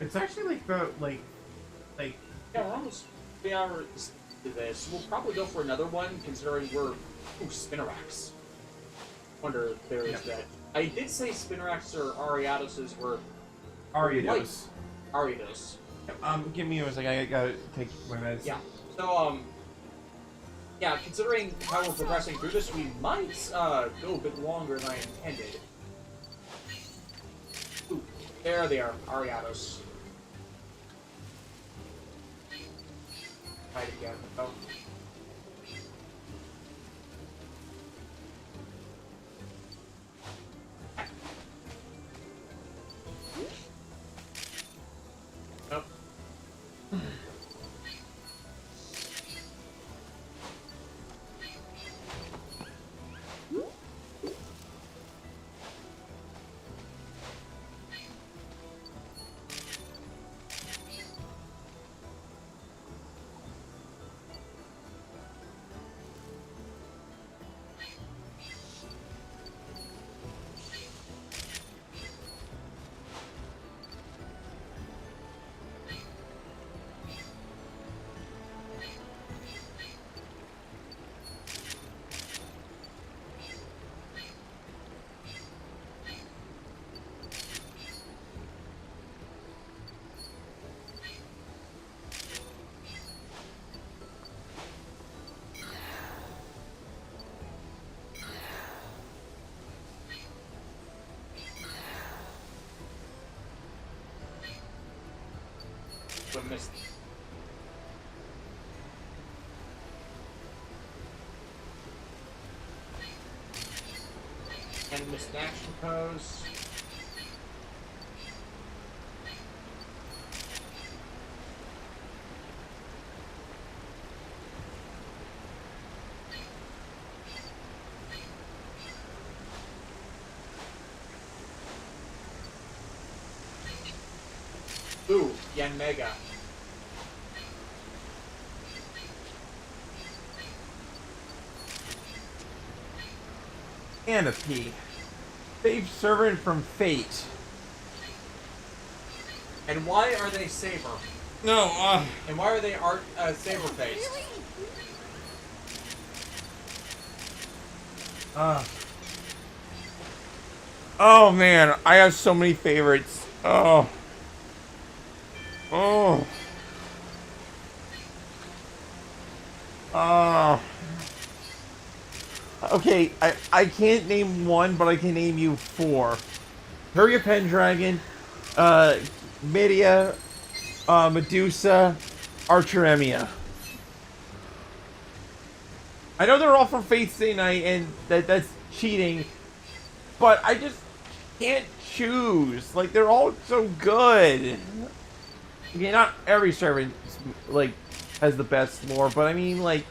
it's actually like... Yeah, we're almost 3 hours to this. We'll probably go for another one, considering we're... Ooh, Spinnerax. Wonder if there is that. I did say Spinnerax or Ariados's were... Ariados. Ariados. Give me a second, I gotta take my meds. Yeah. So, yeah, considering how we're progressing through this, we might, go a bit longer than I intended. Ooh, there they are, Ariados. Try it again. Oh. missed. And missed an action pose. Ooh, Yen Mega. Canopy. Save servant from fate. And why are they saber? No, And why are they saber faced? Oh man, I have so many favorites. Oh. Oh. Oh. Okay, I can't name one, but I can name you four. Hurry Pendragon, Medea, Medusa, Archeremia. I know they're all from Fate Stay Night, and that's cheating, but I just can't choose. Like, they're all so good. Okay, not every servant, like, has the best lore, but I mean, like,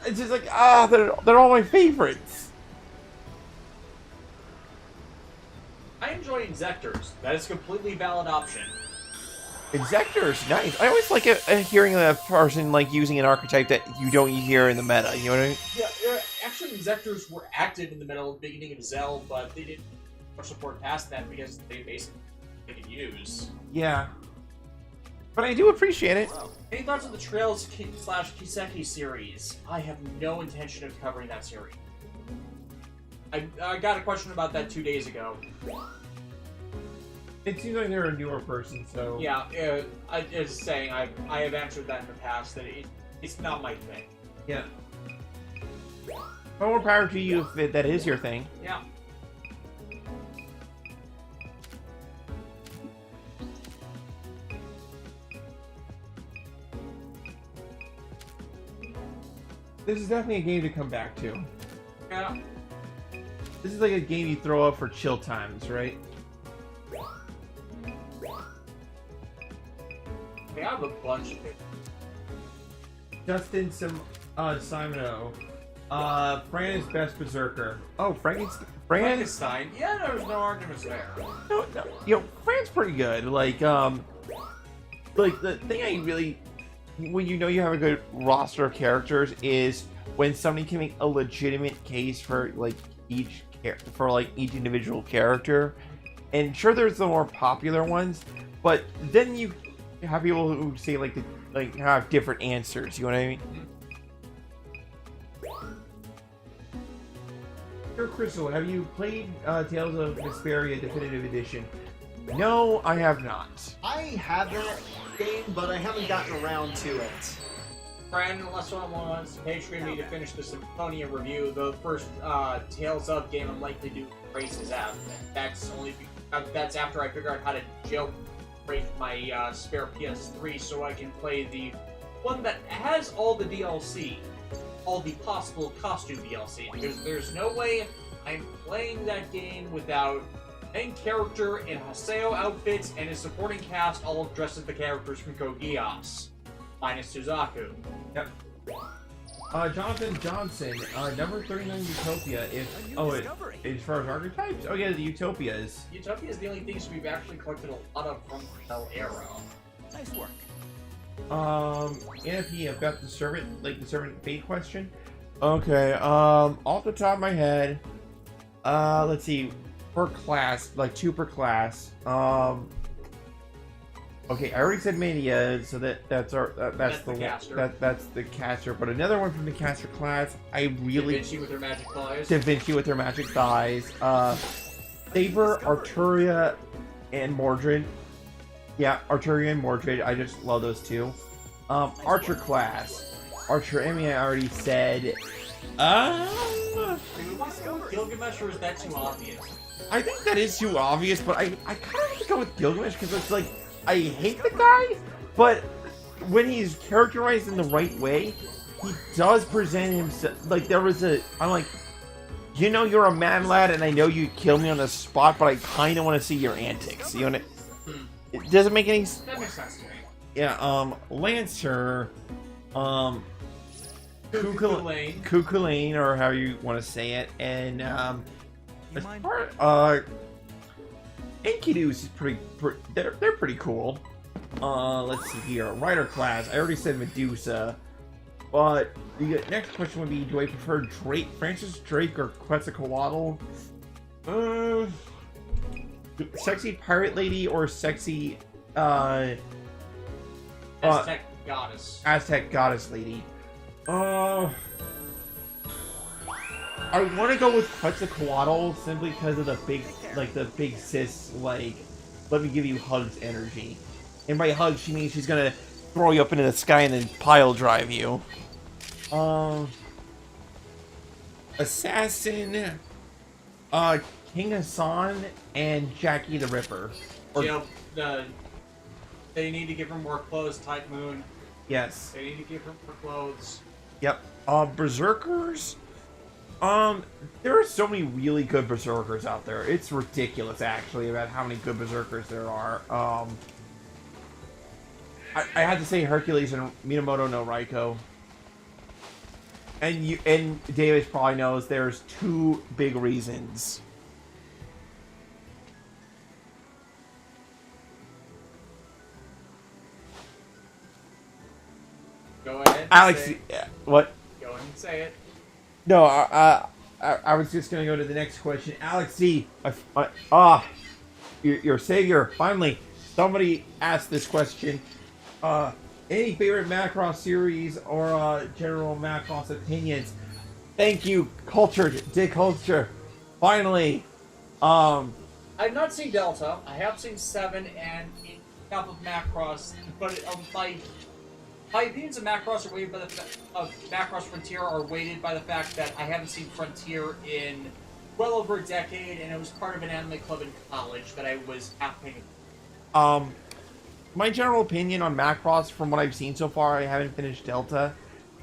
it's just like, they're all my favorites. I enjoy Inzectors. That is a completely valid option. Inzector's nice. I always like hearing a person like using an archetype that you don't hear in the meta. You know what I mean? Yeah, actually, Inzectors were active in the beginning of Zell, but they didn't much support past that because they basically could use. Yeah. But I do appreciate it. Any thoughts on the Trails / Kiseki series? I have no intention of covering that series. I got a question about that 2 days ago. It seems like they're a newer person, so... Yeah, I was saying, I have answered that in the past, that it's not my thing. Yeah. More power to you if that is your thing. Yeah. This is definitely a game to come back to. Yeah. This is like a game you throw up for chill times, right? I have a bunch of it. Justin Simono. Fran is best berserker. Oh, Frankenstein. Yeah, there's no arguments there. No, you know, Fran's pretty good. Like the thing I really, when you know you have a good roster of characters, is when somebody can make a legitimate case for like each individual character. And sure, there's the more popular ones, but then you have people who say like have different answers. You know what I mean? Sir Crystal, have you played Tales of Vesperia Definitive Edition? No, I have not. I have that game, but I haven't gotten around to it. Fran, unless someone wants to Patreon me to finish the Symphonia review, the first Tales of game I'm likely to race is out. That's after I figure out how to jailbreak my spare PS3 so I can play the one that has all the DLC, all the possible costume DLC. There's no way I'm playing that game without main character in Haseo outfits and his supporting cast all dressed as the characters from Code Geass, minus Suzaku. Yep. Jonathan Johnson, number 39 Utopia. As far as archetypes? Oh yeah, the Utopias. Utopia is the only things we've actually collected a lot of from Hell Arrow. Nice work. NFP, I've got the servant fate question. Okay, off the top of my head, let's see, per class, like 2 per class. Okay, I already said Mania, so that's the caster. That's the caster. But another one from the caster class, I really Da Vinci with her magic thighs. Da Vinci with her magic thighs. Saber, Arturia, and Mordred. Yeah, Arturia and Mordred. I just love those two. Archer class. Archeremia I already said. Do we want to go with Gilgamesh, or is that too obvious? I think that is too obvious, but I kind of have to go with Gilgamesh because it's like, I hate the guy, but when he's characterized in the right way, he does present himself, like I'm like, you know you're a mad lad and I know you'd kill me on the spot, but I kind of want to see your antics, you know what it doesn't make any That makes sense to me. Yeah, Lancer, Cuculain. Cuculain, or how you want to say it, and as mind? far Enkidu's is they're pretty cool. Let's see here, Rider class. I already said Medusa, but the next question would be: do I prefer Francis Drake, or Quetzalcoatl? Sexy pirate lady or sexy Aztec goddess. Aztec goddess lady. I want to go with Quetzalcoatl simply because of the big sis, like, let me give you hugs energy. And by hugs, she means she's gonna throw you up into the sky and then pile drive you. Assassin, King Hassan, and Jackie the Ripper. They need to give her more clothes, Type Moon. Yes. They need to give her more clothes. Yep. Berserkers. There are so many really good berserkers out there. It's ridiculous, actually, about how many good berserkers there are. I had to say Hercules and Minamoto no Raiko. And Davis probably knows there's two big reasons. Go ahead. Alex, say it. what? Go ahead and say it. No, I was just gonna go to the next question. Alex C, your savior. Finally, somebody asked this question. Any favorite Macross series or general Macross opinions? Thank you, Cultured Dick Culture. Finally, I've not seen Delta. I have seen 7 and half of Macross, but my opinions of Macross are weighted by Macross Frontier are weighted by the fact that I haven't seen Frontier in well over a decade, and it was part of an anime club in college that I was half paying. My general opinion on Macross, from what I've seen so far, I haven't finished Delta,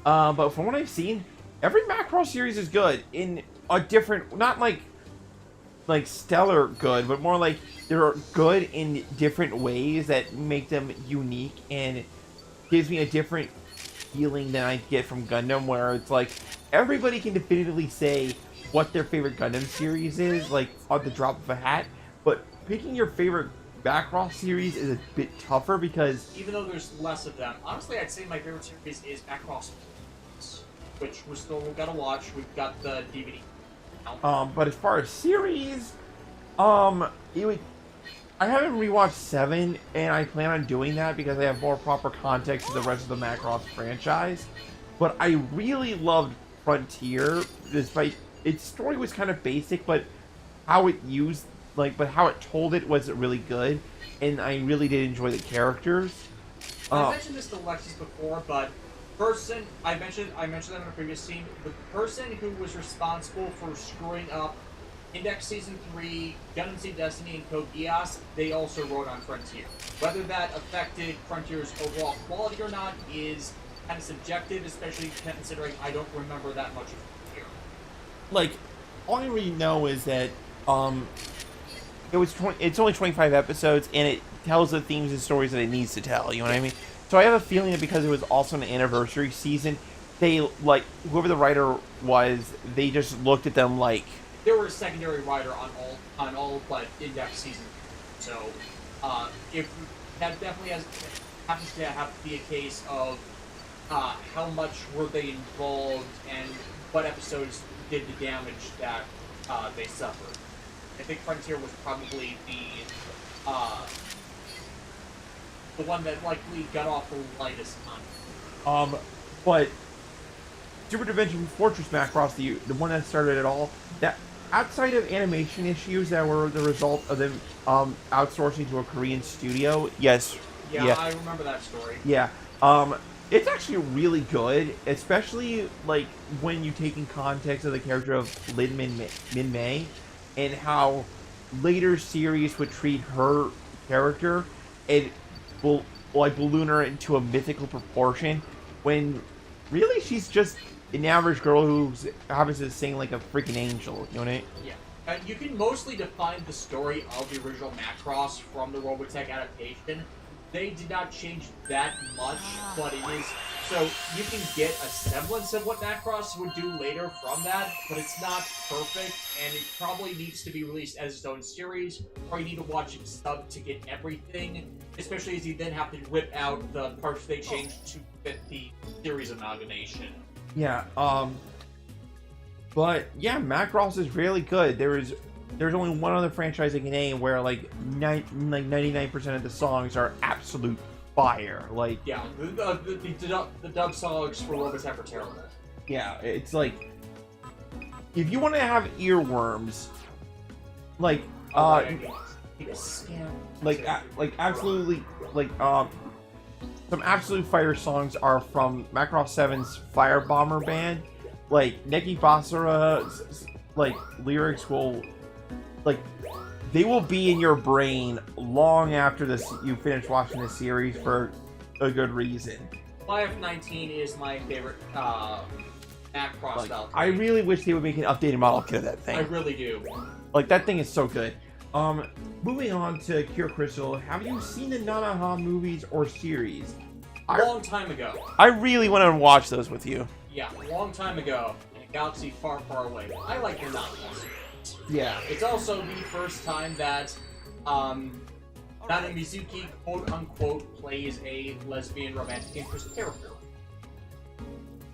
but from what I've seen, every Macross series is good in a different, not like stellar good, but more like they're good in different ways that make them unique and gives me a different feeling than I get from Gundam, where it's like everybody can definitively say what their favorite Gundam series is, like on the drop of a hat, but picking your favorite Macross series is a bit tougher because Even though there's less of them, honestly, I'd say my favorite series is Macross, which we're still gotta watch. We've got the DVD. but as far as series, I haven't rewatched 7, and I plan on doing that because I have more proper context to the rest of the Macross franchise. But I really loved Frontier, despite its story was kind of basic, but how it how it told it was really good, and I really did enjoy the characters. I mentioned this to Alexis before, but I mentioned them in a previous scene. The person who was responsible for screwing up Index Season 3, Gundam Seed Destiny, and Code Geass, they also wrote on Frontier. Whether that affected Frontier's overall quality or not is kind of subjective, especially considering I don't remember that much of Frontier. Like, all I really know is that it's only 25 episodes, and it tells the themes and stories that it needs to tell. You know what I mean? So I have a feeling that because it was also an anniversary season, they whoever the writer was, they just looked at them like. There were a secondary writer on all but Index Season 3. So, if that definitely happens to have to be a case of how much were they involved and what episodes did the damage that they suffered. I think Frontier was probably the one that likely got off the lightest on. But Super Dimension Fortress Macross, the one that started it all, that outside of animation issues that were the result of them outsourcing to a Korean studio, yes. Yeah, I remember that story. Yeah. It's actually really good, especially like when you take in context of the character of Min Mei and how later series would treat her character and will like balloon her into a mythical proportion when really she's just an average girl who happens to sing like a freaking angel. You know what I mean? Yeah. You can mostly define the story of the original Macross from the Robotech adaptation. They did not change that much, but it is... So, you can get a semblance of what Macross would do later from that, but it's not perfect, and it probably needs to be released as its own series, or you need to watch it sub to get everything, especially as you then have to whip out the parts they changed to fit the series amalgamation. Yeah, but yeah, Macross is really good. There's only one other franchise I can name where like 99% of the songs are absolute fire. Like Yeah, the dub songs for Robotech are terrible. yeah, it's like if you want to have earworms, like absolutely like some absolute fire songs are from Macross 7's Fire Bomber Band. Like Neki Basara's like lyrics will like they will be in your brain long after this you finish watching the series for a good reason. YF-19 is my favorite Macross Like, style. I really wish they would make an updated model kit of that thing. I really do. Like that thing is so good. Moving on to Cure Crystal, have you seen the Nanaha movies or series? Long time ago. I really want to watch those with you. Yeah, long time ago, in a galaxy far, far away. I like the Nanaha series. Yeah. It's also the first time that Nana Mizuki, quote-unquote, plays a lesbian romantic interest character.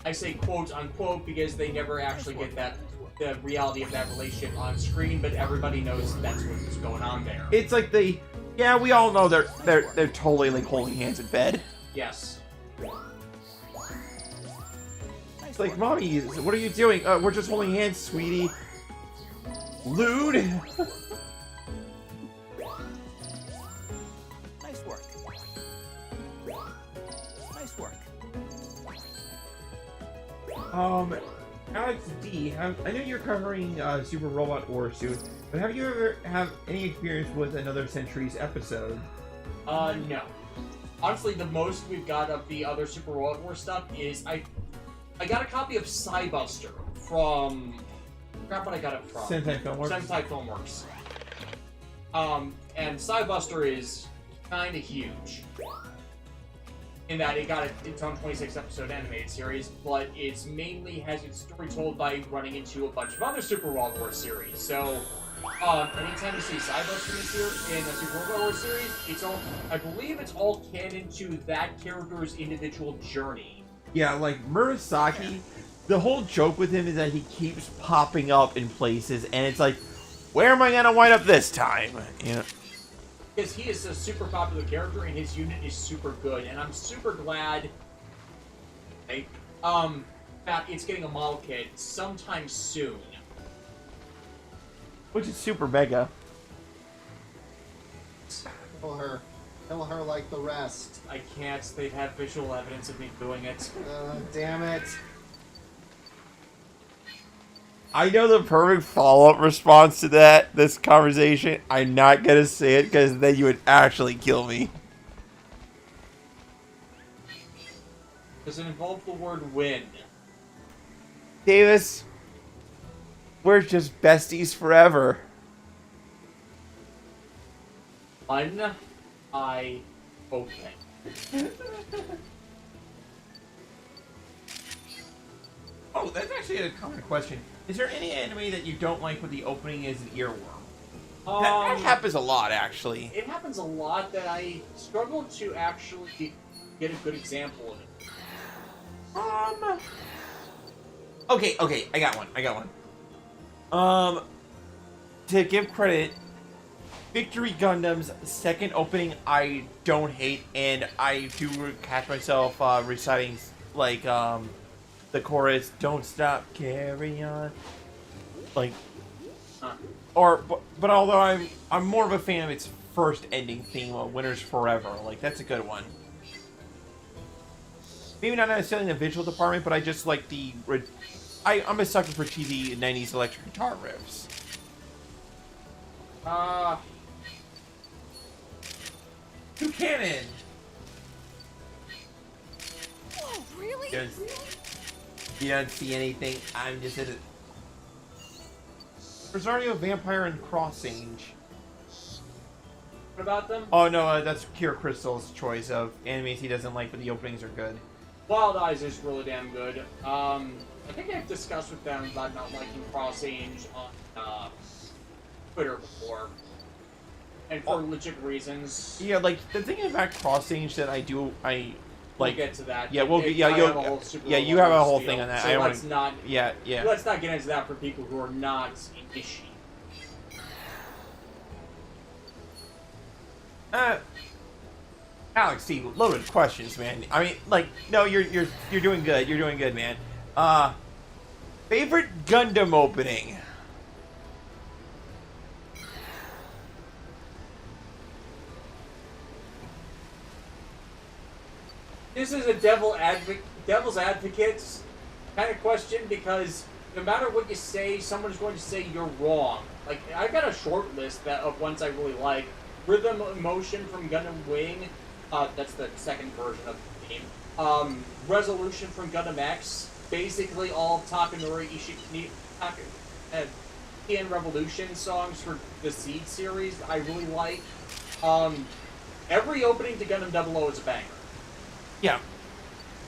I say quote-unquote because they never actually get the reality of that relationship on screen, but everybody knows that's what's going on there. It's like we all know they're totally like holding hands in bed. Yes. It's like, mommy, what are you doing? We're just holding hands, sweetie. Lewd. Nice work. Nice work. Alex D, I know you're covering Super Robot War soon, but have you ever have any experience with Another Century's episode? No. Honestly, the most we've got of the other Super Robot War stuff is I got a copy of Psybuster from... Crap, what I got it from? Sentai Filmworks. Sentai Filmworks. And Psybuster is kind of huge. In that it got its own 26-episode animated series, but it's mainly has its story told by running into a bunch of other Super Robot War series. So, anytime you see Psybuster in a Super Robot War series, it's all, I believe it's all canon to that character's individual journey. Yeah, like Murasaki, the whole joke with him is that he keeps popping up in places, and it's like, where am I gonna wind up this time? You know? Because he is a super popular character, and his unit is super good, and I'm super glad that it's getting a model kit sometime soon. Which is super mega. Kill her like the rest. I can't. They've had visual evidence of me doing it. Damn it. I know the perfect follow-up response to this conversation. I'm not gonna say it because then you would actually kill me. Does it involve the word win? Davis, we're just besties forever. I okay. Oh, that's actually a common question. Is there any anime that you don't like when the opening is an earworm? That happens a lot, actually. It happens a lot that I struggle to actually get a good example of it. Okay, I got one. To give credit, Victory Gundam's second opening I don't hate, and I do catch myself reciting, like, the chorus, "Don't stop, carry on." Like, but although I'm more of a fan of its first ending theme, "Winners Forever," like that's a good one. maybe not necessarily in the visual department, but I just like I'm a sucker for cheesy 90s electric guitar riffs. Buchanan! Whoa, really? You don't see anything. I'm just at it. Rosario, Vampire, and Cross-Ange. What about them? Oh no, that's Kira Crystal's choice of animes he doesn't like, but the openings are good. Wild Eyes is really damn good. I think I've discussed with them about not liking Cross-Ange on Twitter before. And for legit reasons. Yeah, like, the thing about Cross-Ange that I like... We'll get to that. Yeah, you have a whole thing on that. So I let's wanna, not... Yeah. Let's not get into that for people who are not Ishi. Alex, see, loaded questions, man. I mean, like, no, you're doing good. You're doing good, man. Favorite Gundam opening? This is a devil's advocate kind of question because no matter what you say, someone's going to say you're wrong. Like, I've got a short list of ones I really like. Rhythm Emotion from Gundam Wing. That's the second version of the game. Resolution from Gundam X. Basically all of Takanori Ishii Tien Revolution songs for the Seed series I really like. Every opening to Gundam 00 is a banger. Yeah.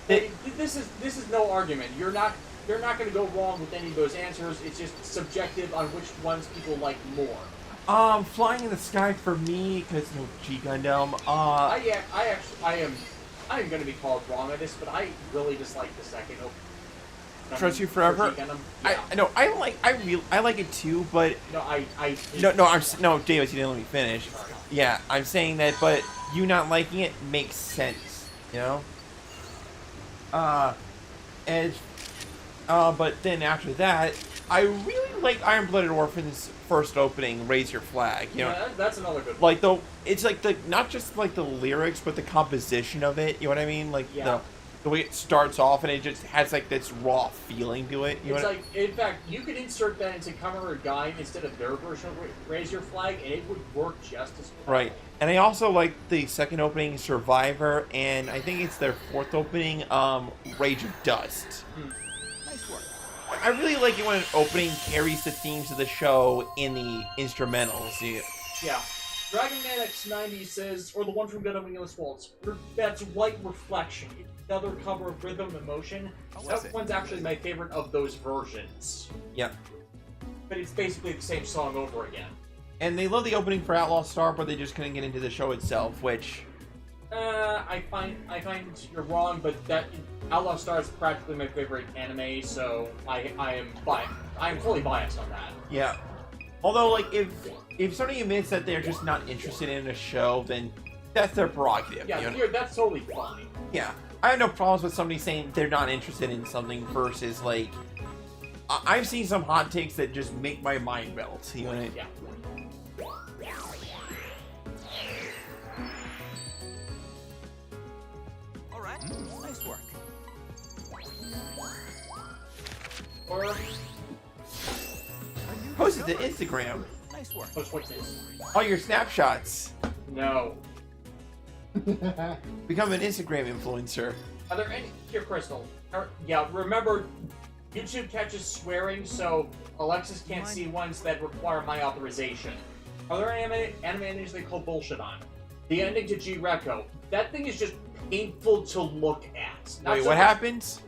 This is no argument. You're not going to go wrong with any of those answers. It's just subjective on which ones people like more. Flying in the Sky for me, because no G Gundam. I am going to be called wrong at this, but I really dislike the second opening. Trust You Forever. Yeah. I like it too, but no, Davis, you didn't let me finish. Yeah, I'm saying that, but you not liking it makes sense, you know. But then after that, I really like Iron Blooded Orphans' first opening, Raise Your Flag. You know, yeah, that's another good one. Like it's like not just like the lyrics, but the composition of it. You know what I mean? Like the way it starts off, and it just has like this raw feeling to it. It's like, in fact, you could insert that into Kamen Rider Gaiden instead of their version of Raise Your Flag, and it would work just as well. Right. And I also like the second opening, Survivor, and I think it's their fourth opening, Rage of Dust. Nice work. I really like it when an opening carries the themes of the show in the instrumentals. Yeah. Dragon Man X90 says, or the one from Gundam Wing Waltz, that's White Reflection. Another cover of Rhythm Emotion. That one's actually my favorite of those versions. Yeah. But it's basically the same song over again. And they love the opening for Outlaw Star, but they just couldn't get into the show itself, which... I find you're wrong, but that Outlaw Star is practically my favorite anime, so I am fully biased on that. Yeah. Although, like, if somebody admits that they're just not interested in a show, then that's their prerogative. Yeah, you know? that's totally fine. Yeah. I have no problems with somebody saying they're not interested in something versus, like... I've seen some hot takes that just make my mind melt, you know what I mean? Yeah. Alright, nice work. Or... Post it to Instagram. Nice work. What's this? All your snapshots. No. Become an Instagram influencer. Are there any... Here, Crystal. Yeah, remember... YouTube catches swearing, so Alexis can't see ones that require my authorization. Are there any anime endings they call bullshit on? The ending to G-Reco. That thing is just painful to look at. Wait, what happens?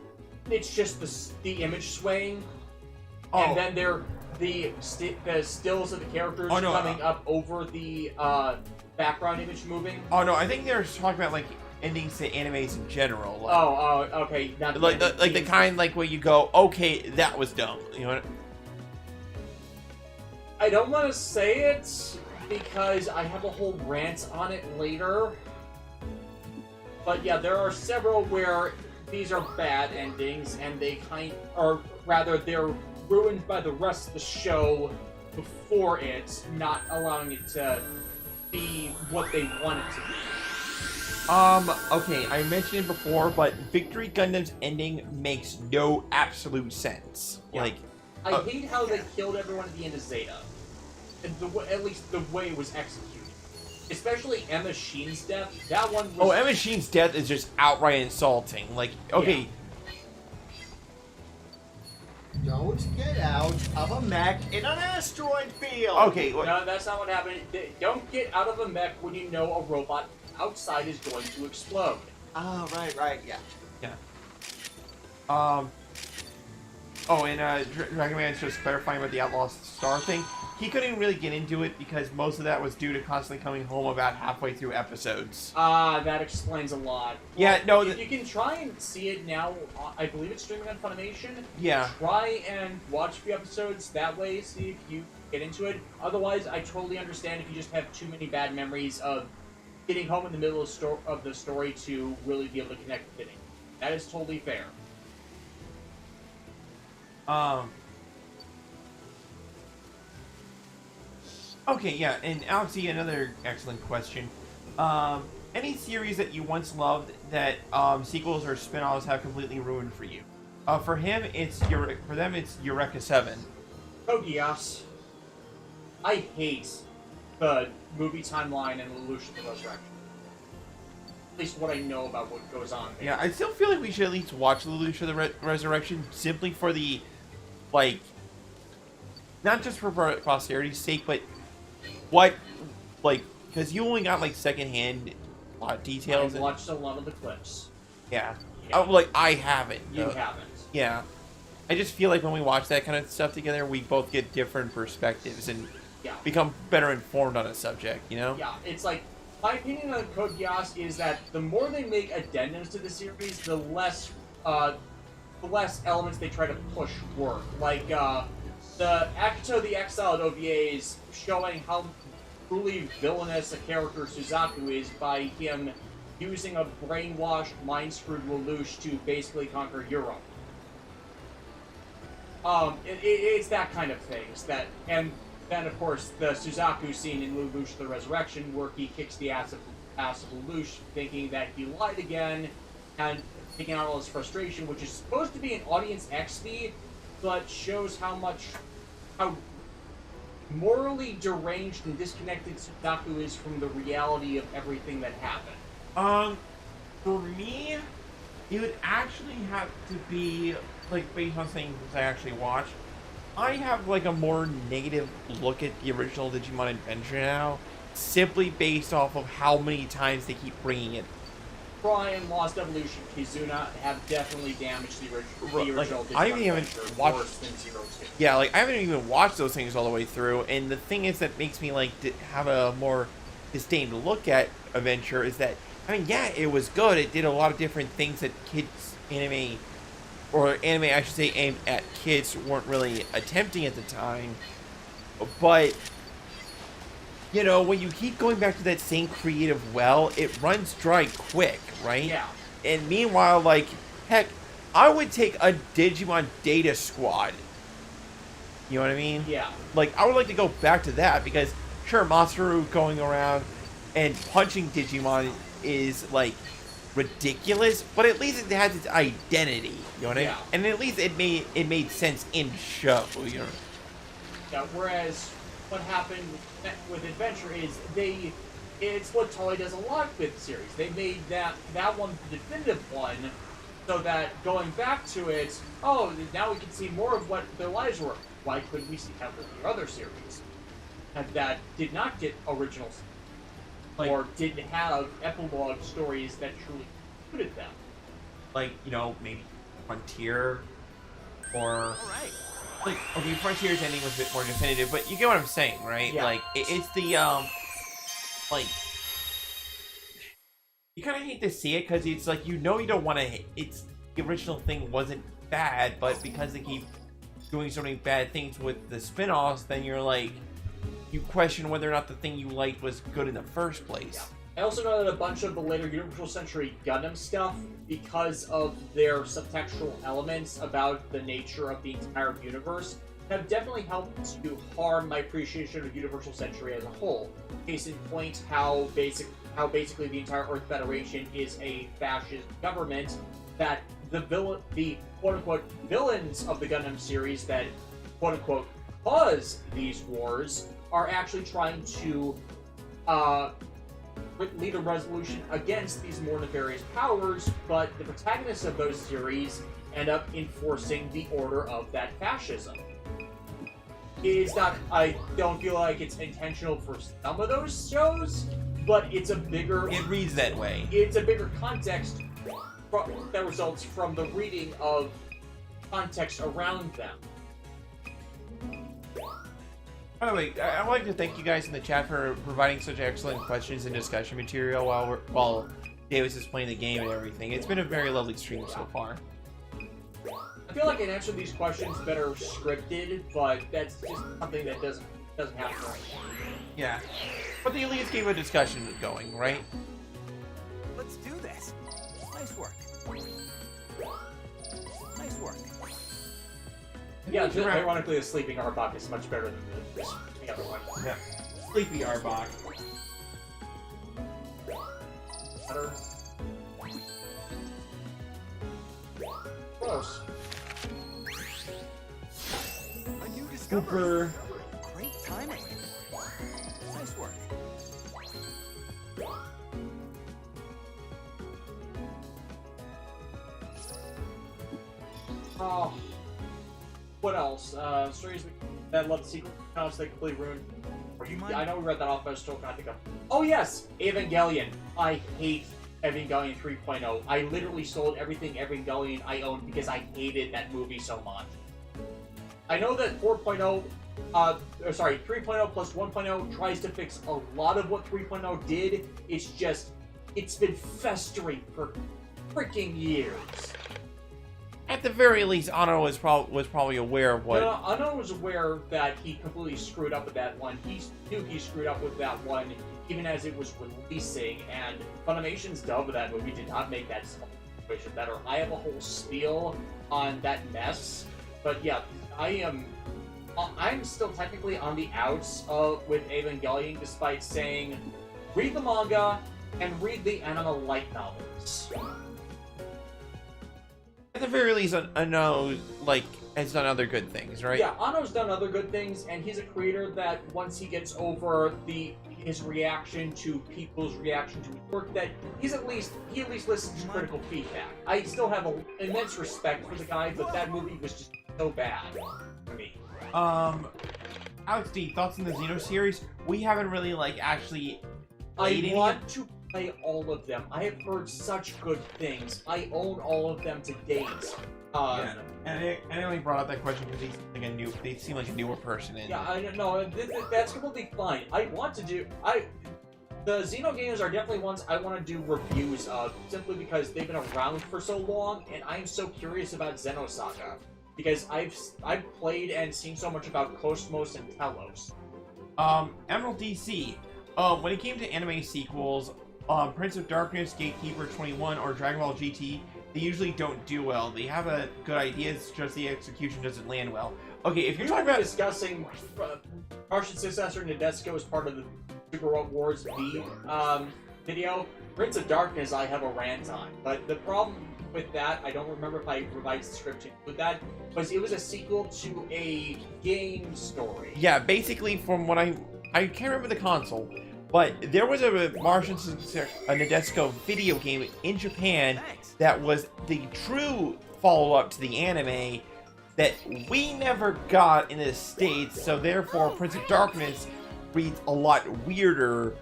It's just the image swaying, Oh. and then the stills of the characters coming up over the background image moving. Oh no, I think they're talking about like endings to animes in general. Like, Okay. Not like the kind like where you go, okay, that was dumb. You know what? I don't want to say it because I have a whole rant on it later. But yeah, there are several where these are bad endings, and they're ruined by the rest of the show before it, not allowing it to be what they want it to be. Okay, I mentioned it before, but Victory Gundam's ending makes no absolute sense. Yeah. Like, I hate how they killed everyone at the end of Zeta. And at least the way it was executed. Especially Emma Sheen's death. That one was... Emma Sheen's death is just outright insulting. Like, okay... Don't get out of a mech in an asteroid field! Okay, No, that's not what happened. Don't get out of a mech when you know a robot outside is going to explode. Oh, right, yeah. Yeah. Oh, and Dragon Man's just clarifying about the Outlaw Star thing. He couldn't really get into it because most of that was due to constantly coming home about halfway through episodes. That explains a lot. Yeah, no... If you can try and see it now, I believe it's streaming on Funimation. Yeah. Try and watch a few episodes that way, see if you get into it. Otherwise, I totally understand if you just have too many bad memories of getting home in the middle of the story to really be able to connect with it. That is totally fair. Okay, yeah, and Alexi, another excellent question. Any series that you once loved that sequels or spin-offs have completely ruined for you? For them, it's Eureka 7. Code Geass. I hate the movie timeline and Lelouch the Resurrection. At least what I know about what goes on there. Yeah, I still feel like we should at least watch Lelouch the Resurrection simply for the, like, not just for posterity's sake, but what, like, because you only got, like, secondhand plot details. I watched a lot of the clips. Yeah. Yeah. Like, I haven't. You haven't. Yeah. I just feel like when we watch that kind of stuff together, we both get different perspectives and become better informed on a subject, you know? Yeah, it's like, my opinion on Code Geass is that the more they make addendums to the series, the less elements they try to push work. Like, the Akito the Exiled OVAs showing how truly villainous a character Suzaku is by him using a brainwashed, mind-screwed Lelouch to basically conquer Europe. It's that kind of things that, and then of course the Suzaku scene in Lelouch the Resurrection, where he kicks the ass of Lelouch, thinking that he lied again, and taking out all his frustration, which is supposed to be an audience XP, but shows how morally deranged and disconnected Suzaku is from the reality of everything that happened. For me, it would actually have to be, like, based on things I actually watched, I have, like, a more negative look at the original Digimon Adventure now, simply based off of how many times they keep bringing it. Cry and Lost Evolution Kizuna have definitely damaged the original Digimon I haven't even Adventure watched... worse than Zero Two. Yeah, like, I haven't even watched those things all the way through, and the thing is that makes me, like, have a more disdain to look at Adventure is that, I mean, yeah, it was good. It did a lot of different things that kids anime, or anime, I should say, aimed at kids weren't really attempting at the time. But, you know, when you keep going back to that same creative well, it runs dry quick, right? Yeah. And meanwhile, like, heck, I would take a Digimon Data Squad. You know what I mean? Yeah. Like, I would like to go back to that because, sure, Masaru going around and punching Digimon is, like, ridiculous, but at least it has its identity, you know what I mean? And at least it made sense in show, you know? Yeah, whereas what happened with Adventure is it's what Toei does a lot with the series. They made that one the definitive one, so that going back to it, oh, now we can see more of what their lives were. Why couldn't we see how their other series that did not get originals? Or didn't have epilogue stories that truly included them. Like, you know, maybe Frontier, or... Like, okay, Frontier's ending was a bit more definitive, but you get what I'm saying, right? Yeah. Like, it's the, like... You kind of hate to see it, because it's like, you know you don't want to... It's... The original thing wasn't bad, but because they keep doing so many bad things with the spin-offs, then you're like... You question whether or not the thing you liked was good in the first place. Yeah. I also know that a bunch of the later Universal Century Gundam stuff, because of their subtextual elements about the nature of the entire universe, have definitely helped to harm my appreciation of Universal Century as a whole. Case in point, how basically the entire Earth Federation is a fascist government, that the quote-unquote villains of the Gundam series that quote-unquote cause these wars are actually trying to lead a resolution against these more nefarious powers, but the protagonists of those series end up enforcing the order of that fascism. It's not, I don't feel like it's intentional for some of those shows, but it's a bigger... It reads that way. It's a bigger context that results from the reading of context around them. By the way, I'd like to thank you guys in the chat for providing such excellent questions and discussion material while Davis is playing the game and everything. It's been a very lovely stream so far. I feel like I answered these questions better scripted, but that's just something that doesn't happen right now. Yeah. But they at least gave a discussion going, right? Let's do this. Nice work. Nice work. Yeah, just ironically, the sleeping Arbok is much better than the other one. Yeah. Sleepy Arbok. Better. Close. A new discovery. Super. Great timing. Nice work. Oh. What else? Stories that love the sequel counts that completely ruined. I know we read that off, but I still can't think of. Oh yes, Evangelion. I hate Evangelion 3.0. I literally sold everything Evangelion I owned because I hated that movie so much. I know that 3.0 plus 1.0 tries to fix a lot of what 3.0 did. It's just, it's been festering for freaking years. At the very least, Anno was probably aware of what... Anno was aware that he completely screwed up with that one. He knew he screwed up with that one even as it was releasing, and Funimation's dub of that movie did not make that situation better. I have a whole spiel on that mess, but yeah, I'm still technically on the outs with Evangelion, despite saying, read the manga and read the anime light novels. At the very least, Anno, has done other good things, right? Yeah, Anno's done other good things, and he's a creator that once he gets over his reaction to people's reaction to his work, that he at least listens to critical feedback. I still have immense respect for the guy, but that movie was just so bad for me. Alex D, thoughts on the Xeno series? We haven't really, actually played I any want to play all of them. I have heard such good things. I own all of them to date. Yeah, and I only brought up that question because they seem like a newer person. Yeah, I don't know. That's completely fine. The Xeno games are definitely ones I want to do reviews of, simply because they've been around for so long, and I'm so curious about Xenosaga. Because I've played and seen so much about Cosmos and Telos. Emerald DC. When it came to anime sequels, Prince of Darkness, Gatekeeper 21, or Dragon Ball GT, they usually don't do well. They have a good idea, it's just the execution doesn't land well. Okay, if you're talking about discussing Martian successor Nadesico as part of the Super Wars V video, Prince of Darkness I have a rant on, but the problem with that, I don't remember if I revised the script with that, was it was a sequel to a game story. Yeah, basically from what I can't remember the console, but there was a Martian Nadesico video game in Japan that was the true follow-up to the anime that we never got in the States, so therefore Prince of Darkness reads a lot weirder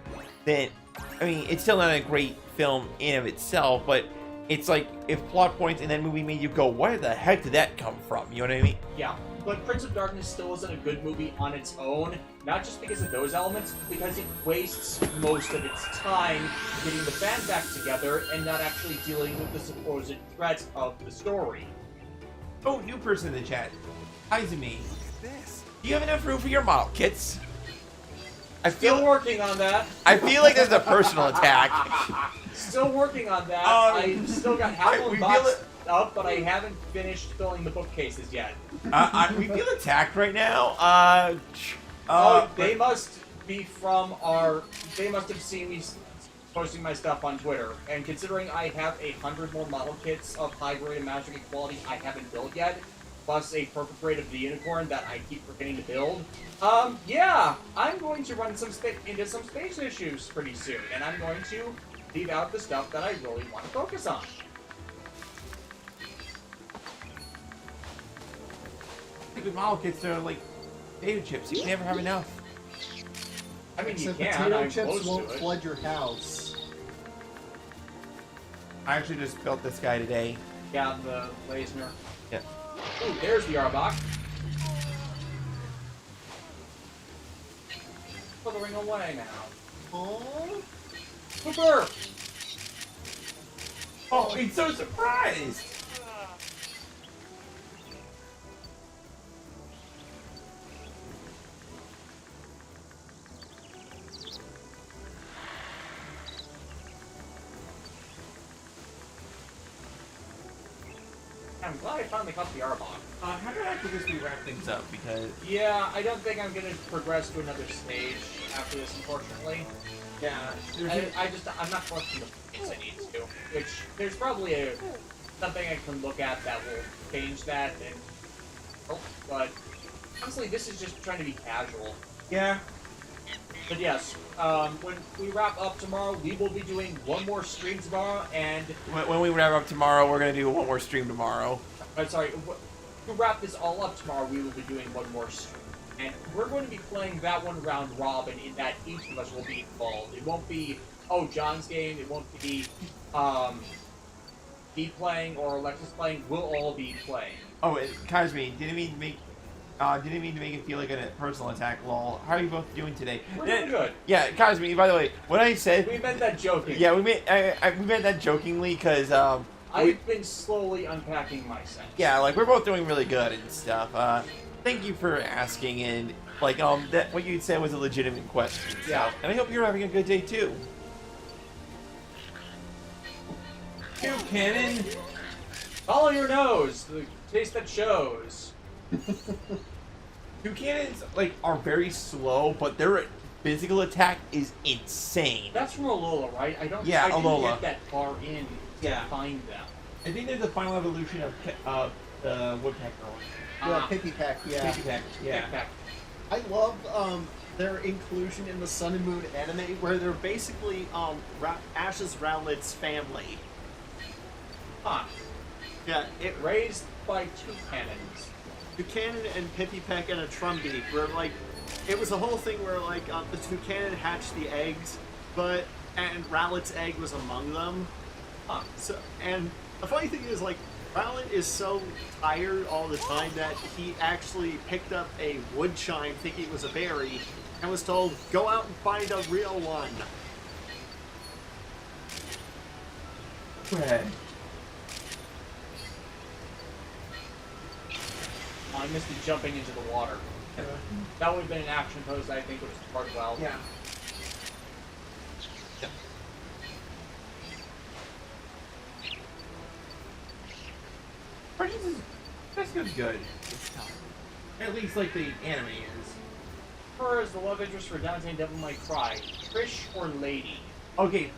than... I mean, it's still not a great film in of itself, but it's like if plot points in that movie made you go, where the heck did that come from? You know what I mean? Yeah, but Prince of Darkness still isn't a good movie on its own, not just because of those elements, but because it wastes most of its time getting the fan back together and not actually dealing with the supposed threat of the story. Oh, new person in the chat. Izumi. This. Do you have enough room for your model kits? Still working on that. I feel like there's a personal attack. Still working on that. I've still got half of them boxed up, but I haven't finished filling the bookcases yet. We feel attacked right now. They must be from our. They must have seen me posting my stuff on Twitter. And considering I have 100 more model kits of high grade and magic equality I haven't built yet, plus a perfect grade of the unicorn that I keep forgetting to build. Yeah, I'm going to run into some space issues pretty soon, and I'm going to leave out the stuff that I really want to focus on. Stupid model kits are like potato chips. You can never have enough. I mean, Except you can. potato I'm chips close won't to it. flood your house. I actually just built this guy today. Yeah, the Lasner. Yeah. Ooh, there's the Arbok. Slithering away now. Oh, Super! Oh, he's so surprised. I'm glad I finally caught the Arbok. How do I actually just wrap things up? Because Yeah, I don't think I'm gonna progress to another stage after this, unfortunately. yeah, I'm not collecting the points I need to. Which, there's probably something I can look at that will change that, and... Oh, but... Honestly, this is just trying to be casual. yeah. But yes, when we wrap up tomorrow, we will be doing one more stream tomorrow, and... When we wrap up tomorrow, we're gonna do one more stream tomorrow. To wrap this all up tomorrow, we will be doing one more stream. And we're going to be playing that one round robin in that each of us will be involved. It won't be, oh, John's game, it won't be, me playing or Alexis playing, we'll all be playing. Oh, Kazmi, didn't mean to make it feel like a personal attack, lol. How are you both doing today? We're doing good. Yeah, Kazmi, by the way, what I said... We meant that joking. Yeah, we meant that jokingly, because, I've been slowly unpacking my sense. yeah, like, we're both doing really good and stuff. Thank you for asking, and, like, that what you said was a legitimate question. So, Yeah. and I hope you're having a good day, too. Two cannon! Follow your nose, the taste that shows. Two cannons, like, are very slow, but their physical attack is insane. That's from Alola, right? I didn't Alola. get that far in to find them. I think they're the final evolution of the Woodpecker one. yeah, Pippy Peck, yeah. Piggyback, yeah. Back. I love their inclusion in the Sun and Moon anime, where they're basically Ash's Rowlet's family. Huh. Yeah, Raised by two cannons. Buchanan and Pippy Peck and a Trumbeak, where like it was a whole thing where like the Buchanan hatched the eggs, and Rowlet's egg was among them. Huh. So, and the funny thing is, like, Rowlet is so tired all the time that he actually picked up a wood chime thinking it was a berry and was told, go out and find a real one. Red. I missed the jumping into the water. That would have been an action pose that I think would have worked well. Yeah. This is good. At least like the anime is. Her is the love interest for Dante and Devil May Cry. Trish or Lady? Okay,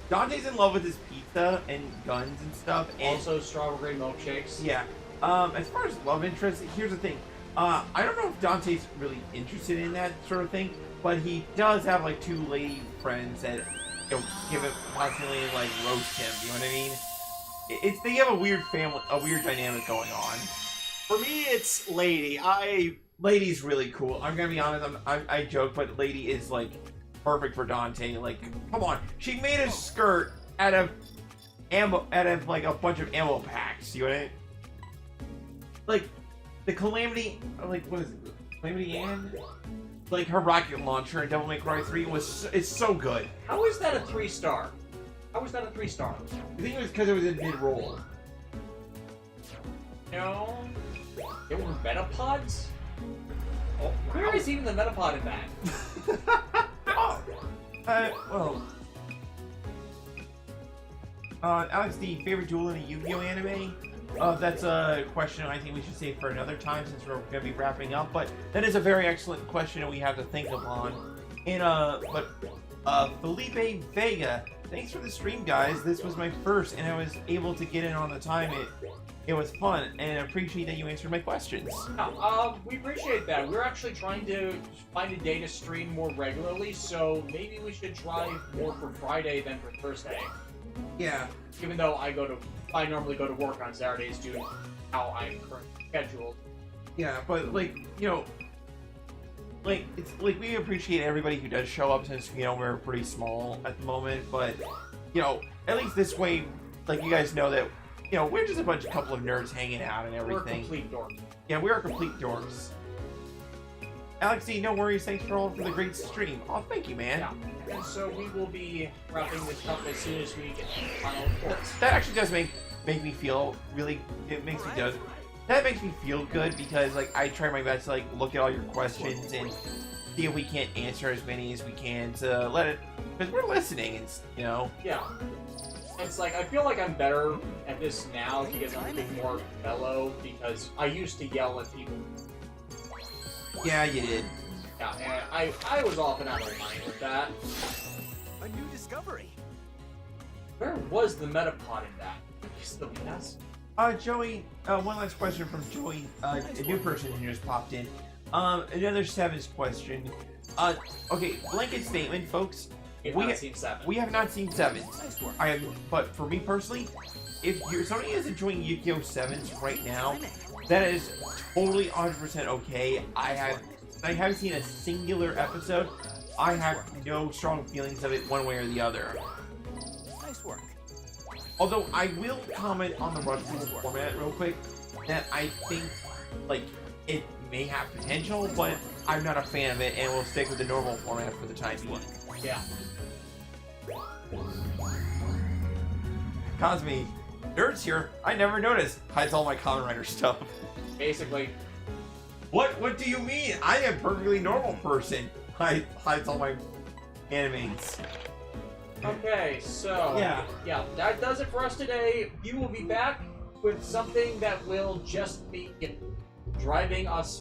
Dante's in love with his pizza and guns and stuff, and Also strawberry milkshakes. yeah. As far as love interest, here's the thing. I don't know if Dante's really interested in that sort of thing, but he does have like two lady friends that give it constantly like roast him. You know what I mean? They have a weird dynamic going on. For me, it's Lady. Lady's really cool. I'm gonna be honest. I joke, but Lady is like perfect for Dante. Like, come on, she made a skirt out of like a bunch of ammo packs. You know what I mean? Like the Calamity, like what is it? Calamity Ann? Like her rocket launcher in Devil May Cry 3 it's so good. How is that a 3-star? How is that a 3-star? I think it was because it was in mid-roll. No. There were metapods? Oh, Where is even the metapod in that? Well. Alex, the favorite duel in a Yu-Gi-Oh anime? That's a question I think we should save for another time since we're going to be wrapping up. But that is a very excellent question that we have to think upon. And Felipe Vega, thanks for the stream, guys. This was my first, and I was able to get in on the time. It was fun, and I appreciate that you answered my questions. We appreciate that. We're actually trying to find a day to stream more regularly, so maybe we should try more for Friday than for Thursday. Yeah. Even though I normally go to work on Saturdays due to how I'm currently scheduled. Yeah, but like, you know, like it's like we appreciate everybody who does show up since, you know, we're pretty small at the moment, but you know, at least this way, like, you guys know that, you know, we're just a couple of nerds hanging out and everything. We're complete dorks. Yeah, we are complete dorks. Alexi, no worries, thanks for the great stream. Oh, thank you, man. Yeah, and so we will be wrapping this up as soon as we get the final reports. That actually does make me feel really, that makes me feel good, because like I try my best to like look at all your questions and see if we can't answer as many as we can to let it, because we're listening, and you know. Yeah. It's like, I feel like I'm better at this now because I'm a bit more mellow, because I used to yell at people. Yeah, you did. Yeah, and I was often out of line with that. A new discovery. Where was the Metapod in that? Is the best? Joey, one last question from Joey, a new person who just popped in. Another Sevens question. Okay, blanket statement, folks. We have not seen Seven. We have not seen Sevens. But for me personally, if somebody is enjoying Yu-Gi-Oh! Sevens right now, that is totally 100% okay. I haven't seen a singular episode. I have no strong feelings of it one way or the other. Nice work. Although I will comment on the Rush Rule format real quick, that I think, like, it may have potential, but I'm not a fan of it, and we'll stick with the normal format for the time being. Yeah. Cosme, nerds here. I never noticed. Hides all my Kamen Rider stuff. Basically. What do you mean? I am a perfectly normal person. Hides all my animes. Okay, so yeah, that does it for us today. We will be back with something that will just be driving us